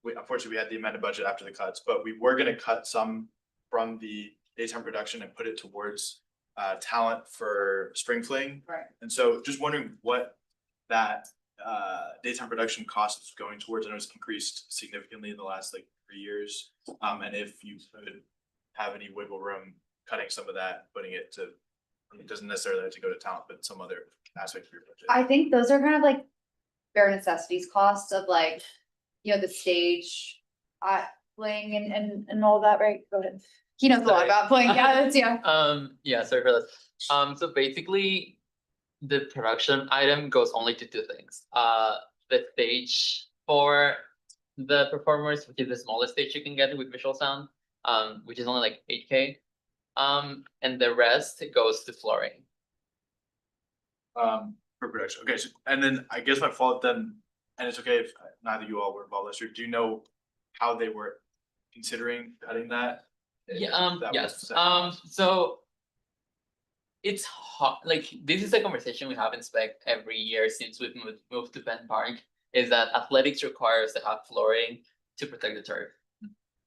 unfortunately we had the amended budget after the cuts, but we were gonna cut some from the daytime production and put it towards talent for Spring Fling. Right. And so just wondering what that daytime production cost is going towards. I know it's increased significantly in the last like 3 years. And if you could have any wiggle room cutting some of that, putting it to, it doesn't necessarily have to go to talent, but some other aspect of your budget. I think those are kind of like bare necessities costs of like, you know, the stage, playing and all that, right? Go ahead. He knows a lot Sorry. about playing, yeah, that's, yeah. Yeah, sorry for that. So basically, the production item goes only to two things. The stage for the performers, which is the smallest stage you can get with visual sound, which is only like 8K. And the rest goes to flooring. For production, okay, so, and then I guess my fault then, and it's okay if neither you all were involved last year, do you know how they were considering cutting that? Yeah, That was yes, the second so. It's hot, like, this is a conversation we have in spec every year since we've moved to Penn Park, is that athletics requires to have flooring to protect the turf.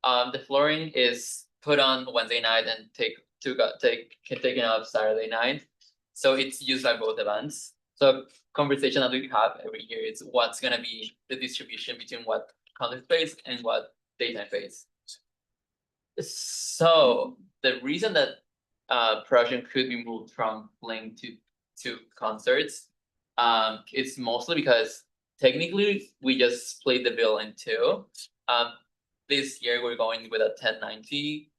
The flooring is put on Wednesday night and taken off Saturday night. So it's used by both events. So conversation that we have every year is what's gonna be the distribution between what concert space and what daytime space. So the reason that production could be moved from playing to concerts, it's mostly because technically we just split the bill in two. This year we're going with a 10/90,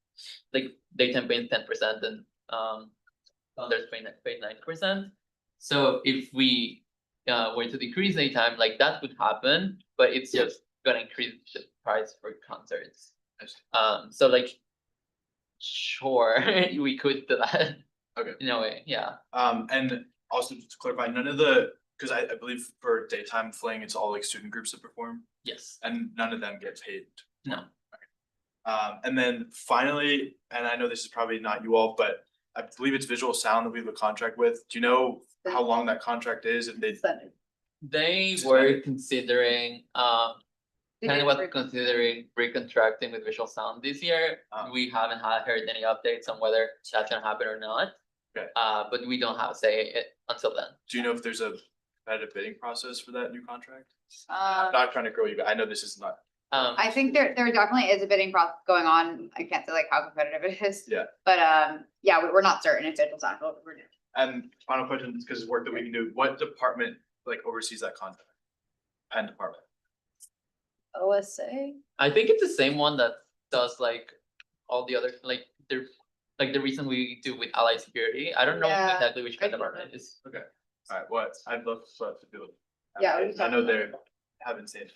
like daytime paying 10% and concerts paying 9%. So if we were to decrease daytime, like that would happen, but it's just gonna increase the price for concerts. So like, sure, we could do that. Okay. In a way, yeah. And also just to clarify, none of the, because I believe for daytime fling, it's all like student groups that perform, Yes. and none of them get paid. No. And then finally, and I know this is probably not you all, but I believe it's Visual Sound that we have a contract with. Do you know how long that contract is? If They were considering, kind of what considering recontracting with Visual Sound this year. We haven't heard any updates on whether that's gonna happen or not. Okay. But we don't have a say until then. Do you know if there's a competitive bidding process for that new contract? Um, Not trying to grow you, but I know this is not. I think there definitely is a bidding process going on. I can't say like how competitive it is. Yeah. But yeah, we're not certain if Visual Sound will renew. And final question, because it's work that we can do, what department like oversees that contract? And department? OSA? I think it's the same one that does like all the other, like the reason we do with Allied Security. I don't know Yeah, exactly which department it is. Okay, alright, what, I'd love to do it. Yeah, we can I know talk they haven't seen.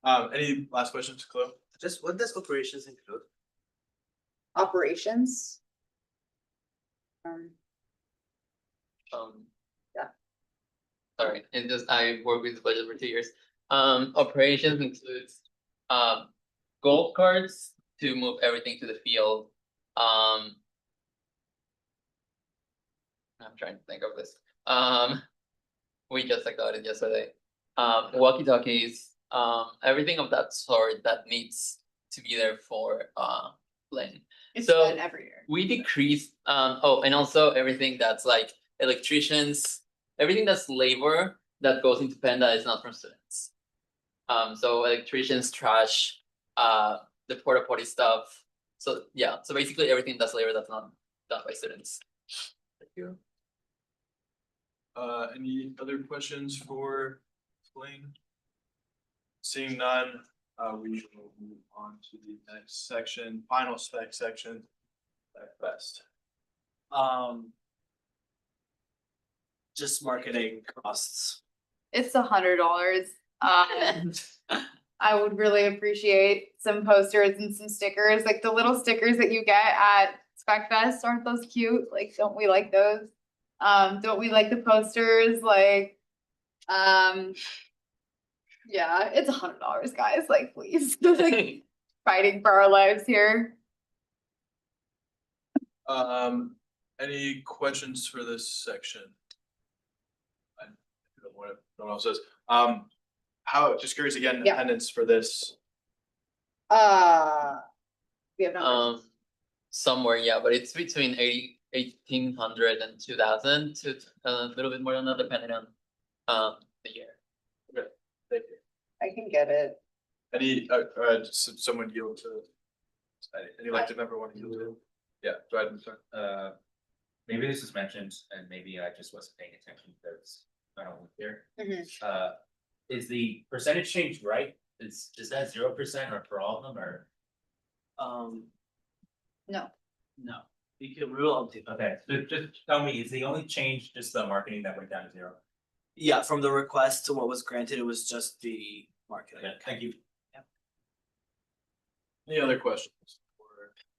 Any last questions, Chloe? Just what does operations include? Operations. Yeah. Sorry, it just, I worked with the budget for 2 years. Operations includes, golf carts to move everything to the field. I'm trying to think of this. We just talked about it yesterday. Walkie-talkies, everything of that sort that needs to be there for, playing. It's So done every year. we decreased, oh, and also everything that's like electricians, everything that's labor that goes into Penn that is not from students. So electricians, trash, the porta potty stuff. So yeah, so basically everything that's labor that's not done by students. Thank you. Any other questions for Blaine? Seeing none, we will move on to the next section, final spec section. At best. Just marketing costs. It's $100. I would really appreciate some posters and some stickers, like the little stickers that you get at Spec Fest. Aren't those cute? Like, don't we like those? Don't we like the posters? Like, yeah, it's $100, guys. Like, please, like fighting for our lives here. Any questions for this section? I don't know what no one else says. How, just curious again, Yeah. attendance for this. We have numbers. Somewhere, yeah, but it's between 1,800 and 2,000 to a little bit more than that, depending on the year. Okay, thank you. I can get it. Any, someone yield to, any elected member want to yield to? Yeah, go ahead, sorry. Maybe this was mentioned and maybe I just wasn't paying attention because I don't live here. Is the percentage change right? Is that 0% or for all of them or? No. No, we will update. Okay, so just tell me, is the only change just the marketing that went down to 0? Yeah, from the request to what was granted, it was just the marketing. Okay, thank you. Any other questions for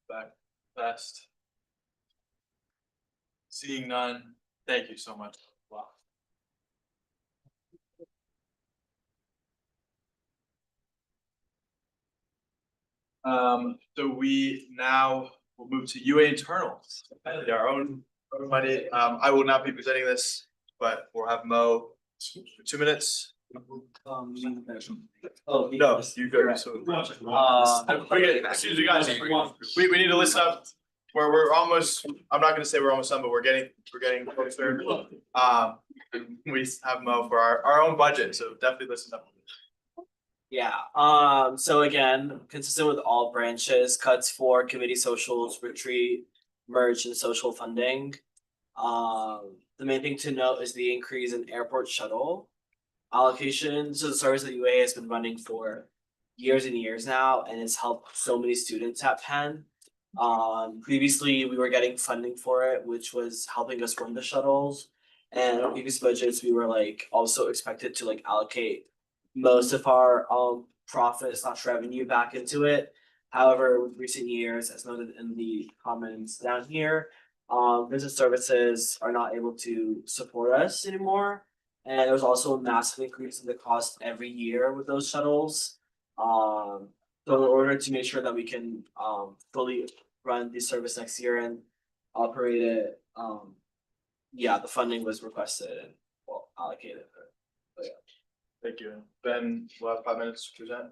back fast? Seeing none, thank you so much. Wow. So we now will move to UA internals, our own money. I will not be presenting this, but we'll have Mo for 2 minutes. Oh, No, you go. So, excuse me, guys. We need to listen up. We're almost. I'm not gonna say we're almost done, but we're getting closer. We have Mo for our own budget, so definitely listen up. Yeah, so again, consistent with all branches, cuts for committee socials, retreat, merge and social funding. The main thing to note is the increase in airport shuttle allocations. So the service that UA has been running for years and years now, and it's helped so many students at Penn. Previously, we were getting funding for it, which was helping us run the shuttles. And in previous budgets, we were like also expected to like allocate most of our profit/revenue back into it. However, with recent years, as noted in the comments down here, business services are not able to support us anymore. And there was also a massive increase in the cost every year with those shuttles. So in order to make sure that we can fully run the service next year and operate it, yeah, the funding was requested and allocated. But yeah. Thank you. Ben, we'll have 5 minutes to present.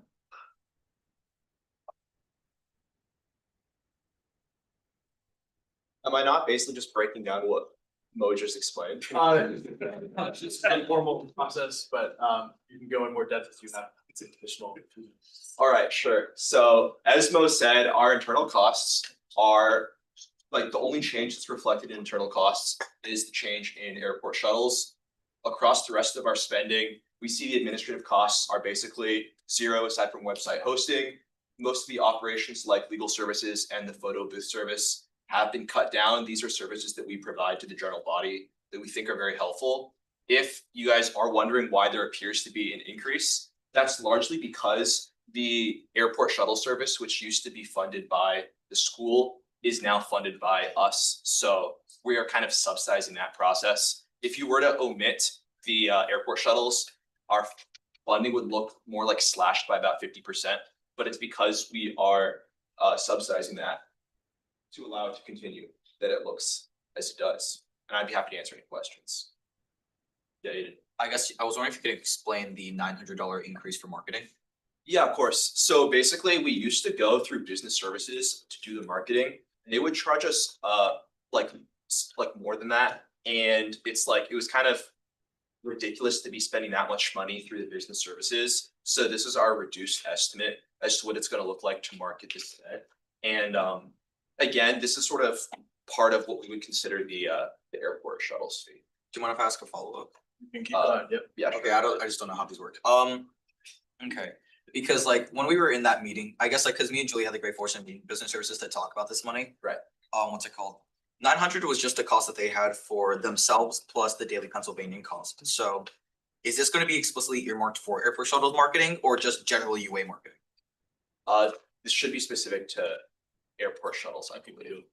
Am I not basically just breaking down what Mo just explained? It's just an informal process, but you can go in more depth if you have additional. All right, sure. So as Mo said, our internal costs are like the only change that's reflected in internal costs is the change in airport shuttles. Across the rest of our spending, we see the administrative costs are basically zero aside from website hosting. Most of the operations like legal services and the photo booth service have been cut down. These are services that we provide to the general body that we think are very helpful. If you guys are wondering why there appears to be an increase, that's largely because the airport shuttle service, which used to be funded by the school, is now funded by us. So we are kind of subsidizing that process. If you were to omit the airport shuttles, our funding would look more like slashed by about 50%, but it's because we are subsidizing that to allow it to continue that it looks as it does. And I'd be happy to answer any questions. Yeah, you did. I guess I was wondering if you could explain the $900 increase for marketing. Yeah, of course. So basically, we used to go through business services to do the marketing. They would charge us like more than that, and it's like it was kind of ridiculous to be spending that much money through the business services. So this is our reduced estimate as to what it's going to look like to market this set. And again, this is sort of part of what we would consider the airport shuttles fee. Do you mind if I ask a follow-up? You can keep going. Yep. Yeah. Okay, I just don't know how these work. Okay, because like when we were in that meeting, I guess like because me and Julie had the great fortune of being business services to talk about this money. Right. What's it called? 900 was just the cost that they had for themselves plus the daily Pennsylvania cost. So is this going to be explicitly earmarked for airport shuttles marketing or just general UA marketing? This should be specific to airport shuttles, I believe.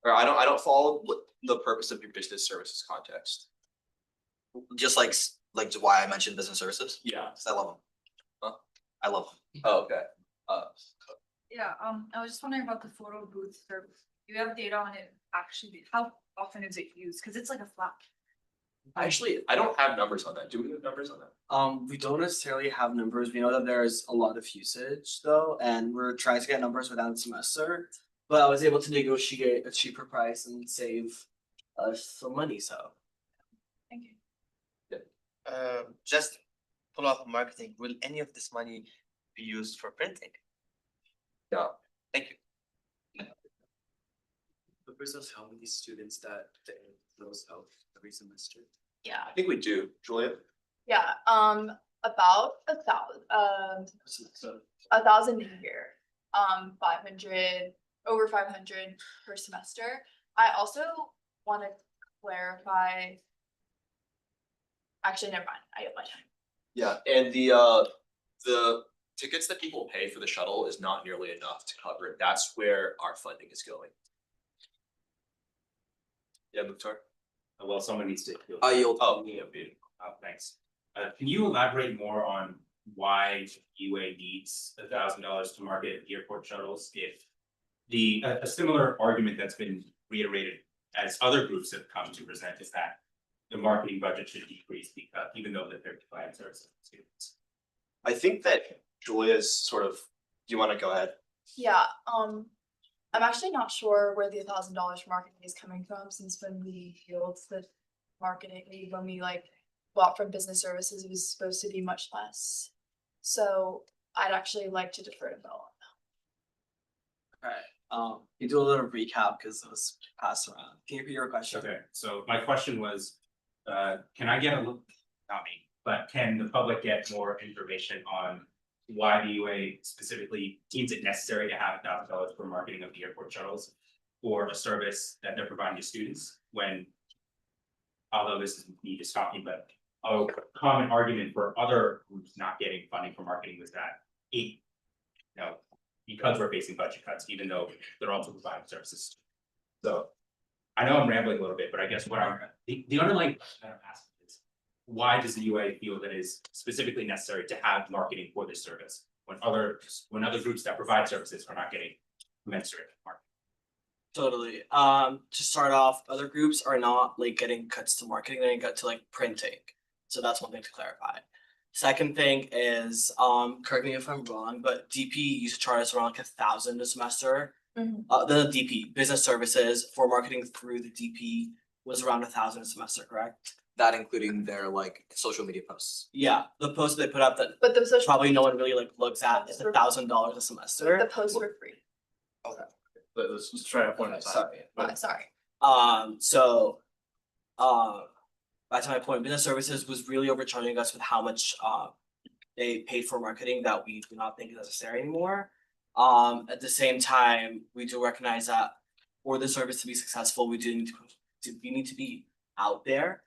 Or I don't follow what the purpose of your business services context. Just like why I mentioned business services? Yeah. Because I love them. Huh? I love them. Oh, okay. Yeah, I was just wondering about the photo booth service. Do you have data on it actually? How often is it used? Cause it's like a flap. Actually, I don't have numbers on that. Do we have numbers on that? We don't necessarily have numbers. We know that there's a lot of usage though, and we're trying to get numbers for that semester. But I was able to negotiate a cheaper price and save us some money, so. Thank you. Just follow up on marketing. Will any of this money be used for printing? Yeah. Thank you. numbers of how many students that those out every semester? Yeah, I think we do, Julia. yeah, about 1,000 a year, 500, over 500 per semester. I also wanna clarify. Actually, never mind, I have my time. Yeah, and the tickets that people pay for the shuttle is not nearly enough to cover it. That's where our funding is going. Yeah, Mukhtar? Well, someone needs to. I yield. Oh, yeah, beautiful. Thanks. Can you elaborate more on why UA needs $1,000 to market airport shuttles if a similar argument that's been reiterated as other groups have come to present is that the marketing budget should decrease because even though that they're providing services to students? I think that Julia's sort of, do you wanna go ahead? Yeah, I'm actually not sure where the $1,000 marketing is coming from, since when we built the marketing, when we like bought from business services, it was supposed to be much less. So I'd actually like to defer to Bill. Alright, you do a little recap because it was passed around. Can you repeat your question? Okay, so my question was, can I get a look, not me, but can the public get more information on why the UA specifically deems it necessary to have $1,000 for marketing of the airport shuttles for a service that they're providing to students when, although this isn't me just talking, but a common argument for other groups not getting funding for marketing was that because we're facing budget cuts, even though they're also providing services. So I know I'm rambling a little bit, but I guess what the underlying question that I'm asking is, why does the UA feel that it is specifically necessary to have marketing for this service when other groups that provide services are not getting commensurate marketing? Totally. To start off, other groups are not like getting cuts to marketing, they get to like printing. So that's one thing to clarify. Second thing is, correct me if I'm wrong, but DP used to charge us around like 1,000 a semester. The DP, business services for marketing through the DP was around 1,000 a semester, correct? That including their like social media posts. Yeah, the posts they put up that But the social. probably no one really like looks at is $1,000 a semester. The posts were free. Let's try it one at a time. Sorry. Back to my point, business services was really overcharging us with how much they paid for marketing that we do not think is necessary anymore. At the same time, we do recognize that for the service to be successful, we do need to be out there.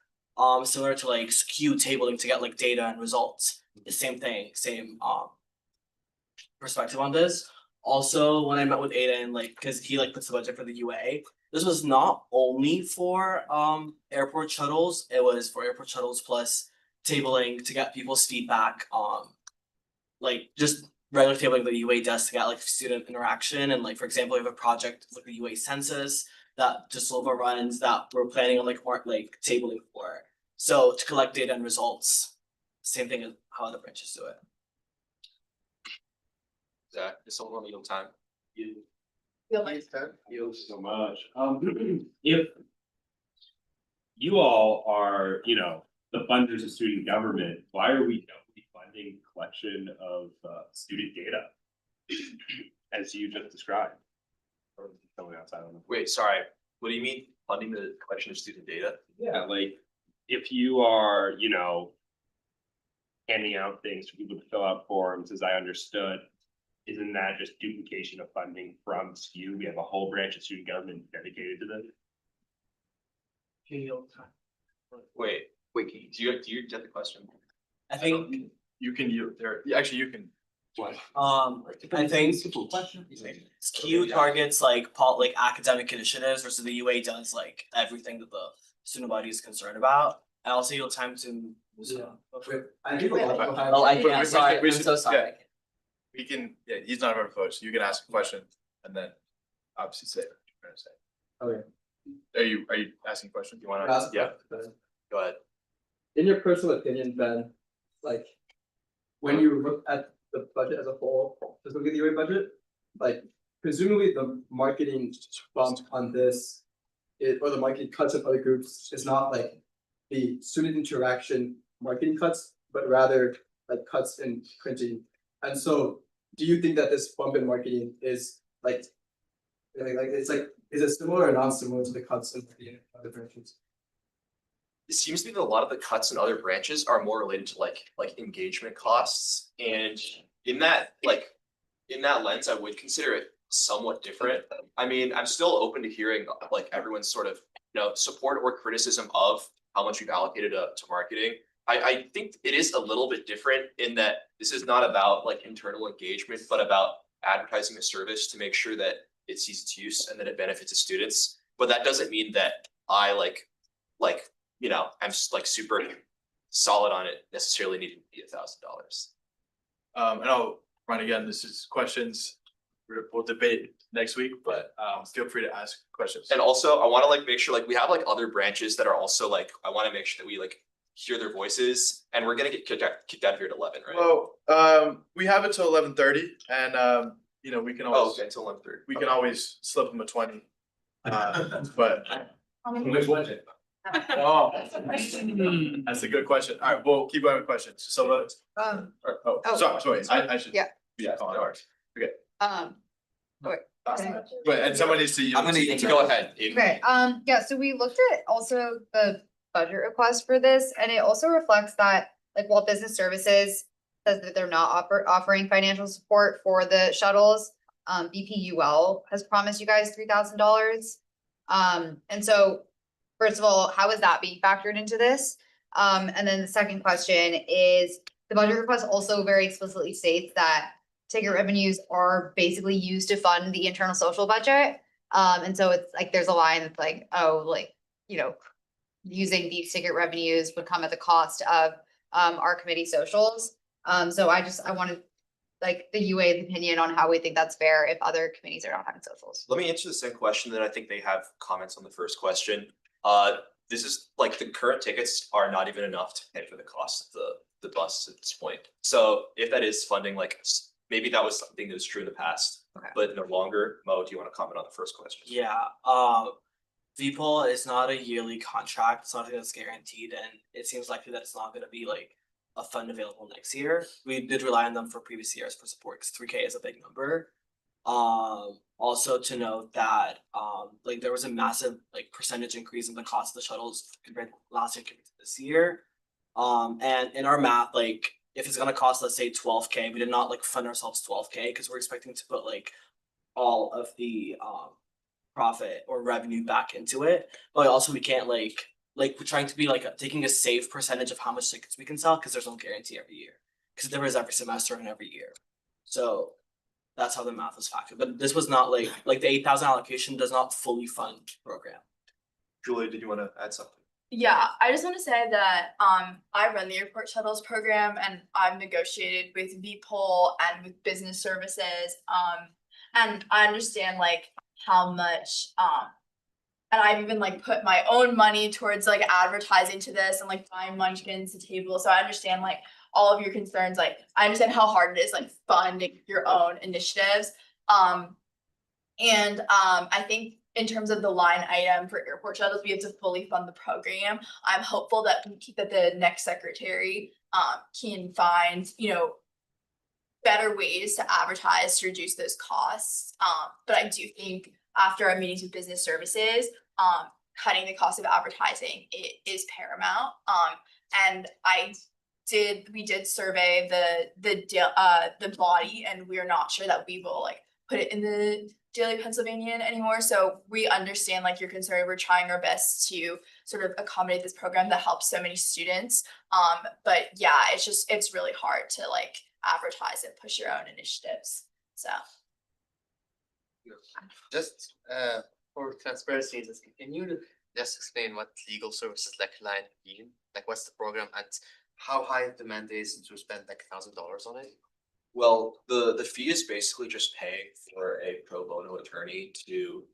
Similar to like skew tabling to get like data and results. The same thing, same perspective on this. Also, when I met with Aiden, like, cause he like puts the budget for the UA, this was not only for airport shuttles, it was for airport shuttles plus tabling to get people's feedback on like just regular tabling that the UA does to get like student interaction. And like, for example, we have a project like the UA census that DeSilva runs that we're planning on like tabling for. So to collect data and results, same thing as how other branches do it. Zach, is someone on your time? Thank you so much. If you all are, the funders of student government, why are we funding collection of student data? As you just described. Or someone outside on the. Wait, sorry, what do you mean funding the collection of student data? Yeah, like if you are, handing out things for people to fill out forms, as I understood, isn't that just duplication of funding from SKU? We have a whole branch of student government dedicated to this. Wait, do you get the question? I think You can, you can. What? I think SKU targets like academic initiatives versus the UA does like everything that the student body is concerned about. And also you'll time to. I think a lot of people have. Oh, I'm sorry, I'm so sorry. Yeah. We can, he's not our coach, you can ask a question and then obviously say what you're gonna say. Okay. Are you asking a question? Do you wanna? Ask a Yeah, question. go ahead. In your personal opinion, Ben, like, when you look at the budget as a whole, just look at the UA budget, like, presumably the marketing bump on this or the marketing cuts of other groups is not like the student interaction marketing cuts, but rather like cuts in printing. And so, do you think that this bump in marketing is like It's like, is it similar or non-similar to the cuts in the other branches? It seems to me that a lot of the cuts in other branches are more related to like engagement costs, and in that lens, I would consider it somewhat different. I mean, I'm still open to hearing like everyone's sort of, support or criticism of how much we've allocated to marketing. I think it is a little bit different in that this is not about like internal engagement, but about advertising a service to make sure that it sees its use and that it benefits its students. But that doesn't mean that I I'm just like super solid on it necessarily needing to be $1,000. And I'll run again, this is questions, we'll debate next week, but feel free to ask questions. And also I want to like make sure like we have like other branches that are also like, I want to make sure that we like hear their voices, and we're gonna get kicked out of here at 11, right? Well, we have it till 11:30, and we can always. Okay, until 11:30. We can always slip them a 20. But. Which budget? Oh, that's a good question. All right, we'll keep going with questions. So sorry, I should. Yeah. Yeah, no worries. Okay. Wait. But and someone needs to. I'm gonna need to go ahead. Okay, yeah, so we looked at also the budget request for this, and it also reflects that, like, while business services says that they're not offering financial support for the shuttles, BPUL has promised you guys $3,000. And so, first of all, how is that being factored into this? And then the second question is, the budget request also very explicitly states that ticket revenues are basically used to fund the internal social budget. And so it's like, there's a line that's like, oh, like, using these ticket revenues would come at the cost of our committee socials. So I wanted like the UA's opinion on how we think that's fair if other committees are not having socials. Let me answer the second question, then I think they have comments on the first question. This is like the current tickets are not even enough to pay for the cost of the bus at this point. So if that is funding, like maybe that was something that was true in the past, but no longer. Mo, do you want to comment on the first question? Yeah, VPOL is not a yearly contract, it's not that's guaranteed, and it seems likely that it's not gonna be like a fund available next year. We did rely on them for previous years for support, because 3K is a big number. Also to note that like there was a massive like percentage increase in the cost of the shuttles compared to last year compared to this year. And in our math, like if it's gonna cost, let's say 12K, we did not like fund ourselves 12K because we're expecting to put like all of the profit or revenue back into it. But also we can't like we're trying to be like taking a safe percentage of how much tickets we can sell, because there's no guarantee every year, because there is every semester and every year. So that's how the math is factored. But this was not like the 8,000 allocation does not fully fund the program. Julia, did you want to add something? Yeah, I just want to say that I run the airport shuttles program, and I've negotiated with VPOL and with business services. And I understand like how much and I've even like put my own money towards like advertising to this and like buying munchkins to table. So I understand like all of your concerns. Like I understand how hard it is like funding your own initiatives. I think in terms of the line item for airport shuttles, we have to fully fund the program. I'm hopeful that the next secretary can find, better ways to advertise to reduce those costs. But I do think after our meetings with business services, cutting the cost of advertising is paramount. And we did survey the body, and we are not sure that we will like put it in the Daily Pennsylvanian anymore. So we understand like your concern. We're trying our best to sort of accommodate this program that helps so many students. But yeah, it's really hard to like advertise and push your own initiatives. So Just for transparency, can you just explain what legal services like line mean? Like what's the program and how high demand is to spend like $1,000 on it? Well, the fee is basically just paying for a pro bono attorney to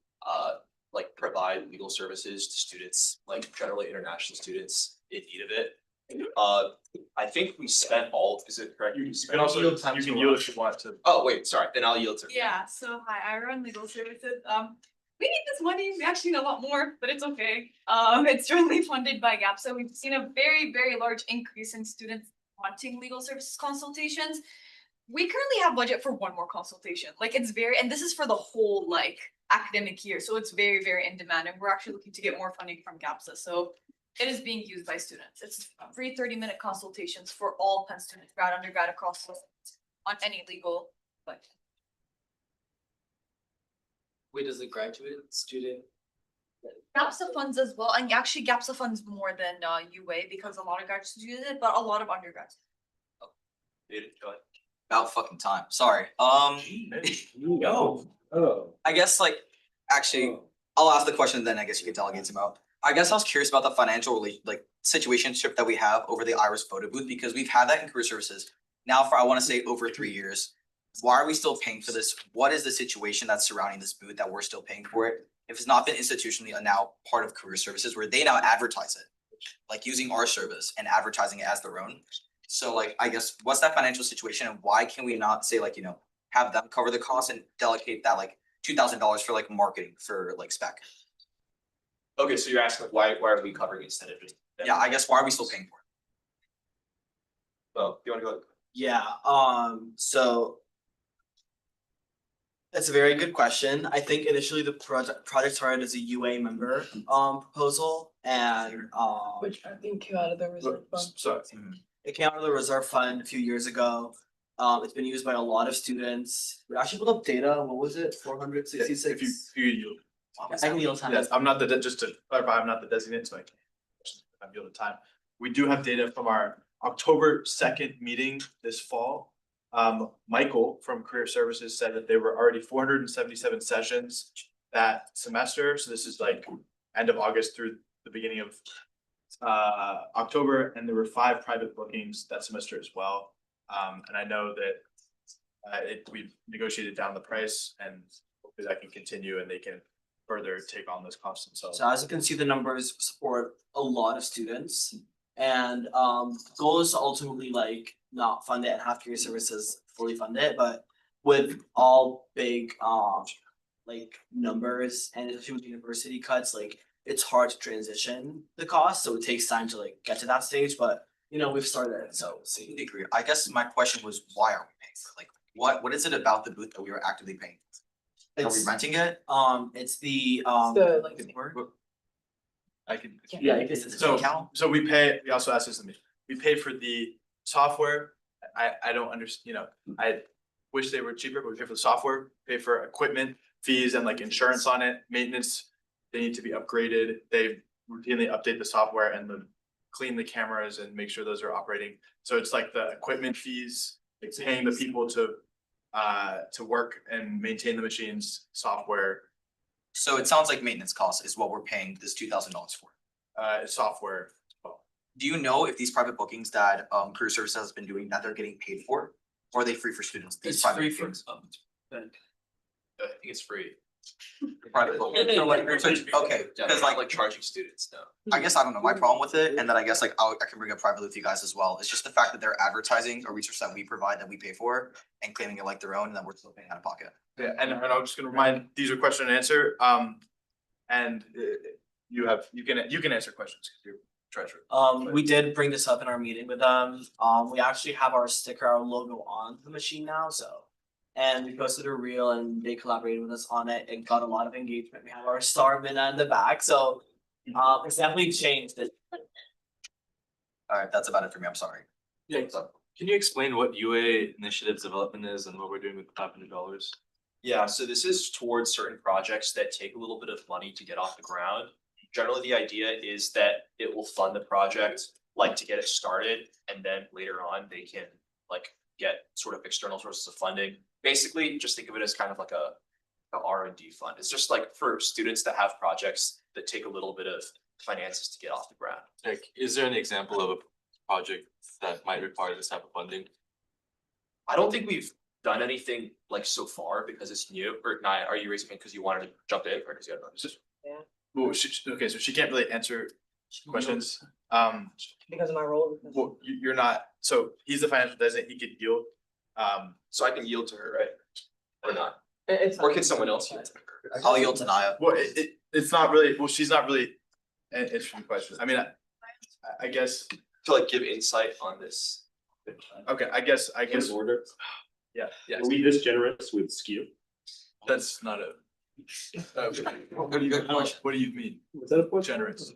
like provide legal services to students, like generally international students in need of it. I think we spent is it correct? You can also yield if you want to. Oh, wait, sorry, then I'll yield to. Yeah, so hi, I run legal services. We need this money, we actually need a lot more, but it's okay. It's jointly funded by GAP, so we've seen a very, very large increase in students wanting legal services consultations. We currently have budget for one more consultation, like it's and this is for the whole like academic year, so it's very, very in demand, and we're actually looking to get more funding from GAPSA, so it is being used by students. It's free 30-minute consultations for all Penn students, grad, undergrad, across the on any legal, but Wait, does a graduate student? GAPSA funds as well, and actually GAPSA funds more than UA because a lot of graduate students use it, but a lot of undergrads. About fucking time, sorry, Oh. I guess like, actually, I'll ask the question, then I guess you can delegate some out. I guess I was curious about the financial situationship that we have over the Iris photo booth, because we've had that in career services now for, I wanna say, over 3 years. Why are we still paying for this? What is the situation that's surrounding this booth that we're still paying for it? If it's not been institutionally now part of career services where they now advertise it, like using our service and advertising it as their own. So like, I guess, what's that financial situation and why can we not say like, have them cover the cost and delegate that like $2,000 for like marketing for like spec? Okay, so you're asking like, why are we covering it instead of just? Yeah, I guess why are we still paying for it? Well, do you wanna go? Yeah, so. That's a very good question. I think initially the project started as a UA member proposal and Which I think came out of the reserve fund. Sorry. it came out of the reserve fund a few years ago. It's been used by a lot of students. We actually put up data, what was it, 466? If you yield. I can yield time. Yes, I'm not the, just to clarify, I'm not the designate, so I'm yielding time. We do have data from our October 2nd meeting this fall. Michael from Career Services said that there were already 477 sessions that semester, so this is like end of August through the beginning of October, and there were 5 private bookings that semester as well. And I know that we've negotiated down the price, and hopefully that can continue and they can further take on this cost themselves. So as you can see, the numbers support a lot of students. And goal is to ultimately like not fund it and have career services fully fund it, but with all big like numbers and especially with university cuts, like it's hard to transition the cost, so it takes time to like get to that stage, but we've started it, so we'll see. I agree. I guess my question was, why are we paying for it? Like, what is it about the booth that we are actively paying for? Are we renting it? It's the I can. Yeah, I guess it's So, account. so we also asked this to me, we pay for the software. I don't understand, I wish they were cheaper, but we pay for the software, pay for equipment, fees and like insurance on it, maintenance. They need to be upgraded. They routinely update the software and clean the cameras and make sure those are operating. So it's like the equipment fees, it's paying the people to work and maintain the machines, software. So it sounds like maintenance costs is what we're paying this $2,000 for. Software. Do you know if these private bookings that career services has been doing that they're getting paid for? Or are they free for students? These It's private free for bookings? I think it's free. Private bookings, so like, okay, Yeah, because like charging students, no. I guess I don't know, my problem with it, and then I guess like I can bring up privately with you guys as well, it's just the fact that they're advertising a resource that we provide that we pay for and claiming it like their own, and then we're still paying out of pocket. Yeah, and I'm just gonna remind, these are question and answer, and you can answer questions because you're treasurer. We did bring this up in our meeting with them. We actually have our sticker, our logo on the machine now, so. And we posted a reel and they collaborated with us on it. It got a lot of engagement. We have our star Minna in the back, so it's definitely changed it. Alright, that's about it for me, I'm sorry. Yeah, can you explain what UA initiative development is and what we're doing with $500? Yeah, so this is towards certain projects that take a little bit of money to get off the ground. Generally, the idea is that it will fund the project, like to get it started, and then later on, they can like get sort of external sources of funding. Basically, just think of it as kind of like a R&D fund. It's just like for students that have projects that take a little bit of finances to get off the ground. Like, is there an example of a project that might require this type of funding? I don't think we've done anything like so far because it's new. Or Naya, are you raising it because you wanted to jump in or because you had another? Well, okay, so she can't really answer questions, Because of my role. well, you're not, so he's the financial designate, he could yield. So I can yield to her, right? Or not? It's Or can someone else yield to her? I'll yield to Naya. Well, it's not really, well, she's not really answering questions, I mean, I guess, To like give insight on this. okay, I guess. Order. Yeah, Are we this generous with SKU? that's not What do you mean? Was that a point? Generous.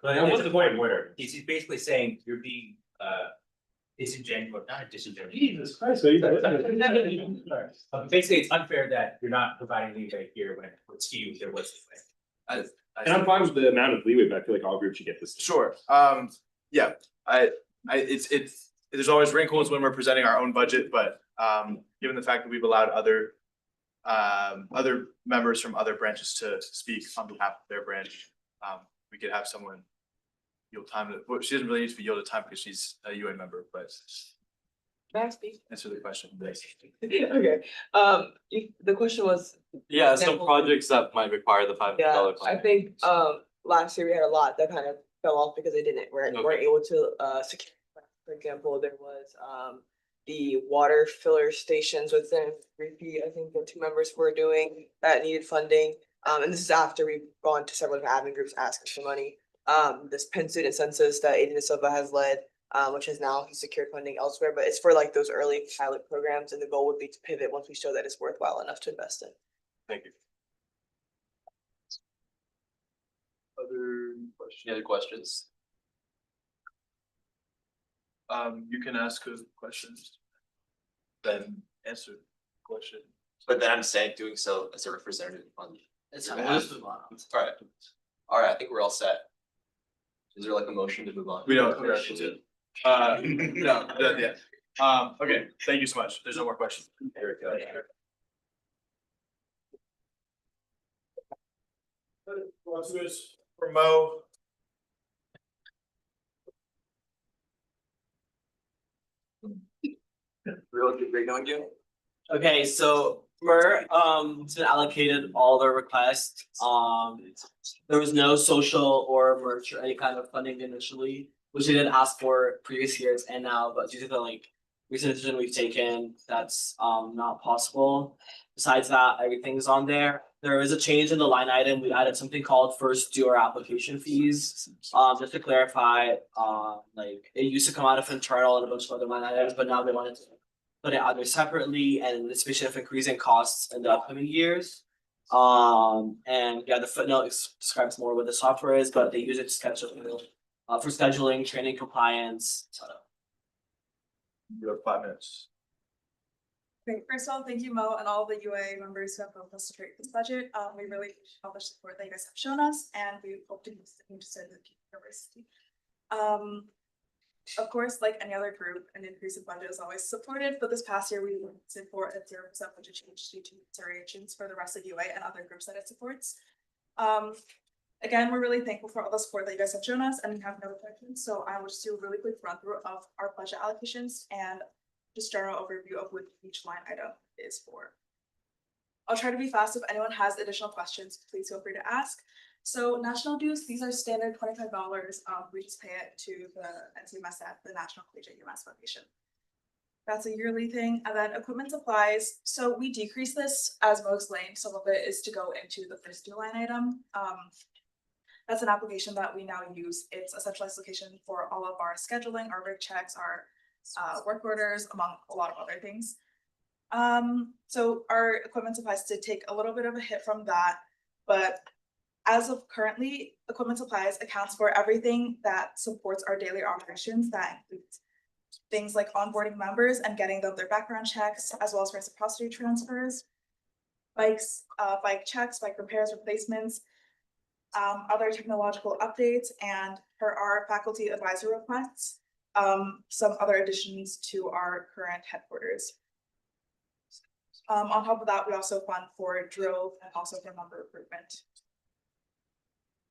But what's the point of order? He's basically saying you're being disingenuous, not disingenuous. Jesus Christ, man. Basically, it's unfair that you're not providing leeway here when it's you, there was leeway. And I'm fine with the amount of leeway, but I feel like all groups should get this. Sure, yeah, it's, there's always wrinkles when we're presenting our own budget, but, given the fact that we've allowed other members from other branches to speak on behalf of their branch, we could have someone yield time to, well, she doesn't really need to be yielded time because she's a UN member, but May I speak? answer the question, please. Okay, the question was. Yeah, some example- projects that might require the $500. Yeah, I think last year we had a lot that kind of fell off because they weren't able to secure. For example, there was the water filler stations within repeat, I think the 2 members were doing that needed funding. And this is after we've gone to several different admin groups asking for money. This Penn student census that Aiden Silva has led, which has now secured funding elsewhere, but it's for like those early pilot programs, and the goal would be to pivot once we show that it's worthwhile enough to invest in. Thank you. Any other questions? You can ask a question, then answer the question. But then I'm saying doing so as a representative on. It's your fine, behalf. let's move on. Alright, I think we're all set. Is there like a motion to move on? We don't. No, yeah. Okay, thank you so much. There's no more questions. There we go. For Mo. Really great knowing you. Okay, so has been allocated all their requests. There was no social or merch or any kind of funding initially, which they did ask for previous years and now, but due to the recent decision we've taken, that's not possible. Besides that, everything's on there. There is a change in the line item. We added something called first due or application fees. Just to clarify, it used to come out of internal and a bunch of other line items, but now they wanted to put it out there separately and anticipation of increasing costs in the upcoming years. And yeah, the footnote describes more what the software is, but they use it to schedule for scheduling, training, compliance, etc. You have 5 minutes. Great, first of all, thank you, Mo, and all the UA members who have helped us to create this budget. We really appreciate all the support that you guys have shown us, and we hope to continue to serve the university. Of course, like any other group, an increase in budget is always supported, but this past year we voted for a 0% budget change due to considerations for the rest of UA and other groups that it supports. Again, we're really thankful for all the support that you guys have shown us, and we have no questions. So I will just do a really quick run through of our budget allocations and just general overview of what each line item is for. I'll try to be fast. If anyone has additional questions, please feel free to ask. So national dues, these are standard $25. We just pay it to the NCMSF, the National Collegiate UMass Foundation. That's a yearly thing. And then equipment supplies. So we decrease this as Mo explained. Some of it is to go into the first due line item. That's an application that we now use. It's a centralized location for all of our scheduling, our rig checks, our work orders, among a lot of other things. So our equipment supplies did take a little bit of a hit from that, but as of currently, equipment supplies accounts for everything that supports our daily operations. That includes things like onboarding members and getting them their background checks, as well as reciprocity transfers, bikes, bike checks, bike repairs, replacements, other technological updates, and for our faculty advisor requests, some other additions to our current headquarters. On top of that, we also fund for drill and also for member recruitment.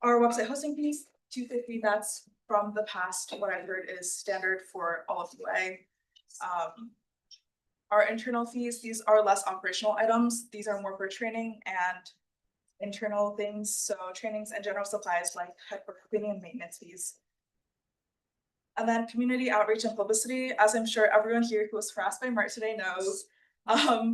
Our website hosting fees, $250, that's from the past, what I heard is standard for all of UA. Our internal fees, these are less operational items. These are more for training and internal things. So trainings and general supplies like headquarter cleaning and maintenance fees. And then community outreach and publicity, as I'm sure everyone here who was harassed by MERT today knows,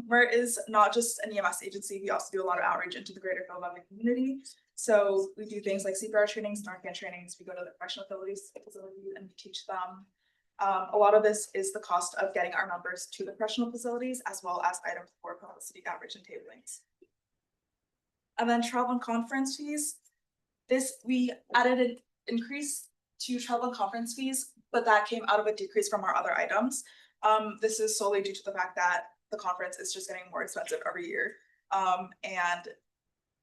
MERT is not just an EMS agency. We also do a lot of outreach into the greater Philadelphia community. So we do things like CPR trainings, Narcan trainings. We go to the correctional facilities and we teach them. A lot of this is the cost of getting our members to the correctional facilities, as well as items for publicity, outreach, and tablings. And then travel and conference fees. We added an increase to travel and conference fees, but that came out of a decrease from our other items. This is solely due to the fact that the conference is just getting more expensive every year. And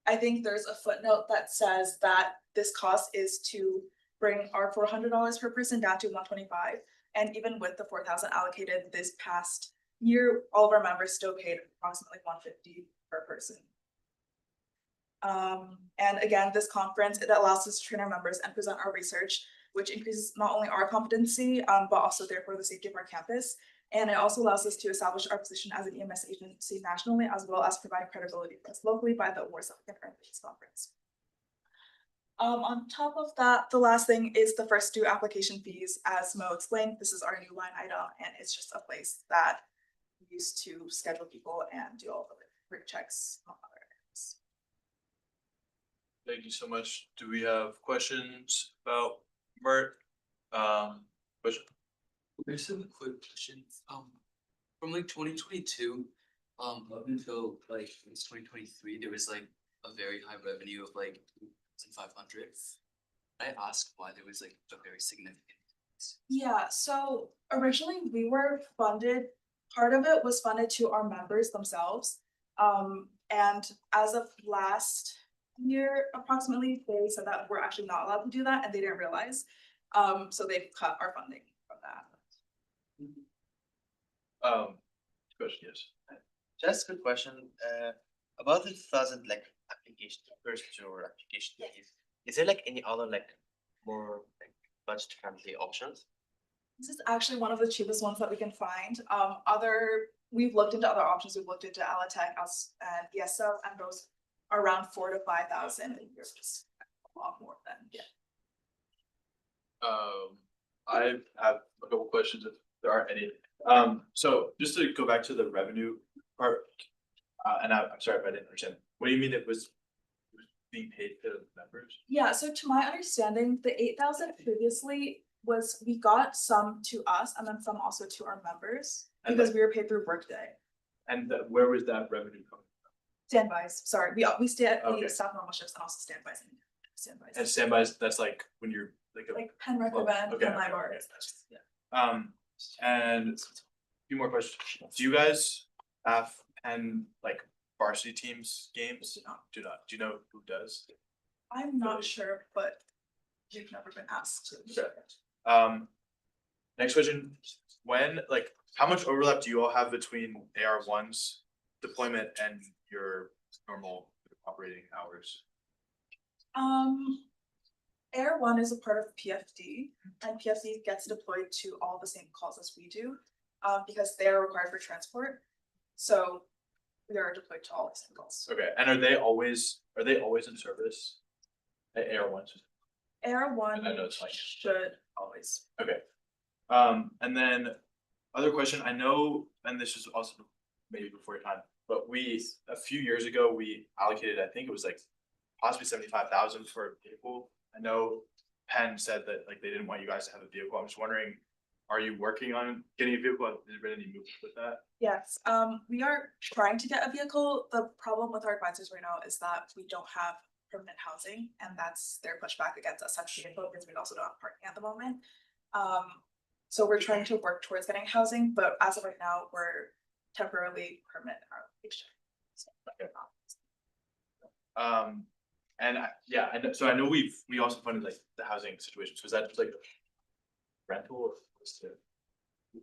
I think there's a footnote that says that this cost is to bring our $400 per person down to $125. And even with the 4,000 allocated this past year, all of our members still paid approximately $150 per person. And again, this conference, it allows us to train our members and present our research, which increases not only our competency, but also therefore the safety of our campus. And it also allows us to establish our position as an EMS agency nationally, as well as provide credibility for us locally by the awards that we can earn for this conference. On top of that, the last thing is the first due application fees. As Mo explained, this is our new line item, and it's just a place that we use to schedule people and do all the rig checks on other items. Thank you so much. Do we have questions about Mert? Question? There's some quick questions. From like 2022, up until like it's 2023, there was like a very high revenue of like 500. I asked why there was like a very significant. Yeah, so originally we were funded, part of it was funded to our members themselves. And as of last year, approximately, they said that we're actually not allowed to do that and they didn't realize. So they've cut our funding from that. Question, yes. Just a quick question, about the 2,000 like application, first your application fees. Is there like any other like more like budget friendly options? This is actually one of the cheapest ones that we can find. We've looked into other options. We've looked into Alatech and ESO, and those are around 4,000 to 5,000 a year, which is a lot more than, yeah. I have a couple questions if there aren't any. So just to go back to the revenue part, and I'm sorry if I didn't understand. What do you mean it was being paid to members? Yeah, so to my understanding, the 8,000 previously was, we got some to us and then some also to our members because we were paid through Workday. And where was that revenue coming from? Standbys, sorry, we stay at Okay. the staff normal shifts and also standbys. And standbys, that's like when you're like Pen recommend, okay, Pen okay, LIBOR. okay. And a few more questions. Do you guys have Penn like varsity teams games? Do not. Do you know who does? I'm not sure, but you've never been asked to. Okay. Next question. When, like, how much overlap do you all have between AR1's deployment and your normal operating hours? Air One is a part of PFD, and PFD gets deployed to all the same calls as we do, because they are required for transport. So we are deployed to all the same calls. Okay, and are they always in service at AR1? Air One I know it's like should always. Okay. And then other question, I know, and this is also maybe before your time, but a few years ago, we allocated, I think it was like possibly 75,000 for a vehicle. I know Penn said that like they didn't want you guys to have a vehicle. I'm just wondering, are you working on getting a vehicle? Has there been any movement with that? Yes, we are trying to get a vehicle. The problem with our advisors right now is that we don't have permanent housing, and that's their pushback against us having a vehicle because we also don't have parking at the moment. So we're trying to work towards getting housing, but as of right now, we're temporarily permanent in our location. And yeah, I know, so I know we also funded like the housing situation. So is that just like rental or was it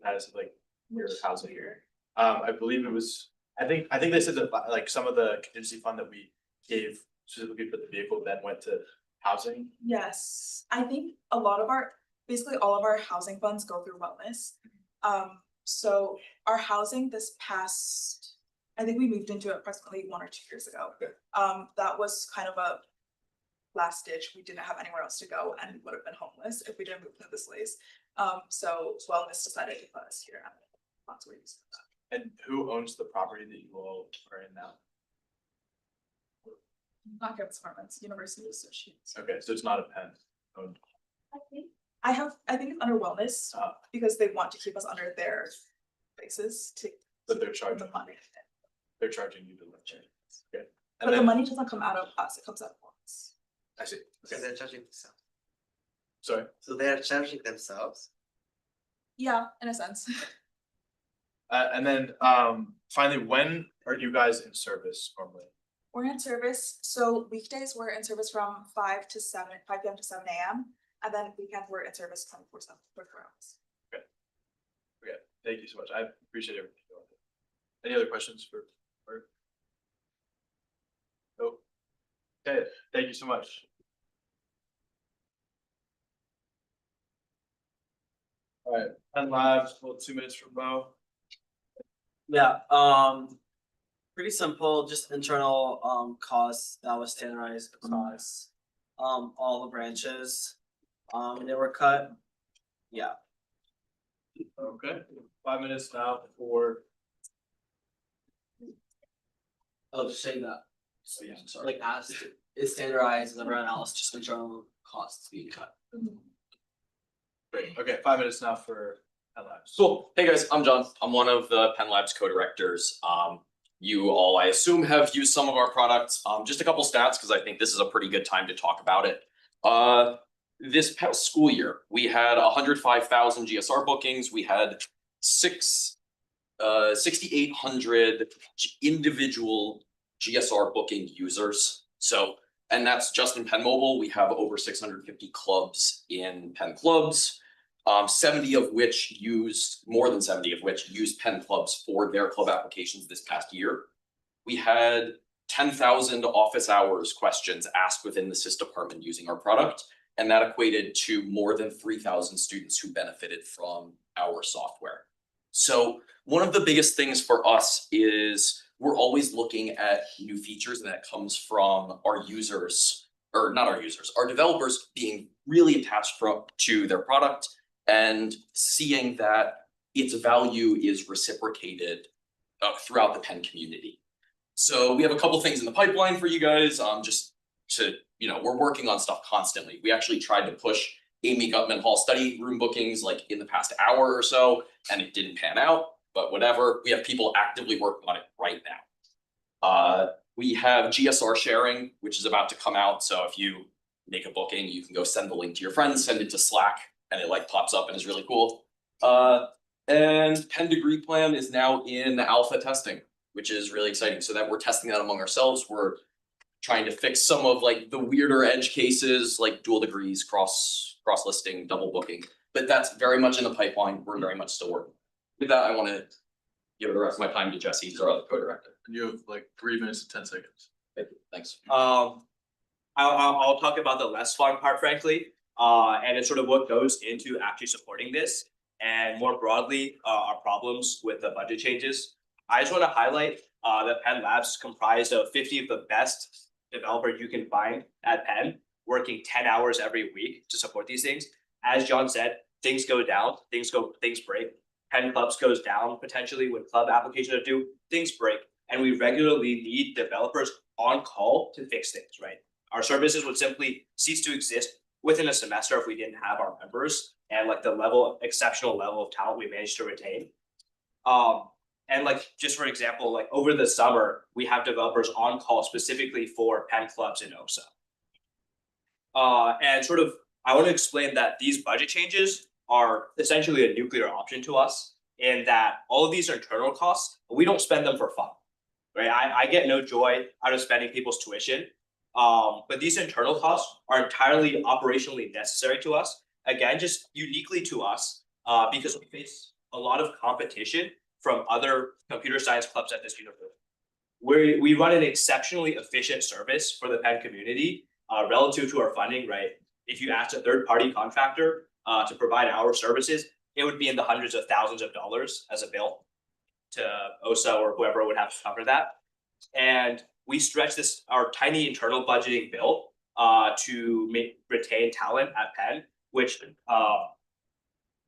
as like your housing here? I believe it was, I think they said that like some of the contingency fund that we gave specifically for the vehicle then went to housing. Yes, I think a lot of basically all of our housing funds go through wellness. So our housing this past, I think we moved into it approximately 1 or 2 years ago. That was kind of a last ditch. We didn't have anywhere else to go and we would have been homeless if we didn't move to this place. So wellness decided to put us here. That's what we used for that. And who owns the property that you all are in now? Not campus apartments, University Associates. Okay, so it's not a Penn owned. I think it's under wellness because they want to keep us under their bases to. But they're charging the money. They're charging you to live there. Okay. But the then- money doesn't come out of us, it comes out of us. I see, So they're charging themselves. sorry. So they're charging themselves. Yeah, in a sense. And then, finally, when are you guys in service normally? We're in service, so weekdays we're in service from 5 to 7, 5 p.m. to 7 a.m. And then weekends we're in service 24/7, 24 hours. Okay, thank you so much. I appreciate everything. you're doing. Any other questions for? Nope. Okay, thank you so much. All right, Penn Labs, well, 2 minutes from Mo. Yeah, pretty simple, just internal costs that was standardized across all the branches. They were cut. Yeah. Okay, 5 minutes now for. I'll just say that. So yeah, sorry. Like as is standardized as everyone else, just internal costs being cut. Great, okay, 5 minutes now for Penn Labs. Cool. Hey guys, I'm John. I'm one of the Penn Labs co-directors. You all, I assume, have used some of our products. Just a couple stats, because I think this is a pretty good time to talk about it. This past school year, we had 105,000 GSR bookings. We had 6,800 individual GSR booking users. So, and that's just in Penn Mobile. We have over 650 clubs in Penn Clubs. 70 of which used, more than 70 of which used Penn Clubs for their club applications this past year. We had 10,000 office hours questions asked within the SIS department using our product. And that equated to more than 3,000 students who benefited from our software. So one of the biggest things for us is we're always looking at new features, and that comes from our users, or not our users, our developers being really attached to their product and seeing that its value is reciprocated throughout the Penn community. So we have a couple things in the pipeline for you guys, just to, we're working on stuff constantly. We actually tried to push Amy Gutman Hall study room bookings like in the past hour or so, and it didn't pan out, but whatever. We have people actively working on it right now. We have GSR sharing, which is about to come out. So if you make a booking, you can go send the link to your friends, send it to Slack, and it like pops up and is really cool. And Penn Degree Plan is now in alpha testing, which is really exciting. So that we're testing that among ourselves. We're trying to fix some of like the weirder edge cases, like dual degrees, cross listing, double booking. But that's very much in the pipeline. We're very much still working. With that, I want to give the rest of my time to Jesse, who's our other co-director. And you have like 3 minutes and 10 seconds. Thank you. Thanks. I'll talk about the less fun part, frankly, and it's sort of what goes into actually supporting this, and more broadly, our problems with the budget changes. I just want to highlight that Penn Labs is comprised of 50 of the best developers you can find at Penn, working 10 hours every week to support these things. As John said, things go down, things break. Penn Clubs goes down potentially when club applications are due, things break. And we regularly need developers on call to fix things, right? Our services would simply cease to exist within a semester if we didn't have our members and like the exceptional level of talent we managed to retain. And like, just for example, like over the summer, we have developers on call specifically for Penn Clubs in OSA. And sort of, I want to explain that these budget changes are essentially a nuclear option to us in that all of these are internal costs, but we don't spend them for fun, right? I get no joy out of spending people's tuition, but these internal costs are entirely operationally necessary to us. Again, just uniquely to us, because we face a lot of competition from other computer science clubs at this university. We run an exceptionally efficient service for the Penn community relative to our funding, right? If you ask a third-party contractor to provide our services, it would be in the hundreds of thousands of dollars as a bill to OSA or whoever would have to cover that. And we stretch our tiny internal budgeting bill to retain talent at Penn,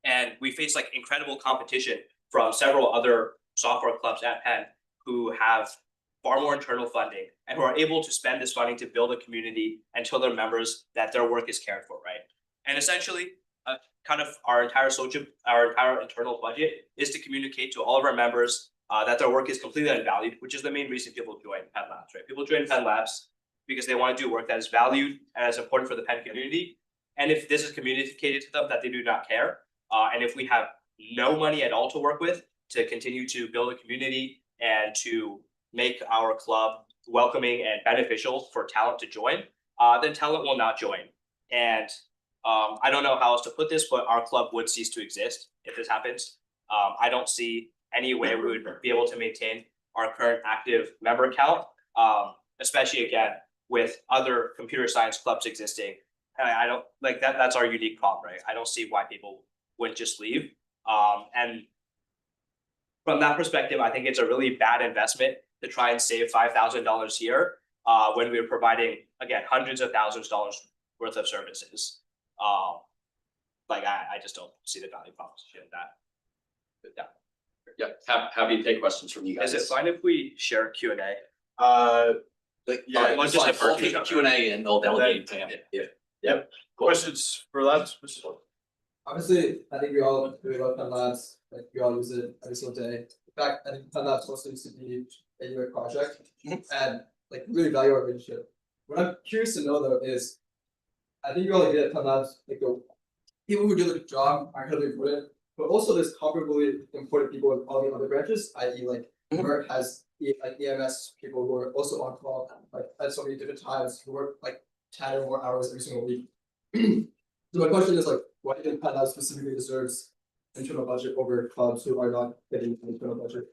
and we face like incredible competition from several other software clubs at Penn who have far more internal funding and who are able to spend this funding to build a community and tell their members that their work is cared for, right? And essentially, kind of our entire internal budget is to communicate to all of our members that their work is completely unvalued, which is the main reason people join Penn Labs, right? People join Penn Labs because they want to do work that is valued and is important for the Penn community. And if this is communicated to them that they do not care, and if we have no money at all to work with to continue to build a community and to make our club welcoming and beneficial for talent to join, then talent will not join. And I don't know how else to put this, but our club would cease to exist if this happens. I don't see any way we would be able to maintain our current active member count, especially again with other computer science clubs existing. I don't like that. That's our unique problem, right? I don't see why people would just leave. And from that perspective, I think it's a really bad investment to try and save $5,000 here when we're providing, again, hundreds of thousands of dollars worth of services. I just don't see the value proposition in that. Yeah, happy to take questions from you guys. Is it fine if we share Q&A? Yeah, I'll take a Q&A and they'll delegate to him. Yep. Questions for labs? Obviously, I think we love Penn Labs, like we all use it every single day. In fact, I think Penn Labs also used to be a UA project and like really value our relationship. What I'm curious to know though is, I think you all get Penn Labs, like the people who do the job are heavily important, but also there's comparably important people in all the other branches, i.e. like Merck has like EMS people who are also on call like at so many different times who work like 10 or more hours every single week. So my question is like, why do you think Penn Labs specifically deserves internal budget over clubs who are not getting internal budget?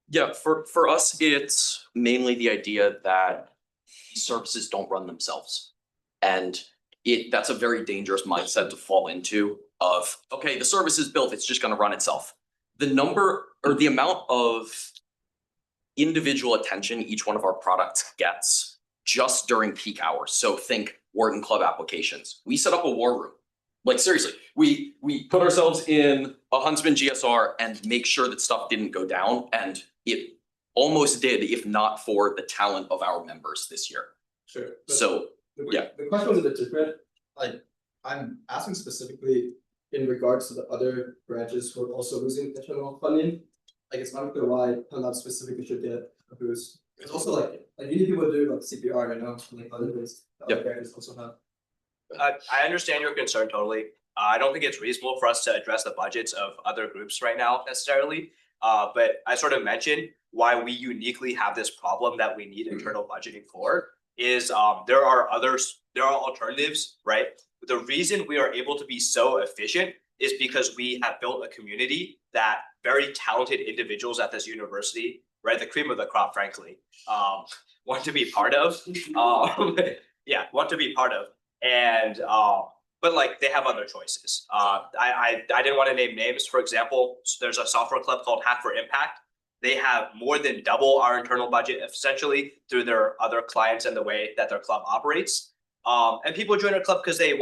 Yeah, for us, it's mainly the idea that services don't run themselves. And that's a very dangerous mindset to fall into of, okay, the service is built, it's just gonna run itself. The number or the amount of individual attention each one of our products gets just during peak hours. So think Wharton Club applications. We set up a war room. Like seriously, we put ourselves in a Huntsman GSR and make sure that stuff didn't go down, and it almost did, if not for the talent of our members this year. Sure. So yeah. The question was a bit different. Like I'm asking specifically in regards to the other branches who are also losing internal funding. Like it's unclear why Penn Labs specifically should get a boost. It's also like you need people to do like CPR, you know, like other things that other branches also have. I understand your concern totally. I don't think it's reasonable for us to address the budgets of other groups right now necessarily. But I sort of mentioned why we uniquely have this problem that we need internal budgeting for is there are alternatives, right? The reason we are able to be so efficient is because we have built a community that very talented individuals at this university, right? The cream of the crop, frankly, want to be part of. Want to be part of. And but like they have other choices. I didn't want to name names. For example, there's a software club called Hack for Impact. They have more than double our internal budget essentially through their other clients and the way that their club operates. And people join our club because it's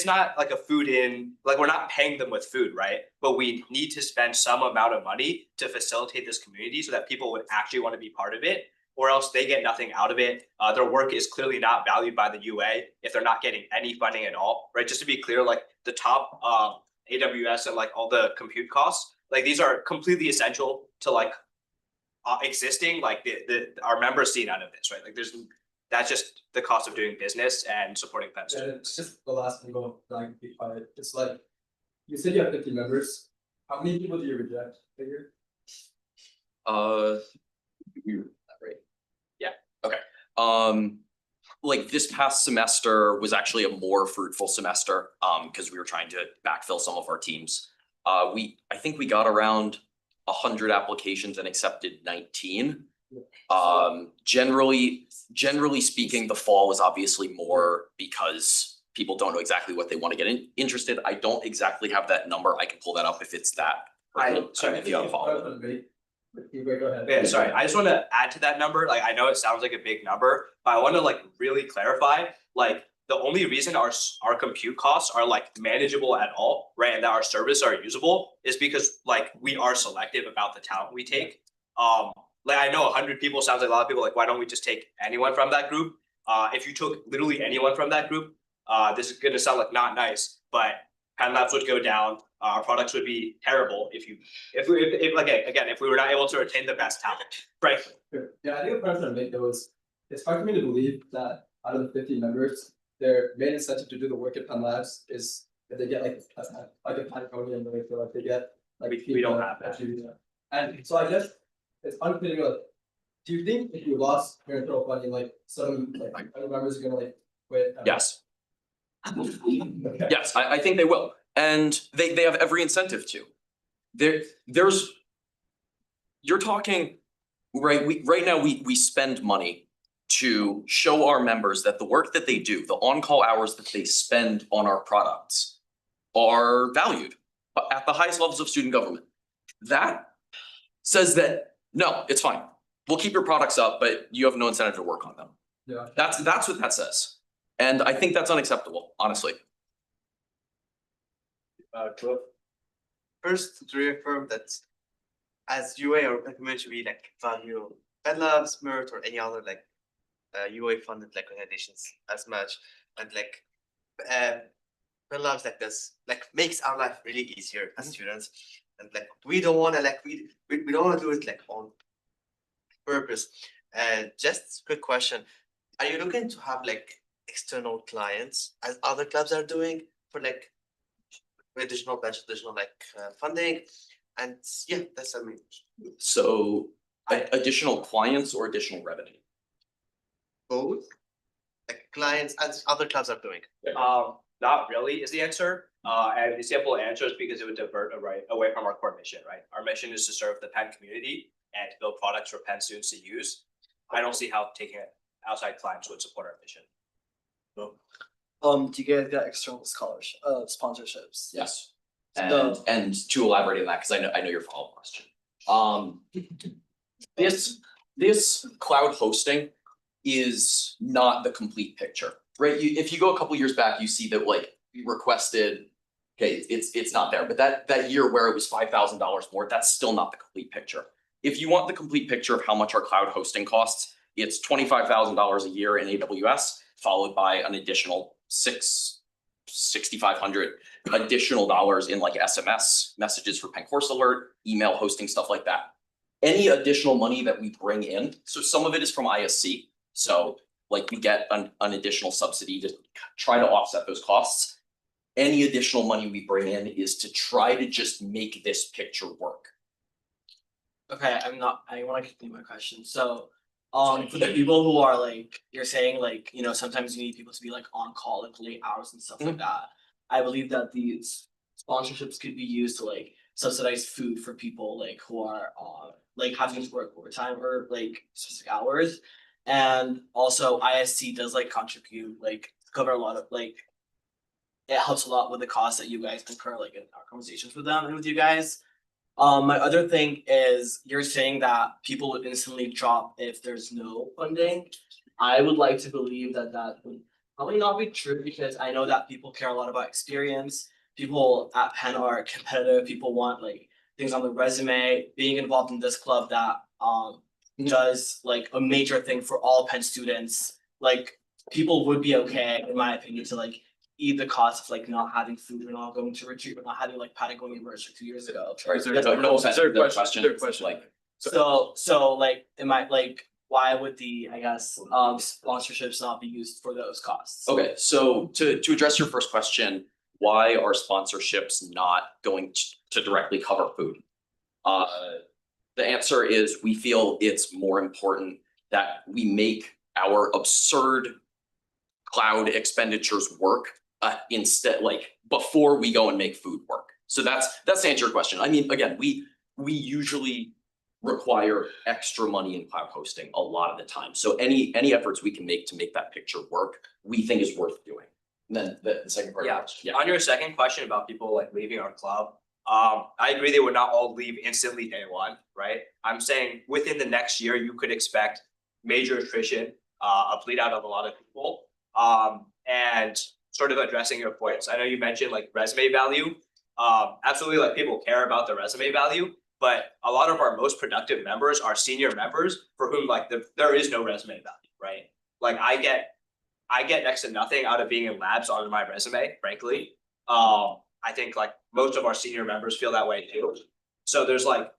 not like a food in, like we're not paying them with food, right? But we need to spend some amount of money to facilitate this community so that people would actually want to be part of it, or else they get nothing out of it. Their work is clearly not valued by the UA if they're not getting any funding at all, right? Just to be clear, like the top AWS and like all the compute costs, like these are completely essential to like existing, like our members see none of this, right? Like that's just the cost of doing business and supporting Penn students. It's just the last angle that I can be quiet. It's like, you said you have 50 members. How many people do you reject a year? Right. Yeah. Okay. Like this past semester was actually a more fruitful semester because we were trying to backfill some of our teams. I think we got around 100 applications and accepted 19. Generally speaking, the fall is obviously more because people don't know exactly what they want to get interested. I don't exactly have that number. I can pull that up if it's that. Sorry, if you have a follow-up. Yeah, sorry. I just want to add to that number. Like, I know it sounds like a big number, but I want to like really clarify, like the only reason our compute costs are like manageable at all, right? And that our services are usable is because like we are selective about the talent we take. Like I know 100 people sounds like a lot of people, like, why don't we just take anyone from that group? If you took literally anyone from that group, this is gonna sound like not nice, but Penn Labs would go down, our products would be terrible if like, again, if we were not able to retain the best talent, frankly. Sure. Yeah, I think the point I'm trying to make though is, it's hard for me to believe that out of the 50 members, their main incentive to do the work at Penn Labs is if they get like a Patagonia, and they feel like they get like. We don't have that. And so I guess it's unclear, like, do you think if you lost your internal funding, like some like other members are gonna like quit? Yes. Okay. Yes, I think they will, and they have every incentive to. There's. You're talking, right, right now we spend money to show our members that the work that they do, the on-call hours that they spend on our products are valued at the highest levels of student government. That says that, no, it's fine. We'll keep your products up, but you have no incentive to work on them. Yeah. That's what that says. And I think that's unacceptable, honestly. First, to reaffirm that as UA or community, we like value Penn Labs, MERT, or any other like UA funded like organizations as much, and like Penn Labs like this like makes our life really easier as students, and like we don't want to like we don't want to do it like on purpose. And just quick question, are you looking to have like external clients as other clubs are doing for like additional budget, additional like funding? And yeah, that's I mean. So additional clients or additional revenue? Both, like clients as other clubs are doing. Not really is the answer. And the simple answer is because it would divert away from our core mission, right? Our mission is to serve the Penn community and to build products for Penn students to use. I don't see how taking it outside clients would support our mission. Do you guys get external scholarship, sponsorships? Yes. So- And to elaborate on that, because I know your follow-up question. This cloud hosting is not the complete picture, right? If you go a couple years back, you see that like we requested, okay, it's not there, but that year where it was $5,000 more, that's still not the complete picture. If you want the complete picture of how much our cloud hosting costs, it's $25,000 a year in AWS, followed by an additional $6,500 additional dollars in like SMS messages for Penn Course Alert, email hosting, stuff like that. Any additional money that we bring in, so some of it is from ISC, so like we get an additional subsidy to try to offset those costs. Any additional money we bring in is to try to just make this picture work. Okay, I wanna continue my question, so for the people who are like, you're saying like, you know, sometimes you need people to be like on call like late hours and stuff like that. I believe that these sponsorships could be used to like subsidize food for people like who are like having to work overtime or like specific hours. And also ISC does like contribute, like cover a lot of like, it helps a lot with the costs that you guys incur like in our conversations with them and with you guys. My other thing is you're saying that people would instantly drop if there's no funding. I would like to believe that that would probably not be true because I know that people care a lot about experience. People at Penn are competitive. People want like things on the resume. Being involved in this club that does like a major thing for all Penn students. Like people would be okay, in my opinion, to like eat the cost of like not having food or not going to retreat or not having like Patagonia merch 2 years ago. Right, no question, like. So like, am I like, why would the, I guess, sponsorships not be used for those costs? Okay, so to address your first question, why are sponsorships not going to directly cover food? The answer is we feel it's more important that we make our absurd cloud expenditures work instead, like before we go and make food work. So that's to answer your question. I mean, again, we usually require extra money in cloud hosting a lot of the time. So any efforts we can make to make that picture work, we think is worth doing. And then the second part of the question. On your second question about people like leaving our club, I agree they would not all leave instantly day one, right? I'm saying within the next year, you could expect major attrition, a bleed out of a lot of people. And sort of addressing your points. I know you mentioned like resume value. Absolutely, like people care about the resume value, but a lot of our most productive members are senior members for whom like there is no resume value, right? Like I get next to nothing out of being in labs on my resume, frankly. I I think like most of our senior members feel that way too. So there's like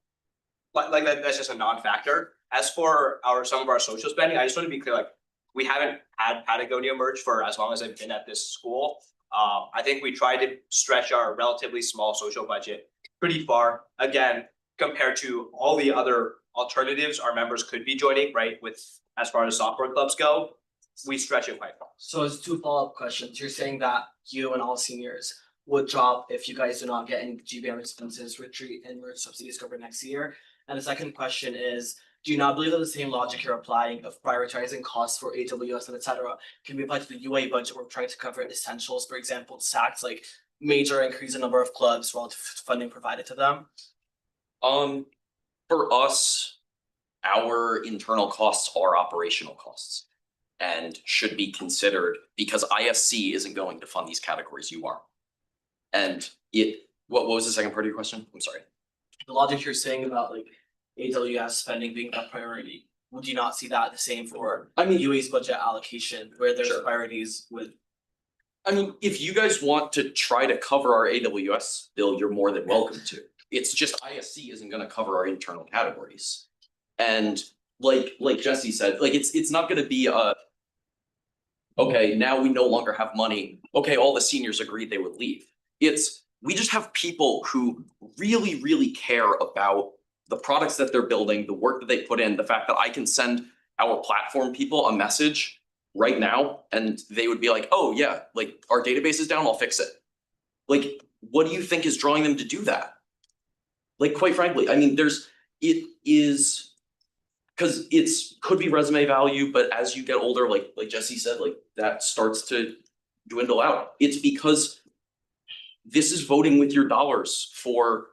that's just a non-factor. As for some of our social spending, I just want to be clear, like, we haven't had Patagonia merch for as long as I've been at this school. I think we tried to stretch our relatively small social budget pretty far, again, compared to all the other alternatives our members could be joining, right, with as far as software clubs go, we stretch it quite far. So it's two follow-up questions. You're saying that you and all seniors would drop if you guys do not get any GBM expenses, retreat and merch subsidies covered next year? And the second question is, do you not believe that the same logic you're applying of prioritizing costs for AWS and et cetera can be applied to the UA budget? We're trying to cover essentials, for example, SACs, like major increase in number of clubs relative to funding provided to them? For us, our internal costs are operational costs and should be considered because ISC isn't going to fund these categories, you are. And what was the second part of your question? I'm sorry. The logic you're saying about like AWS spending being a priority, would you not see that the same for UA's budget allocation where there's priorities with? I mean, if you guys want to try to cover our AWS bill, you're more than welcome to. It's just ISC isn't gonna cover our internal categories. And like Jesse said, like it's not gonna be okay, now we no longer have money. Okay, all the seniors agreed they would leave. We just have people who really, really care about the products that they're building, the work that they put in, the fact that I can send our platform people a message right now and they would be like, oh yeah, like our database is down, I'll fix it. Like, what do you think is drawing them to do that? Like, quite frankly, I mean, because could be resume value, but as you get older, like Jesse said, like that starts to dwindle out. It's because this is voting with your dollars for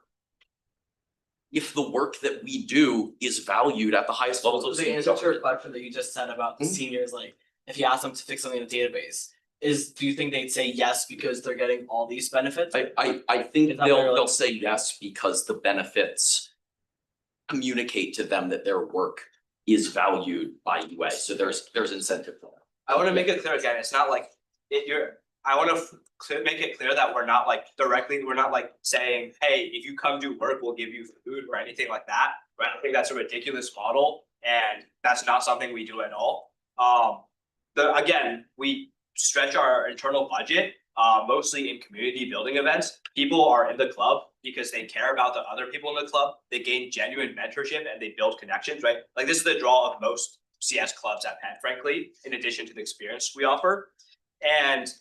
if the work that we do is valued at the highest levels of The answer to your question that you just said about the seniors, like if you ask them to fix something in the database, do you think they'd say yes because they're getting all these benefits? I think they'll say yes because the benefits communicate to them that their work is valued by UA. So there's incentive for that. I want to make it clear again, it's not like I want to make it clear that we're not like saying, hey, if you come do work, we'll give you food or anything like that. Right? I think that's a ridiculous model and that's not something we do at all. Again, we stretch our internal budget mostly in community building events. People are in the club because they care about the other people in the club. They gain genuine mentorship and they build connections, right? Like this is the draw of most CS clubs at Penn, frankly, in addition to the experience we offer. And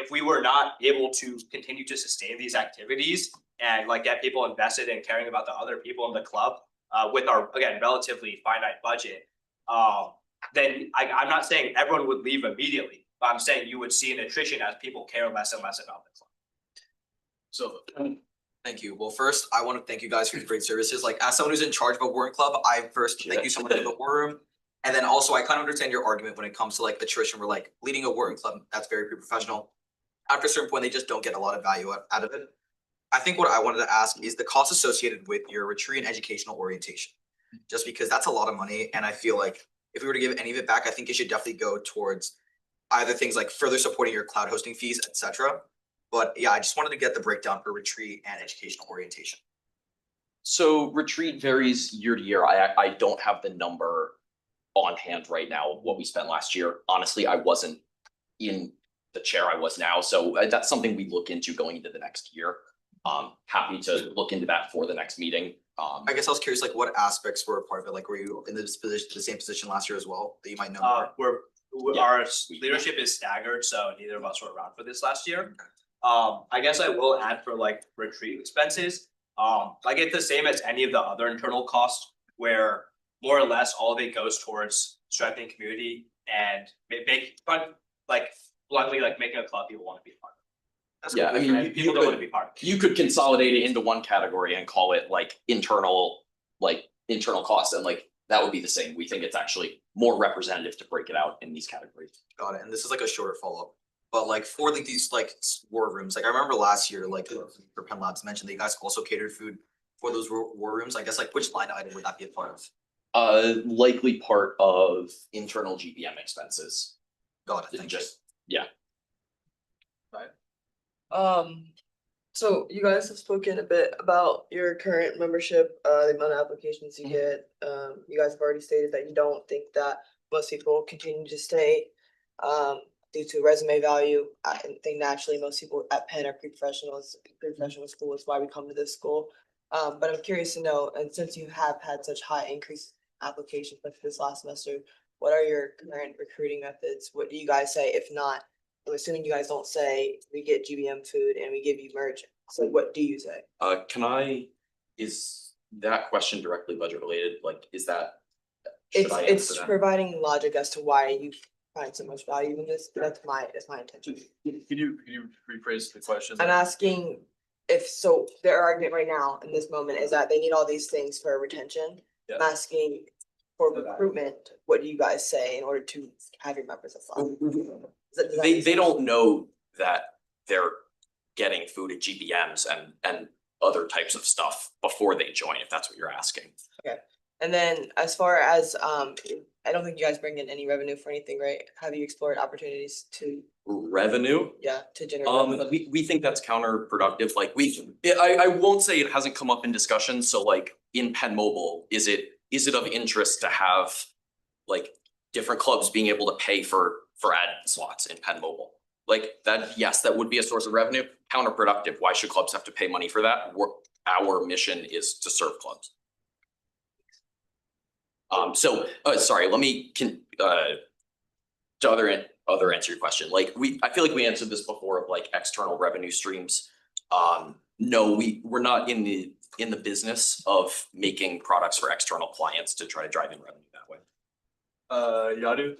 if we were not able to continue to sustain these activities and like get people invested in caring about the other people in the club with our, again, relatively finite budget, then I'm not saying everyone would leave immediately, but I'm saying you would see an attrition as people care less and less about the club. So thank you. Well, first, I want to thank you guys for your great services. Like as someone who's in charge of a warrant club, I first thank you so much for the war room. And then also I kind of understand your argument when it comes to like attrition. We're like leading a warrant club, that's very professional. After a certain point, they just don't get a lot of value out of it. I think what I wanted to ask is the cost associated with your retreat and educational orientation. Just because that's a lot of money. And I feel like if we were to give any of it back, I think it should definitely go towards either things like further supporting your cloud hosting fees, etc. But yeah, I just wanted to get the breakdown for retreat and educational orientation. So retreat varies year to year. I don't have the number on hand right now of what we spent last year. Honestly, I wasn't in the chair I was now. So that's something we look into going into the next year. Happy to look into that for the next meeting. I guess I was curious, like what aspects were a part of it? Like were you in this position, the same position last year as well that you might know more? Our leadership is staggered, so neither of us were around for this last year. I guess I will add for like retreat expenses. Like it's the same as any of the other internal costs where more or less all of it goes towards strengthening community and bluntly making a club people want to be a part of. That's yeah, cool. I mean, People don't want to be part of it. You could consolidate it into one category and call it like internal costs, and like that would be the same. We think it's actually more representative to break it out in these categories. Got it. And this is like a shorter follow-up. But like for like these like war rooms, like I remember last year, like for Penn Labs mentioned that you guys also catered food for those war rooms. I guess like which line item would that be a part of? Likely part of internal GBM expenses. Got it. Thank you. Yeah. Right. So you guys have spoken a bit about your current membership, the amount of applications you get. You guys have already stated that you don't think that most people continue to stay due to resume value. I think naturally most people at Penn are pre-professionals. Pre-professional school is why we come to this school. But I'm curious to know, and since you have had such high increase applications like this last semester, what are your current recruiting methods? What do you guys say? If not, I'm assuming you guys don't say we get GBM food and we give you merch. So what do you say? Is that question directly budget related? Like, is that? should It's I answer it's that? providing logic as to why you find so much value in this. That's my intention. Can you rephrase the question? I'm asking if, so their argument right now in this moment is that they need all these things for retention. I'm asking for recruitment, what do you guys say in order to have your members apply? Does that They make sense? don't know that they're getting food at GBMs and other types of stuff before they join, if that's what you're asking. Okay, and then as far as, I don't think you guys bring in any revenue for anything, right? Have you explored opportunities to, Revenue? to generate revenue? We think that's counterproductive, like I won't say it hasn't come up in discussion, so like in Penn Mobile, is it of interest to have like different clubs being able to pay for ad slots in Penn Mobile? Like that, yes, that would be a source of revenue, counterproductive, why should clubs have to pay money for that? Our mission is to serve clubs. Sorry, let me to other answer your question, like I feel like we answered this before of like external revenue streams. No, we're not in the business of making products for external clients to try to drive in revenue that way. Yadu?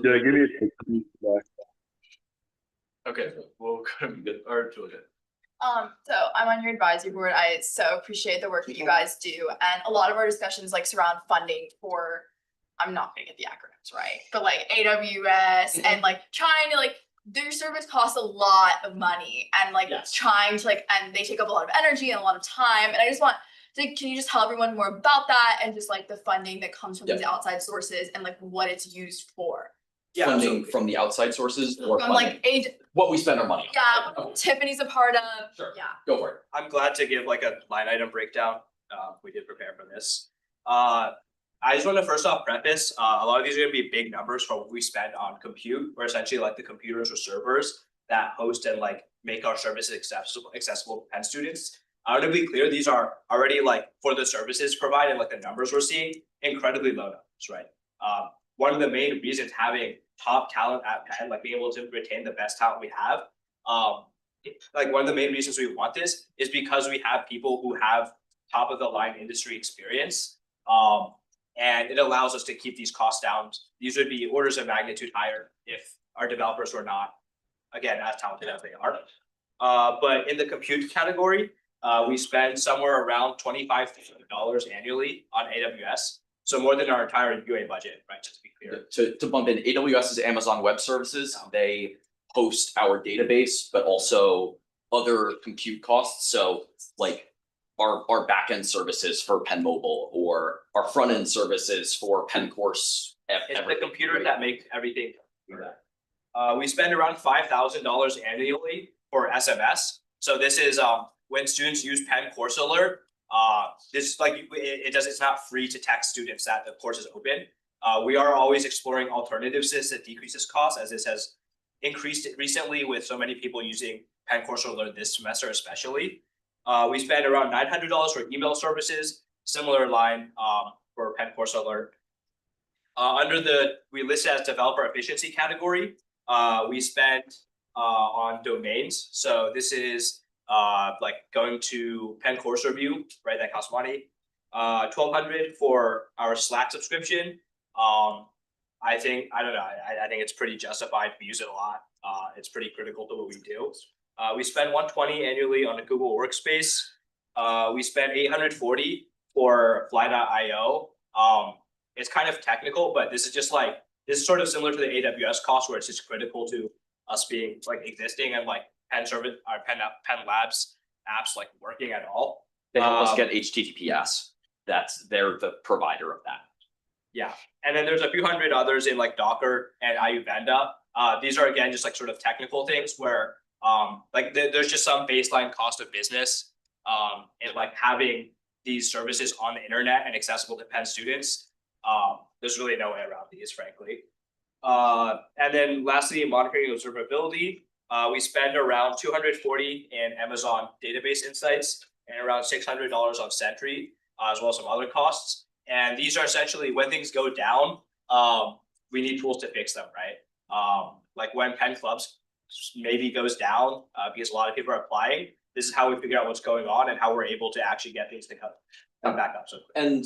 Yeah, give me a second. Okay, we'll go good, or Julia. So I'm on your advisory board. I so appreciate the work that you guys do. And a lot of our discussions like surround funding for, I'm not gonna get the acronyms right, but like AWS and like trying to like, their service costs a lot of money and like trying to like, and they take up a lot of energy and a lot of time. And I just want to, can you just tell everyone more about that and just like the funding that comes from these outside sources and like what it's used for? Funding from the outside sources or From like what we spend our money on. Yeah, Tiffany's a part of, yeah. Go for it. I'm glad to give like a line item breakdown. We did prepare for this. I just want to first off preface, a lot of these are gonna be big numbers for what we spend on compute, or essentially like the computers or servers that host and like make our services accessible to Penn students. I want to be clear, these are already like for the services provided, like the numbers we're seeing, incredibly low numbers, right? One of the main reasons having top talent at Penn, like being able to retain the best talent we have, like one of the main reasons we want this is because we have people who have top of the line industry experience. And it allows us to keep these costs down. These would be orders of magnitude higher if our developers were not, again, as talented as they are. But in the compute category, we spend somewhere around $25,000 annually on AWS. So more than our entire UA budget, right, just to be clear. To bump in, AWS is Amazon Web Services. They host our database, but also other compute costs. So like our backend services for Penn Mobile or our front end services for Penn Course. It's the computers that make everything do that. We spend around $5,000 annually for SMS. So this is when students use Penn Course Alert. This like it's not free to text students that the course is open. We are always exploring alternatives to this that decreases costs, as this has increased recently with so many people using Penn Course Alert this semester especially. We spend around $900 for email services, similar line for Penn Course Alert. We list it as developer efficiency category. We spend on domains. So this is like going to Penn Course Review, right? That costs money. $1,200 for our Slack subscription. I think it's pretty justified. We use it a lot. It's pretty critical to what we do. We spend $120 annually on a Google Workspace. We spend $840 for Fly.io. It's kind of technical, but this is sort of similar to the AWS cost, where it's just critical to us being like existing and like Penn service, our Penn Labs apps like working at all. They help us get HTTPS. They're the provider of that. Yeah, and then there's a few hundred others in like Docker and Ayurveda. These are again, just like sort of technical things where like there's just some baseline cost of business. And like having these services on the internet and accessible to Penn students. There's really no way around these, frankly. And then lastly, monitoring and observability. We spend around 240 in Amazon database insights and around $600 on Sentry, as well as some other costs. And these are essentially when things go down, we need tools to fix them, right? Like when Penn Clubs maybe goes down because a lot of people are applying, this is how we figure out what's going on and how we're able to actually get things to come back up. So And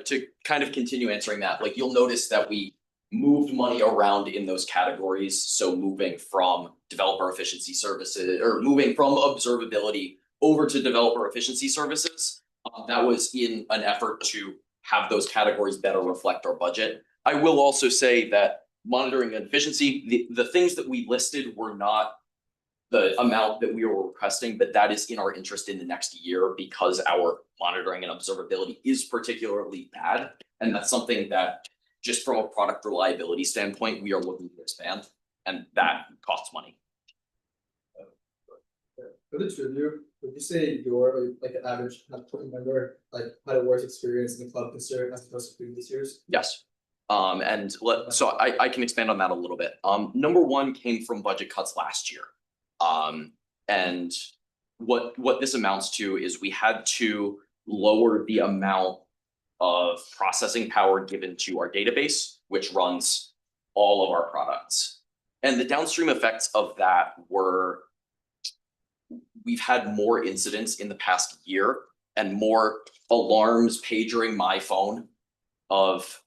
to kind of continue answering that, like you'll notice that we moved money around in those categories. So moving from developer efficiency services or moving from observability over to developer efficiency services. That was in an effort to have those categories better reflect our budget. I will also say that monitoring and efficiency, the things that we listed were not the amount that we were requesting, but that is in our interest in the next year because our monitoring and observability is particularly bad. And that's something that just from a product reliability standpoint, we are looking to expand, and that costs money. For the tribute, would you say your like an average member like had a worse experience in the club this year as opposed to previous years? Yes. So I can expand on that a little bit. Number one came from budget cuts last year. And what this amounts to is we had to lower the amount of processing power given to our database, which runs all of our products. And the downstream effects of that were we've had more incidents in the past year and more alarms pagering my phone of,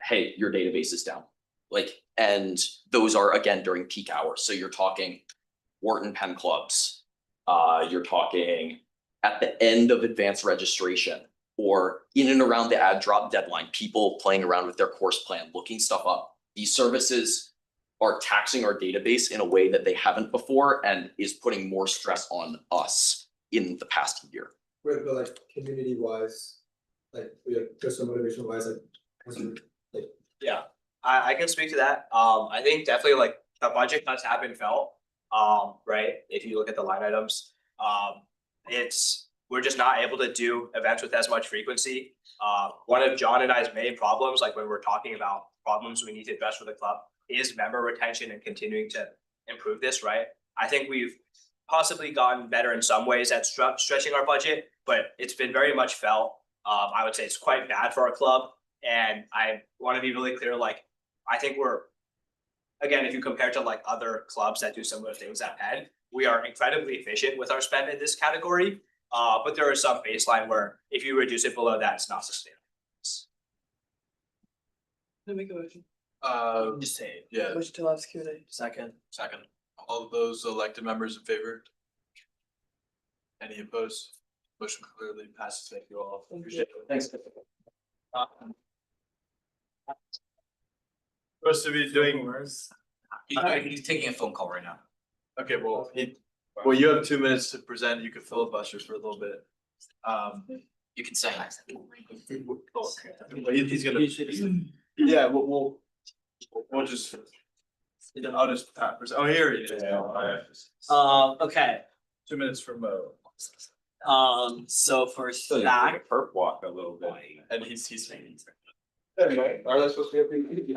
hey, your database is down. Like, and those are again during peak hours. So you're talking Wharton Penn Clubs. You're talking at the end of advanced registration or in and around the ad drop deadline, people playing around with their course plan, looking stuff up. These services are taxing our database in a way that they haven't before and is putting more stress on us in the past year. But like community wise, like personal motivation wise, like yeah, I can speak to that. I think definitely like the budget cuts have been felt. Right, if you look at the line items, we're just not able to do events with as much frequency. One of John and I's main problems, like when we're talking about problems we need to address for the club, is member retention and continuing to improve this, right? I think we've possibly gotten better in some ways at stretching our budget, but it's been very much felt. I would say it's quite bad for our club. And I want to be really clear, like, I think we're, again, if you compare to like other clubs that do similar things at Penn, we are incredibly efficient with our spend in this category. But there is some baseline where if you reduce it below that, it's not sustainable. Let me make a motion. Just say it. Yeah. Motion to last Q&A. Second. All of those elected members in favor? Any opposed? Motion clearly passes. Thank you all. Appreciate it. Thanks. Supposed to be doing. He's taking a phone call right now. Okay, well, you have 2 minutes to present. You could filibuster for a little bit. You can say. He's gonna. Yeah, we'll just. I'll just present. Oh, here he is. Okay. 2 minutes for Mo. So for stack, Perp walk a little bit. And he's. Anyway, are they supposed to be?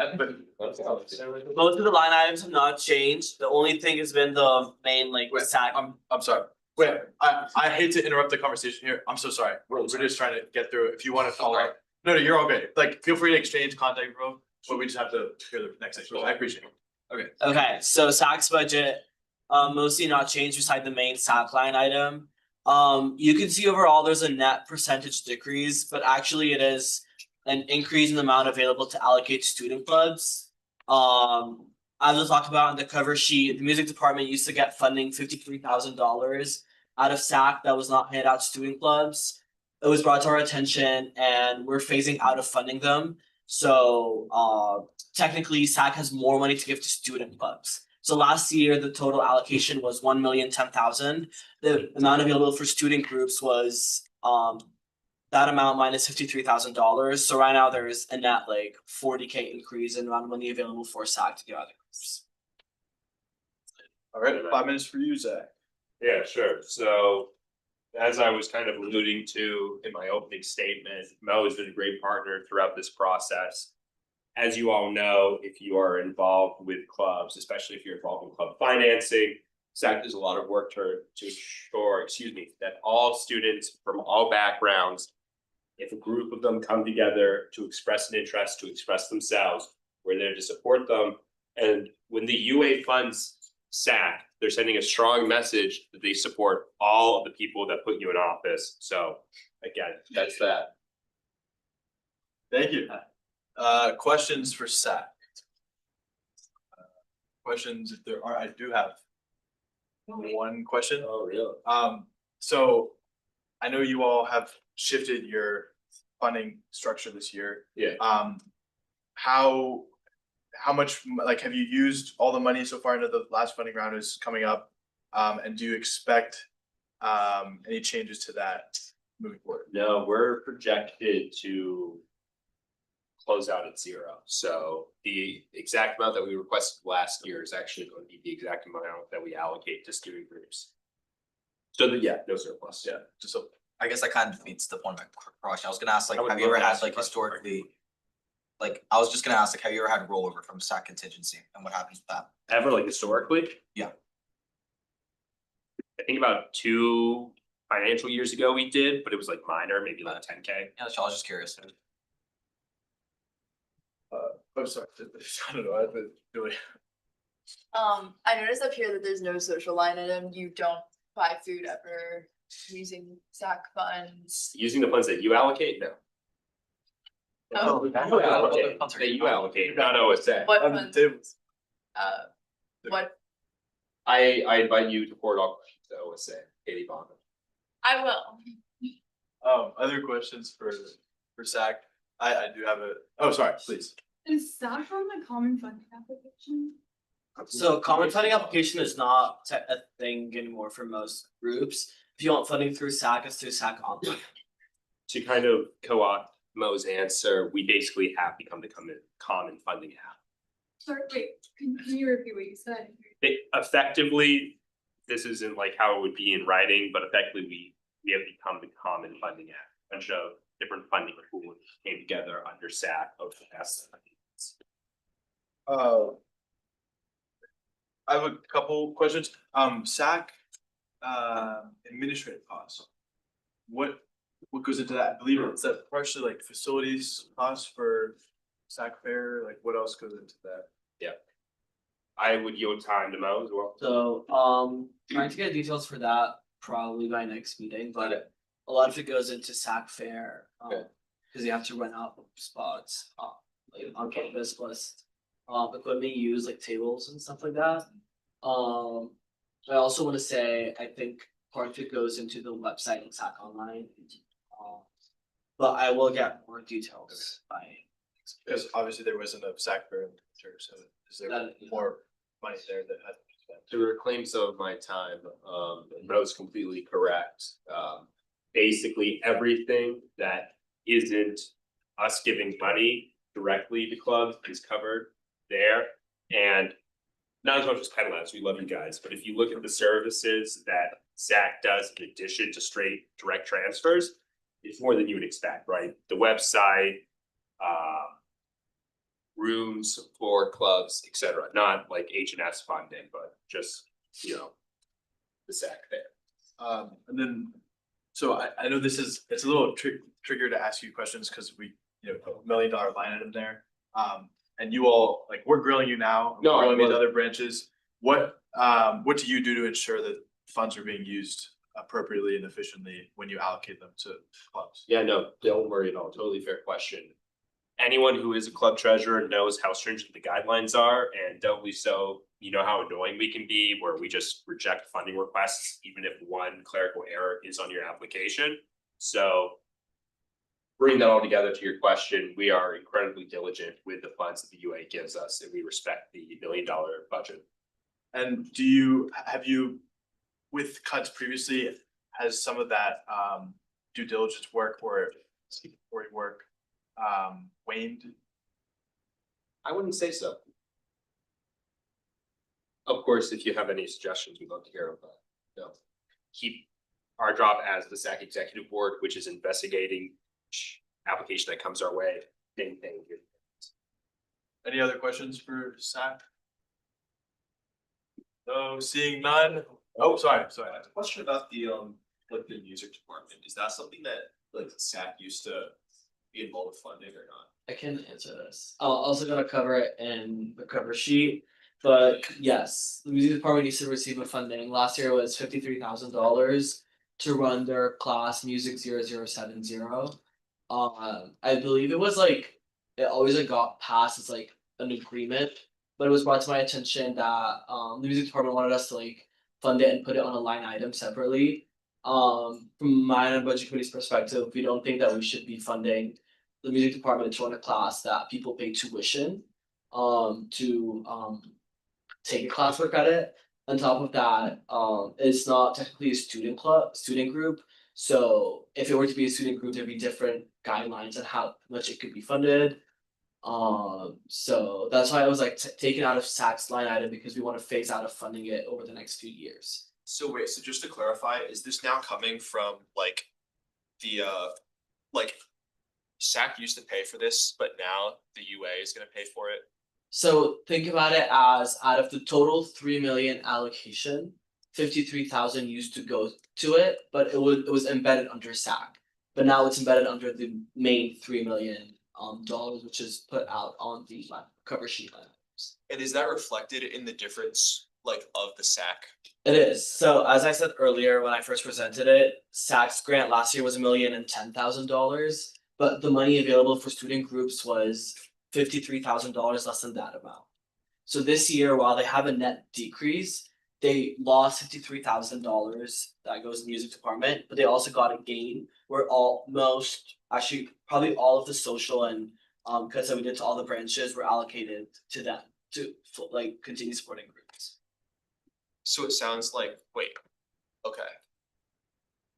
most of the line items have not changed. The only thing has been the main like stack. I'm sorry. Wait, I hate to interrupt the conversation here. I'm so sorry. We're just trying to get through it. If you want to follow up. No, you're all good. Like, feel free to exchange contact, bro. But we just have to hear the next section. I appreciate it. Okay, so SAC's budget, mostly not changed beside the main SAC line item. You can see overall there's a net percentage decrease, but actually it is an increase in the amount available to allocate to student clubs. As we'll talk about in the cover sheet, the music department used to get funding $53,000 out of SAC that was not paid out to student clubs. It was brought to our attention and we're phasing out of funding them. So technically SAC has more money to give to student clubs. So last year, the total allocation was $1,010,000. The amount available for student groups was that amount minus $53,000. So right now there is a net like $40K increase in amount of money available for SAC to give other groups. All right, 5 minutes for you, Zach. Yeah, sure. So as I was kind of alluding to in my opening statement, Mo has been a great partner throughout this process. As you all know, if you are involved with clubs, especially if you're involved in club financing, Zach does a lot of work to ensure, that all students from all backgrounds, if a group of them come together to express an interest, to express themselves, we're there to support them. And when the UA funds SAC, they're sending a strong message that they support all of the people that put you in office. So again, that's that. Thank you. Questions for SAC? Questions, if there are, I do have one question. Oh, really? So I know you all have shifted your funding structure this year. Yeah. How much, like, have you used all the money so far? I know the last funding round is coming up. And do you expect any changes to that moving forward? No, we're projected to close out at 0. So the exact amount that we requested last year is actually going to be the exact amount that we allocate to student groups. So no surplus. Yeah, just so. I guess that kind of defeats the point of my question. I was gonna ask, like, I would have you love ever to had ask you like a question. historically? Like, I was just gonna ask, like, have you ever had rollover from SAC contingency and what happens with that? Ever, like, historically? Yeah. I think about 2 financial years ago we did, but it was like minor, maybe like 10K. Yeah, so I was just curious. I'm sorry, I don't know, I've been doing. I noticed up here that there's no social line item. You don't buy food ever using SAC funds. Using the funds that you allocate, no. Oh. That you allocate, not OSA. What funds? What, I invite you to forward all questions to OSA, Katie Bond. I will. Other questions for SAC? I do have a, oh, sorry, please. Is SAC on the common funding application? So common funding application is not a thing anymore for most groups. If you want funding through SAC, it's through SAC Online. To kind of co-opt Mo's answer, we basically have become the common funding app. Sorry, wait, can you repeat what you said? Effectively, this isn't like how it would be in writing, but effectively we have become the common funding app. A bunch of different funding pools came together under SAC over the past 7 years. I have a couple questions. SAC, administrative costs. What goes into that? I believe it's that partially like facilities costs for SAC fair, like what else goes into that? Yeah. I would yield time to Mo as well. So, trying to get details for that probably by next meeting, but a lot of it goes into SAC fair. Cause you have to rent out spots, like on campus plus, equipment used like tables and stuff like that. I also wanna say, I think part of it goes into the website and SAC Online. But I will get more details by. Because obviously there wasn't a SAC fair in the future, so is there more money there that had to be spent? To reclaim some of my time, Mo's completely correct. Basically, everything that isn't us giving money directly to clubs is covered there. And not as much as Penn Labs, we love you guys, but if you look at the services that SAC does in addition to straight direct transfers, it's more than you would expect, right? The website, rooms for clubs, etc. Not like H&S funding, but just, the SAC there. And then, so I know it's a little trickier to ask you questions because we, $1 million line item there. And you all, like, we're grilling you now, No, we're grilling these other branches. What do you do to ensure that funds are being used appropriately and efficiently when you allocate them to clubs? Yeah, no, don't worry at all. Totally fair question. Anyone who is a club treasurer knows how stringent the guidelines are, and doubly so, you know how annoying we can be where we just reject funding requests, even if one clerical error is on your application. So bringing that all together to your question, we are incredibly diligent with the funds that the UA gives us, and we respect the $1 million budget. And have you, with cuts previously, has some of that due diligence work or waned? I wouldn't say so. Of course, if you have any suggestions, we'd love to hear them, but, you know, keep our job as the SAC Executive Board, which is investigating each application that comes our way. Same thing. Any other questions for SAC? No, seeing none. Oh, sorry. Question about the like the music department, is that something that like SAC used to be involved with funding or not? I can answer this. I'll also gonna cover it in the cover sheet, but yes, the music department used to receive a funding. Last year was $53,000 to run their class Music 0070. I believe it was like, it always like got passed as like an agreement, but it was brought to my attention that the music department wanted us to like fund it and put it on a line item separately. From my and budget committee's perspective, we don't think that we should be funding the music department to run a class that people pay tuition to take a class for credit. On top of that, it's not technically a student group. So if it were to be a student group, there'd be different guidelines on how much it could be funded. So that's why it was like taken out of SAC's line item, because we want to phase out of funding it over the next few years. So wait, so just to clarify, is this now coming from like the like SAC used to pay for this, but now the UA is gonna pay for it? So think about it as out of the total 3 million allocation, 53,000 used to go to it, but it was embedded under SAC. But now it's embedded under the main $3 million dollars, which is put out on the cover sheet. And is that reflected in the difference like of the SAC? It is. So as I said earlier, when I first presented it, SAC's grant last year was $1,010,000, but the money available for student groups was $53,000 less than that amount. So this year, while they have a net decrease, they lost $53,000 that goes to the music department, but they also got a gain where probably all of the social and cuts that we did to all the branches were allocated to them to like continue supporting groups. So it sounds like, wait, okay.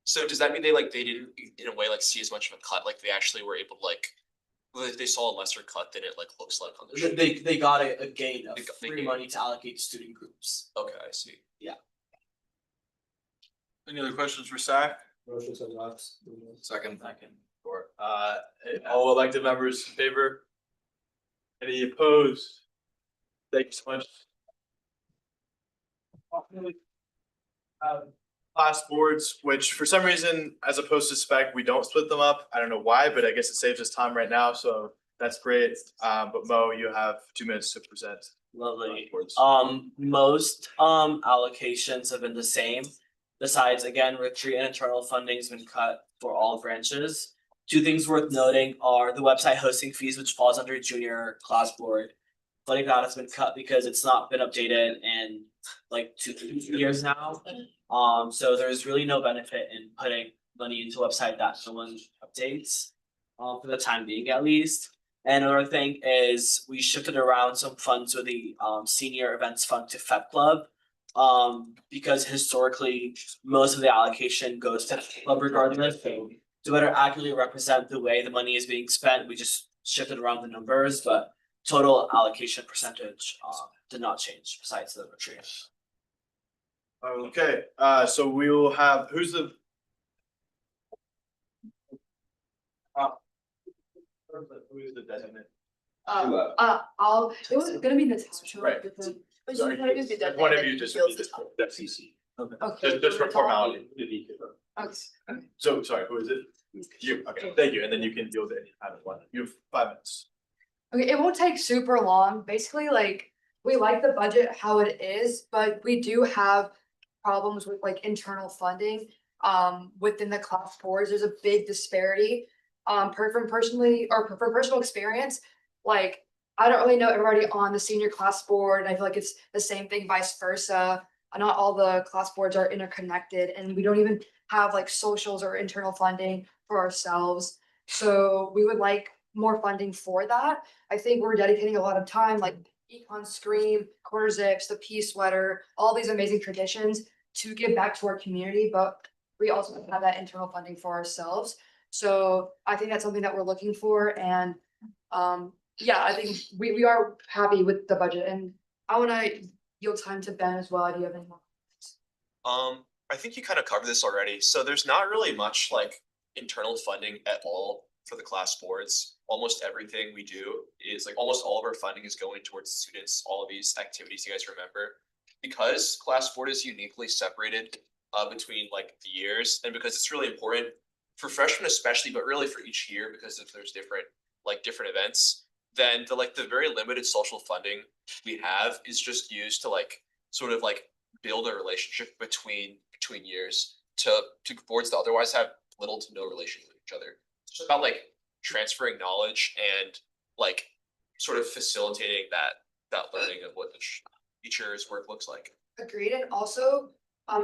So does that mean they didn't in a way like see as much of a cut, like they actually were able to like, they saw a lesser cut than it like looks like on the sheet? They got a gain of They free money to allocate to student groups. Okay, I see. Yeah. Any other questions for SAC? Motion to adopt. Second. Or all elected members in favor? Any opposed? Thank you so much. Class boards, which for some reason, as opposed to spec, we don't split them up. I don't know why, but I guess it saves us time right now, so that's great. But Mo, you have 2 minutes to present. Lovely. Most allocations have been the same. Besides, again, retreat and internal funding has been cut for all branches. 2 things worth noting are the website hosting fees, which falls under junior class board. Funding that has been cut because it's not been updated in like 2 years now. So there's really no benefit in putting money into a website that no one updates, for the time being at least. And another thing is we shifted around some funds with the senior events fund to FEP Club. Because historically, most of the allocation goes to FEP Club regardless. So to better accurately represent the way the money is being spent, we just shifted around the numbers, but total allocation percentage did not change besides the retreat. Okay, so we will have, who's the? Who's the designate? It was gonna be Natasha. Right. But Sorry. you gotta use the deadline. One of you just Feels read it. the That's CC. Okay. Just for formality. Okay. So, sorry, who is it? You, okay, thank you, and then you can deal with any kind of one. You have 5 minutes. Okay, it won't take super long. Basically, like, we like the budget how it is, but we do have problems with like internal funding. Within the class boards, there's a big disparity. From personal experience, like, I don't really know everybody on the senior class board, and I feel like it's the same thing vice versa. Not all the class boards are interconnected, and we don't even have like socials or internal funding for ourselves. So we would like more funding for that. I think we're dedicating a lot of time, like Econ Scream, Quarter Zips, the Pea Sweater, all these amazing traditions to give back to our community, but we also have that internal funding for ourselves. So I think that's something that we're looking for, and yeah, I think we are happy with the budget, and I wanna yield time to Ben as well. Do you have any more? I think you kind of covered this already. So there's not really much like internal funding at all for the class boards. Almost everything we do is like almost all of our funding is going towards students, all of these activities you guys remember. Because class board is uniquely separated between like the years, and because it's really important for freshmen especially, but really for each year because if there's different events, then the very limited social funding we have is just used to like sort of like build a relationship between years to boards that otherwise have little to no relation with each other. It's just about like transferring knowledge and like sort of facilitating that learning of what the teacher's work looks like. Agreed, and also,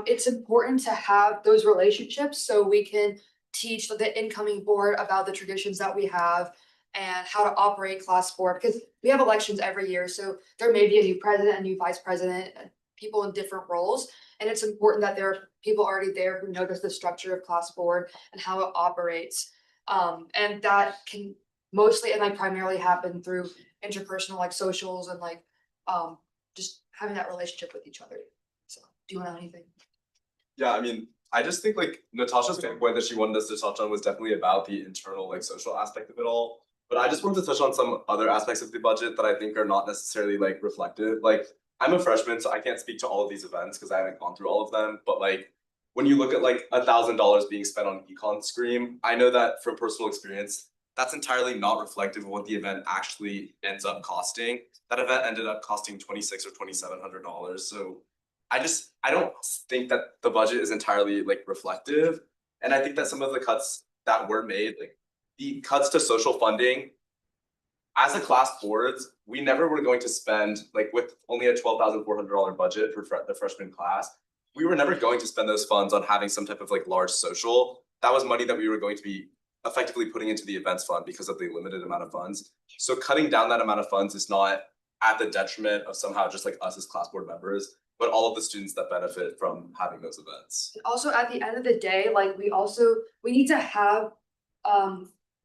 it's important to have those relationships so we can teach the incoming board about the traditions that we have and how to operate class board, because we have elections every year, so there may be a new president, a new vice president, people in different roles, and it's important that there are people already there who know the structure of class board and how it operates. And that can mostly and like primarily happen through interpersonal like socials and like just having that relationship with each other. So do you want to add anything? Yeah, I mean, I just think like Natasha's main point that she wanted us to touch on was definitely about the internal like social aspect of it all. But I just wanted to touch on some other aspects of the budget that I think are not necessarily like reflective. Like I'm a freshman, so I can't speak to all of these events because I haven't gone through all of them. But like when you look at like $1,000 being spent on econ scream, I know that from personal experience, that's entirely not reflective of what the event actually ends up costing. That event ended up costing $2,600 or $2,700. So I don't think that the budget is entirely like reflective. And I think that some of the cuts that were made, like the cuts to social funding, as a class boards, we never were going to spend like with only a $12,400 budget for the freshman class. We were never going to spend those funds on having some type of like large social. That was money that we were going to be effectively putting into the events fund because of the limited amount of funds. So cutting down that amount of funds is not at the detriment of somehow just like us as class board members, but all of the students that benefit from having those events. Also, at the end of the day, like we need to have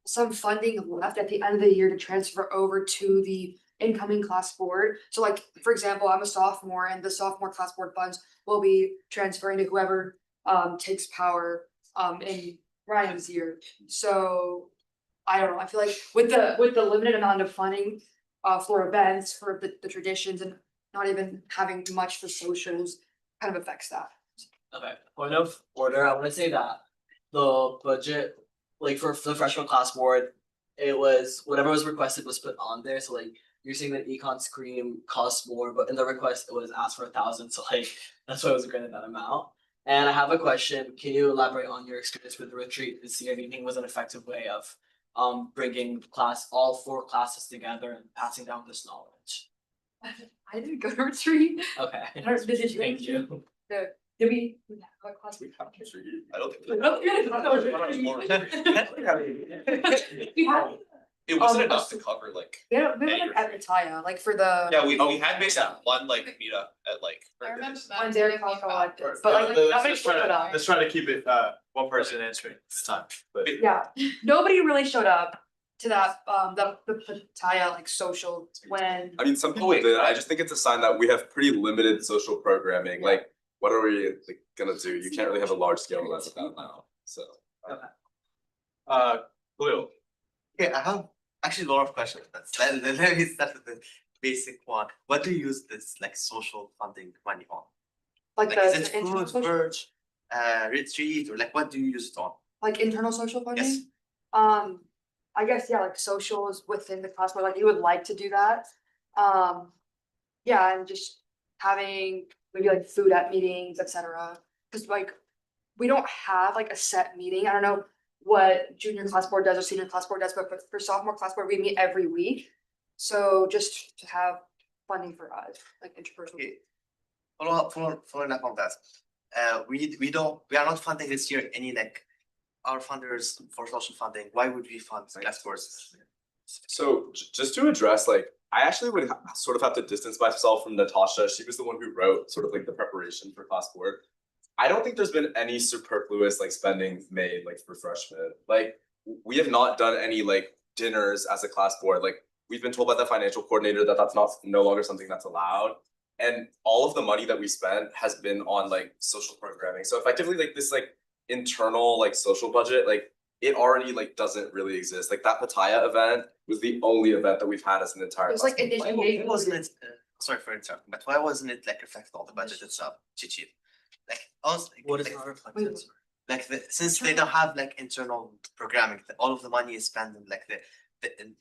some funding left at the end of the year to transfer over to the incoming class board. So like, for example, I'm a sophomore and the sophomore class board funds will be transferring to whoever takes power in Ryan's year. So I don't know, I feel like with the limited amount of funding for events, for the traditions, and not even having much for socials kind of affects that. Okay, point of order, I wanna say that the budget, like for the freshman class board, it was whatever was requested was put on there, so like you're saying that econ scream costs more, but in the request it was asked for 1,000, so like that's why it was granted that amount. And I have a question, can you elaborate on your experience with the retreat this year? Do you think it was an effective way of bringing all 4 classes together and passing down this knowledge? I didn't go to retreat. Okay. Did you? Thank you. Did we have a class? I don't think. It wasn't enough to cover like. We were like at Mataya, like for the. Yeah, we had basically one like meetup at like. I remember that. When Derek also liked it, but like that makes sense. Let's try to keep it one person answering this time, but. Yeah, nobody really showed up to that the Pataya like social when. I mean, some people did. I just think it's a sign that we have pretty limited social programming. Like, what are we like gonna do? You can't really have a large scale event with that now. So. Blue. Okay, I have actually a lot of questions. Let me start with the basic one. What do you use this like social funding money on? Like Is the it internal food, social, merch, retreat, or like what do you use it on? like internal social funding? Yes. I guess, yeah, like socials within the class, where like you would like to do that. Yeah, and just having maybe like food at meetings, etc. Cause like we don't have like a set meeting. I don't know what junior class board does or senior class board does, but for sophomore class board, we meet every week. So just to have funding for us, like interpersonal. Okay. Following up on that. We are not funding this year any like our funders for social funding. Why would we fund class boards? So just to address, like, I actually would sort of have to distance myself from Natasha. She was the one who wrote sort of like the preparation for class board. I don't think there's been any superfluous like spending made like for freshmen. Like we have not done any like dinners as a class board. Like we've been told by the financial coordinator that that's no longer something that's allowed. And all of the money that we spent has been on like social programming. So effectively like this like internal like social budget, like it already like doesn't really exist. Like that Pattaya event was the only event that we've had as an entire. It was like class. Why wasn't it, sorry for interrupting, but why wasn't it like reflected on the budget itself, Chichi? Like also. What is like- not reflected? Like since they don't have like internal programming, all of the money is spent on like the.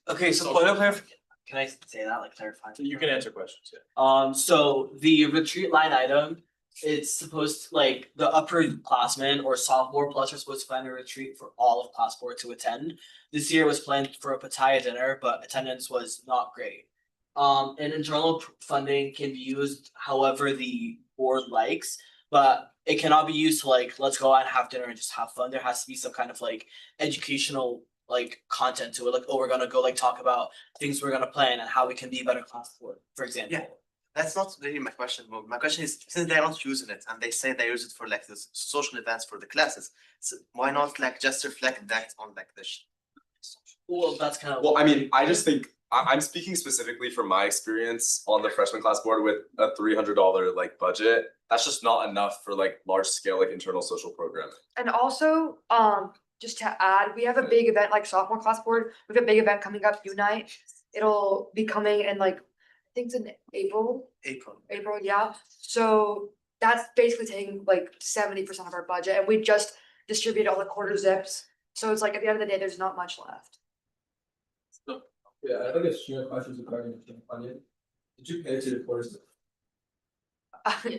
Okay, so point of clarification, can I say that, like clarify? You can answer questions, yeah. So the retreat line item, it's supposed to, like, the upperclassmen or sophomore plus are supposed to plan a retreat for all of class board to attend. This year was planned for a Pattaya dinner, but attendance was not great. And internal funding can be used however the board likes, but it cannot be used to like, let's go out and have dinner and just have fun. There has to be some kind of like educational like content to it, like, oh, we're gonna go like talk about things we're gonna plan and how we can be a better class board, for example. Yeah. That's not really my question. My question is, since they're not using it and they say they use it for like the social events for the classes, so why not like just reflect that on like this? Well, that's kind of. Well, I mean, I just think I'm speaking specifically from my experience on the freshman class board with a $300 like budget. That's just not enough for like large scale like internal social programming. And also, just to add, we have a big event like sophomore class board. We have a big event coming up, Unite. It'll be coming in like, I think it's in April. April, yeah. So that's basically taking like 70% of our budget, and we just distribute all the quarter zips. So it's like at the end of the day, there's not much left. Yeah, I think it's your questions regarding the funding. Did you pay to the quarters?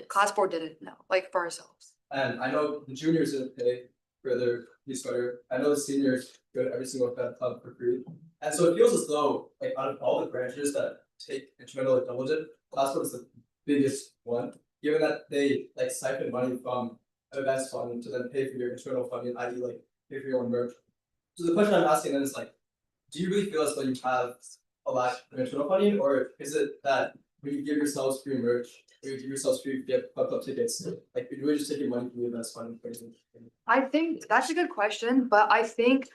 Class board didn't, no, like for ourselves. And I know the juniors didn't pay for their police sweater. I know the seniors go to every single event club for free. And so it feels as though like out of all the branches that take internal like double dip, class board is the biggest one. Given that they like siphon money from events fund to then pay for your internal funding, i.e. like pay for your own merch. So the question I'm asking then is like, do you really feel as though you have a lack of internal funding, or is it that when you give yourselves free merch, or you give yourselves free club tickets, like you're really just taking money from the events fund? I think that's a good question, but I think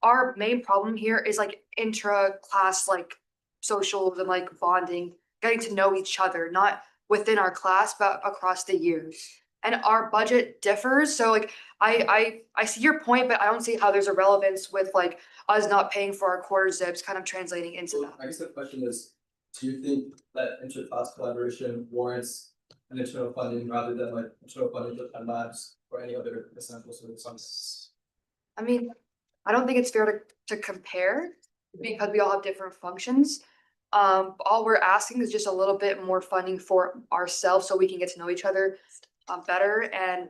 our main problem here is like intra-class like socials and like bonding, getting to know each other, not within our class, but across the years. And our budget differs, so like I see your point, but I don't see how there's a relevance with like us not paying for our quarter zips kind of translating into that. I guess the question is, do you think that inter-class collaboration warrants an internal funding rather than like internal funding to fund labs or any other essential services? I mean, I don't think it's fair to compare because we all have different functions. All we're asking is just a little bit more funding for ourselves so we can get to know each other better and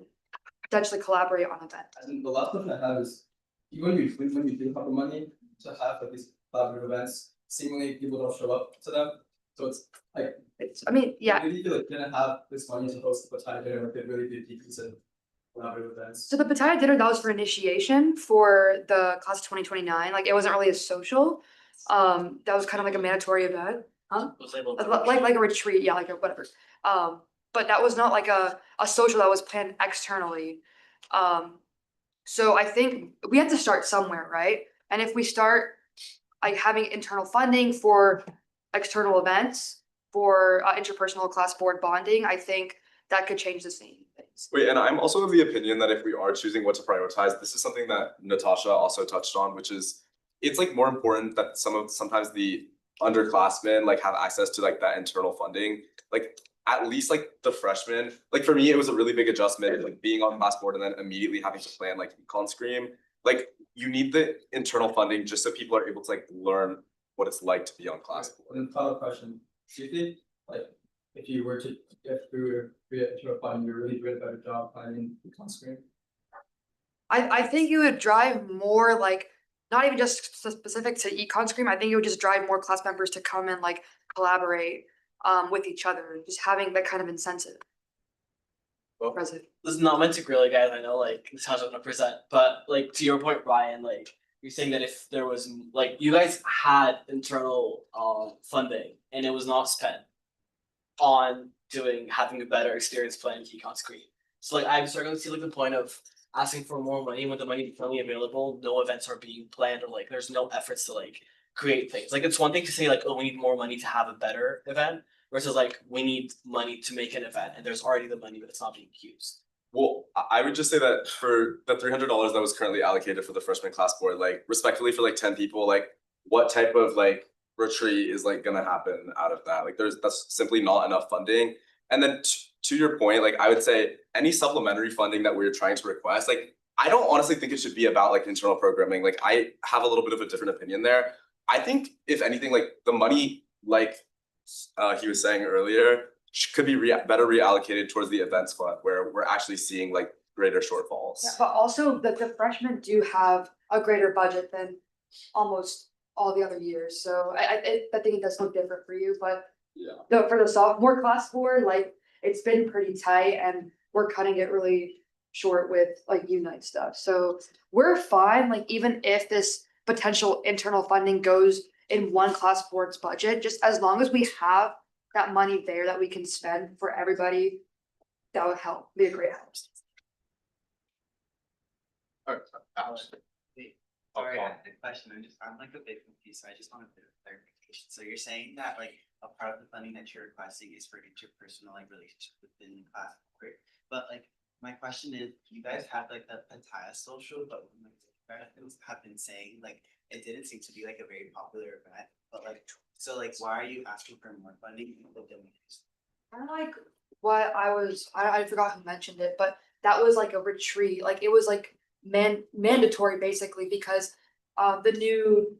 potentially collaborate on events. And the last question I have is, even when you do have the money to have like these collaborative events, seemingly people don't show up to them. So it's like, I mean, yeah. Maybe you like didn't have this money to host the Pattaya dinner, like a really big decrease in collaborative events. So the Pattaya dinner, that was for initiation for the class of 2029. Like it wasn't really a social. That was kind of like a mandatory event. Huh? Like a retreat, yeah, like a whatever. But that was not like a social that was planned externally. So I think we have to start somewhere, right? And if we start like having internal funding for external events, for interpersonal class board bonding, I think that could change the scene. Wait, and I'm also of the opinion that if we are choosing what to prioritize, this is something that Natasha also touched on, which is it's like more important that sometimes the underclassmen like have access to like that internal funding. Like at least like the freshmen, like for me, it was a really big adjustment, like being on class board and then immediately having to plan like econ scream. Like you need the internal funding just so people are able to like learn what it's like to be on class board. And final question, do you think like if you were to get food or create internal funding, you're really doing a better job planning econ scream? I think it would drive more like, not even just specific to econ scream, I think it would just drive more class members to come and like collaborate with each other, just having that kind of incentive. This is not meant to grill you guys, I know like this is how I'm gonna present, but like to your point, Ryan, like you're saying that if there was like you guys had internal funding and it was not spent on having a better experience playing econ screen. So like I'm starting to see like the point of asking for more money when the money is currently available, no events are being planned or like there's no efforts to like create things. Like it's one thing to say like, oh, we need more money to have a better event, versus like we need money to make an event and there's already the money but it's not being used. Well, I would just say that for the $300 that was currently allocated for the freshman class board, like respectfully for like 10 people, like what type of like retreat is like gonna happen out of that? Like that's simply not enough funding. And then to your point, like I would say any supplementary funding that we're trying to request, like I don't honestly think it should be about like internal programming. Like I have a little bit of a different opinion there. I think if anything, like the money, like he was saying earlier, could be better reallocated towards the events fund where we're actually seeing like greater shortfalls. Yeah, but also the freshmen do have a greater budget than almost all the other years, so I think it does look different for you, but. Yeah. For the sophomore class board, like it's been pretty tight and we're cutting it really short with like Unite stuff, so we're fine, like even if this potential internal funding goes in one class board's budget, just as long as we have that money there that we can spend for everybody, that would help, be a great help. Sorry, I had a question. I'm like a bit confused, so I just want a bit of clarification. So you're saying that like a part of the funding that you're requesting is for interpersonal like relationship within the class board. But like my question is, you guys have like the Pataya social, but when have been saying like it didn't seem to be like a very popular event. But like so like why are you asking for more funding? Kind of like what I forgot who mentioned it, but that was like a retreat, like it was like mandatory basically because the new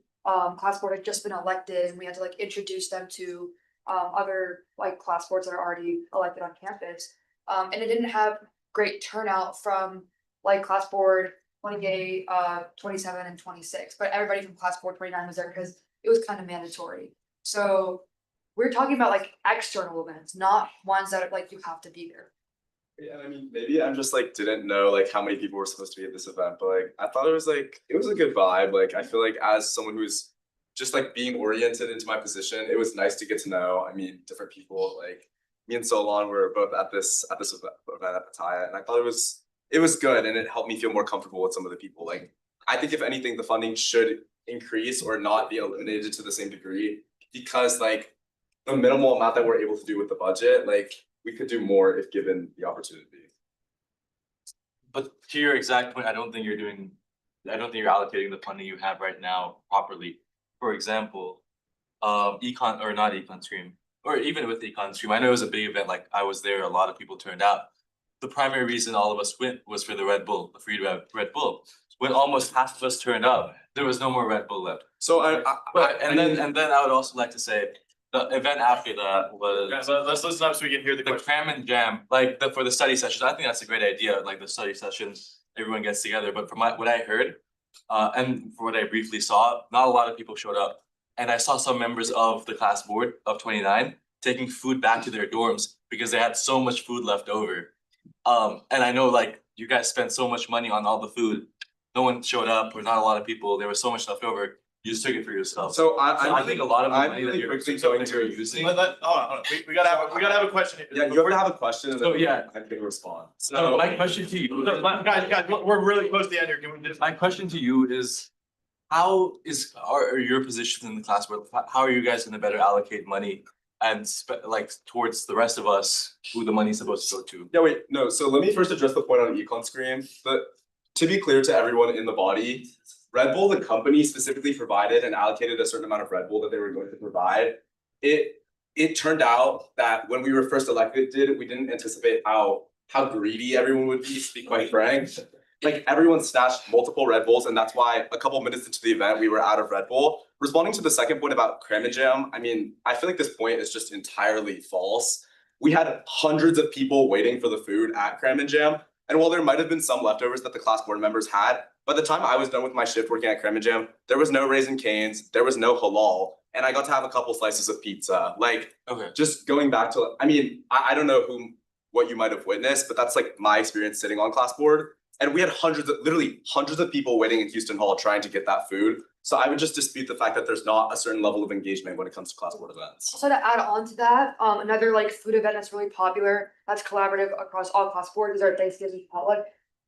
class board had just been elected and we had to like introduce them to other like class boards that are already elected on campus. And it didn't have great turnout from like class board 28, 27 and 26, but everybody from class board 29 was there because it was kind of mandatory. So we're talking about like external events, not ones that are like you have to be there. Yeah, I mean, maybe I'm just like didn't know like how many people were supposed to be at this event, but like I thought it was a good vibe. Like I feel like as someone who's just like being oriented into my position, it was nice to get to know. I mean, different people. Like me and Solon were both at this event at Pataya, and I thought it was good, and it helped me feel more comfortable with some of the people. Like I think if anything, the funding should increase or not be eliminated to the same degree because like the minimal amount that we're able to do with the budget, like. We could do more if given the opportunity. But to your exact point, I don't think you're allocating the funding you have right now properly. For example, econ or not econ stream, or even with econ stream, I know it was a big event, like I was there, a lot of people turned out. The primary reason all of us went was for the Red Bull, the free Red Bull. When almost half of us turned up, there was no more Red Bull left. So then I would also like to say, the event after that was. Okay, so let's listen up so we can hear the question. Cram and jam, like for the study sessions, I think that's a great idea, like the study sessions, everyone gets together, but from what I heard, and for what I briefly saw, not a lot of people showed up. And I saw some members of the class board of 29 taking food back to their dorms because they had so much food left over. And I know like you guys spent so much money on all the food, no one showed up, or not a lot of people, there was so much left over. You just took it for yourself. So I think a lot of the I'm money really that you're quickly going to using. Hold on. We gotta have a question. Yeah, you have to have a question and So, then yeah. I can respond. So my question to you. Guys, we're really close to the end here. Can we just? My question to you is, how are your positions in the class board? How are you guys gonna better allocate money and like towards the rest of us who the money's supposed to go to? Yeah, wait, no, so let me first address the point on the econ screen. But to be clear to everyone in the body, Red Bull, the company specifically provided and allocated a certain amount of Red Bull that they were going to provide. It turned out that when we were first elected, we didn't anticipate how greedy everyone would be, to be quite frank. Like everyone snatched multiple Red Bulls, and that's why a couple minutes into the event, we were out of Red Bull. Responding to the second point about Cram and Jam, I mean, I feel like this point is just entirely false. We had hundreds of people waiting for the food at Cram and Jam. And while there might have been some leftovers that the class board members had, by the time I was done with my shift working at Cram and Jam, there was no Raisin Canes, there was no halal, and I got to have a couple slices of pizza. Like, just going back to, I mean, I don't know what you might have witnessed, but that's like my experience sitting on class board. And we had literally hundreds of people waiting in Houston Hall trying to get that food. So I would just dispute the fact that there's not a certain level of engagement when it comes to class board events. Also to add on to that, another like food event that's really popular, that's collaborative across all class boards, is our Thanksgiving potluck.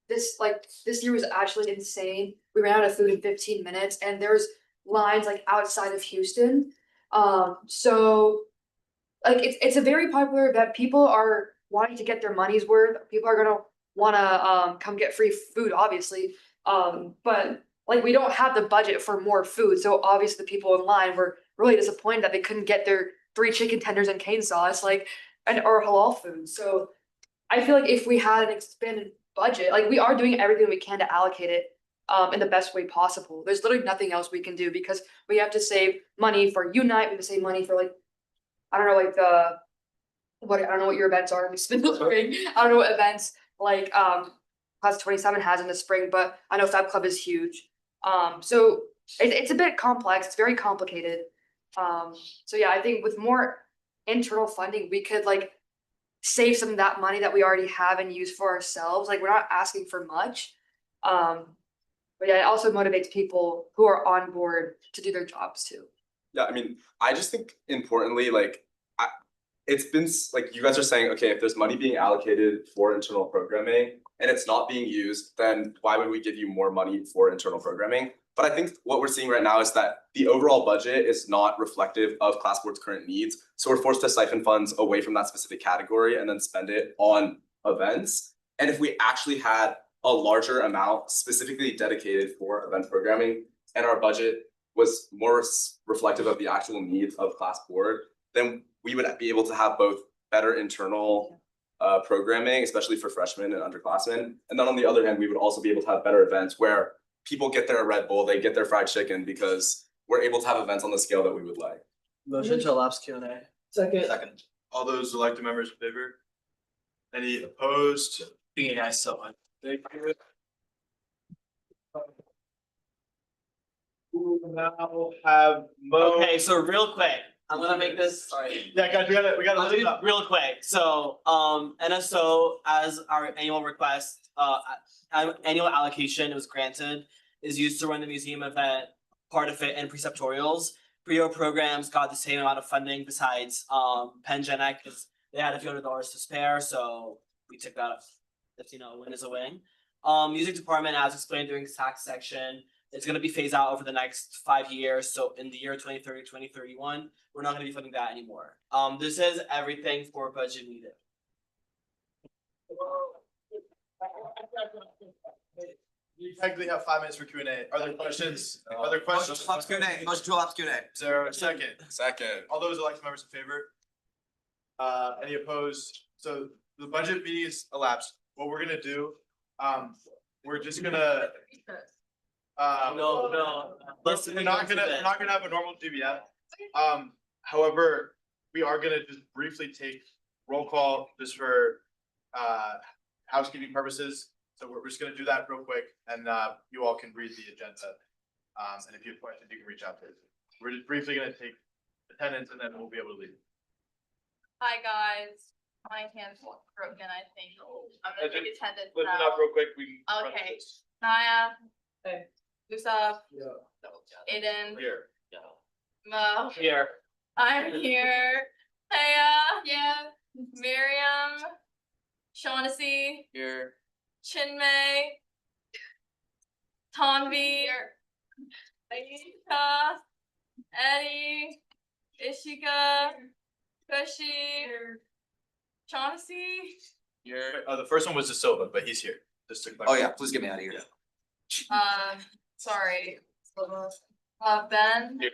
This year was actually insane. We ran out of food in 15 minutes and there was lines like outside of Houston. So like it's a very popular event. People are wanting to get their money's worth. People are gonna wanna come get free food, obviously. But like we don't have the budget for more food, so obviously the people in line were really disappointed that they couldn't get their 3 chicken tenders and cane sauce, like and or halal food. So I feel like if we had an expanded budget, like we are doing everything we can to allocate it in the best way possible. There's literally nothing else we can do because we have to save money for Unite, we have to save money for like, I don't know, like I don't know what your events are in the spring. I don't know what events like Class 27 has in the spring, but I know Fab Club is huge. So it's a bit complex, it's very complicated. So yeah, I think with more internal funding, we could like save some of that money that we already have and use for ourselves. Like we're not asking for much. But yeah, it also motivates people who are on board to do their jobs too. Yeah, I mean, I just think importantly, like, it's been like you guys are saying, okay, if there's money being allocated for internal programming and it's not being used, then why would we give you more money for internal programming? But I think what we're seeing right now is that the overall budget is not reflective of class board's current needs. So we're forced to siphon funds away from that specific category and then spend it on events. And if we actually had a larger amount specifically dedicated for event programming and our budget was more reflective of the actual needs of class board, then we would be able to have both better internal programming, especially for freshmen and underclassmen. And then on the other hand, we would also be able to have better events where people get their Red Bull, they get their fried chicken because we're able to have events on the scale that we would like. Motion to elapse Q&A. Second. All those elected members in favor? Any opposed? Yeah, so Thank you. We will now have Okay, so real quick, I'm gonna make this. Yeah, guys, we gotta I'll listen do up. real quick. So, NSO as our annual request, annual allocation was granted, is used to run the museum event, part of it, and preceptorials. Pre-O programs got the same amount of funding besides Penn Gen Ec, because they had a few $100 to spare, so we took that. If you know, win is a win. Music department, as explained during tax section, it's gonna be phased out over the next 5 years. So in the year 2030, 2031, we're not gonna be funding that anymore. This is everything for budget needed. You technically have 5 minutes for Q&A. Are there questions? Other questions? Motion to elapse Q&A. Is there a second? Second. All those elected members in favor? Any opposed? So the budget meeting is elapsed. What we're gonna do, we're just gonna. No. We're not gonna have a normal GBM. However, we are gonna just briefly take roll call just for housekeeping purposes. So we're just gonna do that real quick and you all can read the agenda. And if you have questions, you can reach out to us. We're just briefly gonna take attendance and then we'll be able to leave. Hi, guys. My hand's broken, I think. I'm gonna take attendance Listen now. up real quick. We can. run Okay. this. Naya. Hey. Yusuf. Yeah. Aiden. Here. Mo. Here. I'm here. Taya. Yeah. Miriam. Shaughnessy. Here. Chinmay. Tanvi. Aisha. Eddie. Ishika. Kushi. Shaughnessy. Here. The first one was De Silva, but he's here. Just to Oh clarify. yeah, please get me out of here. Sorry. Ben. Here.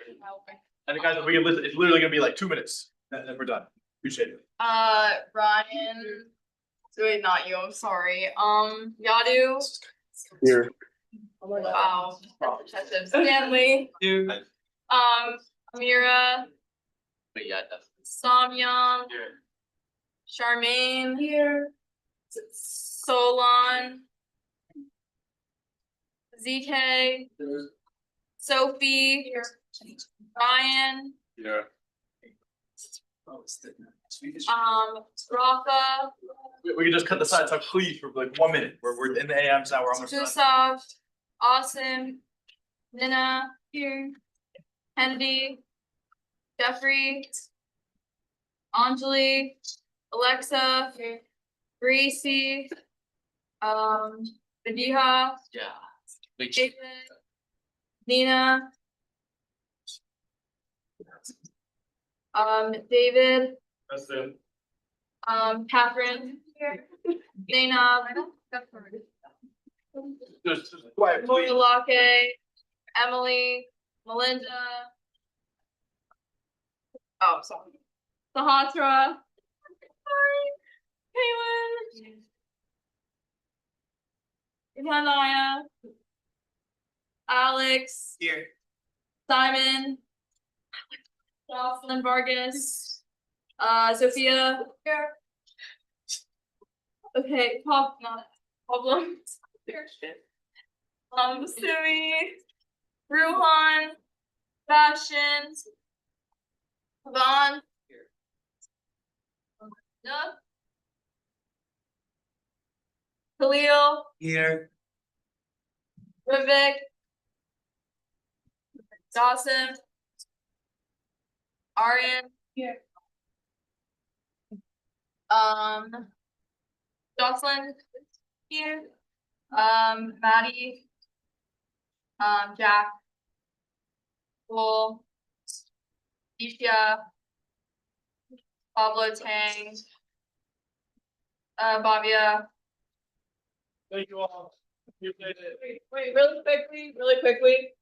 And guys, we can listen. It's literally gonna be like 2 minutes, and then we're done. Appreciate it. Ryan. Wait, not you. I'm sorry. Yadu. Here. Wow. That's excessive. Stanley. Dude. Amira. But yeah, Samyang. Here. Charmaine. Here. Solon. ZK. Sophie. Ryan. Yeah. Raka. We can just cut the side talk, please, for like 1 minute. We're in the AMs now. We're almost done. Jusaf. Awesome. Nina. Here. Kennedy. Jeffrey. Anjali. Alexa. Gracie. Vadiha. yeah. David. Nina. David. Present. Catherine. Zainab. Quiet, please. Moyalake, Emily, Melinda. Oh, sorry. Sahatra. Sorry. Kaylin. Ivanaya. Alex. Here. Simon. Jocelyn Vargas. Sophia. Here. Okay, not problem. Sumi. Ruhan. Fashion. Vaughn. Doug. Khalil. Here. Vivek. Dawson. Aryan. Here. Jocelyn. Here. Maddie. Jack. Bull. Isha. Pablo Tang. Bavia. Thank you all. Appreciate it. Wait, really quickly.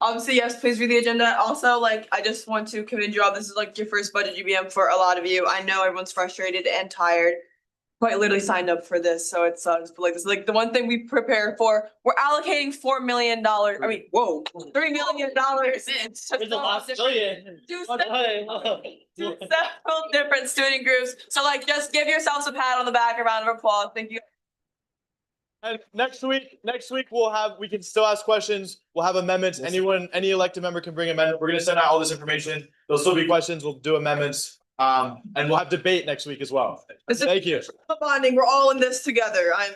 Obviously, yes, please read the agenda. Also, like, I just want to commend you all. This is like your first budget GBM for a lot of you. I know everyone's frustrated and tired. Quite literally signed up for this, so it sucks. But like, this is like the one thing we prepare for. We're allocating $4 million. I mean, whoa, $3 million. It's a lot billion. To several different student groups. So like, just give yourselves a pat on the back, a round of applause. Thank you. And next week we can still ask questions. We'll have amendments. Any elected member can bring amendment. We're gonna send out all this information. There'll still be questions. We'll do amendments. And we'll have debate next week as well. Thank you. Bonding. We're all in this together. I'm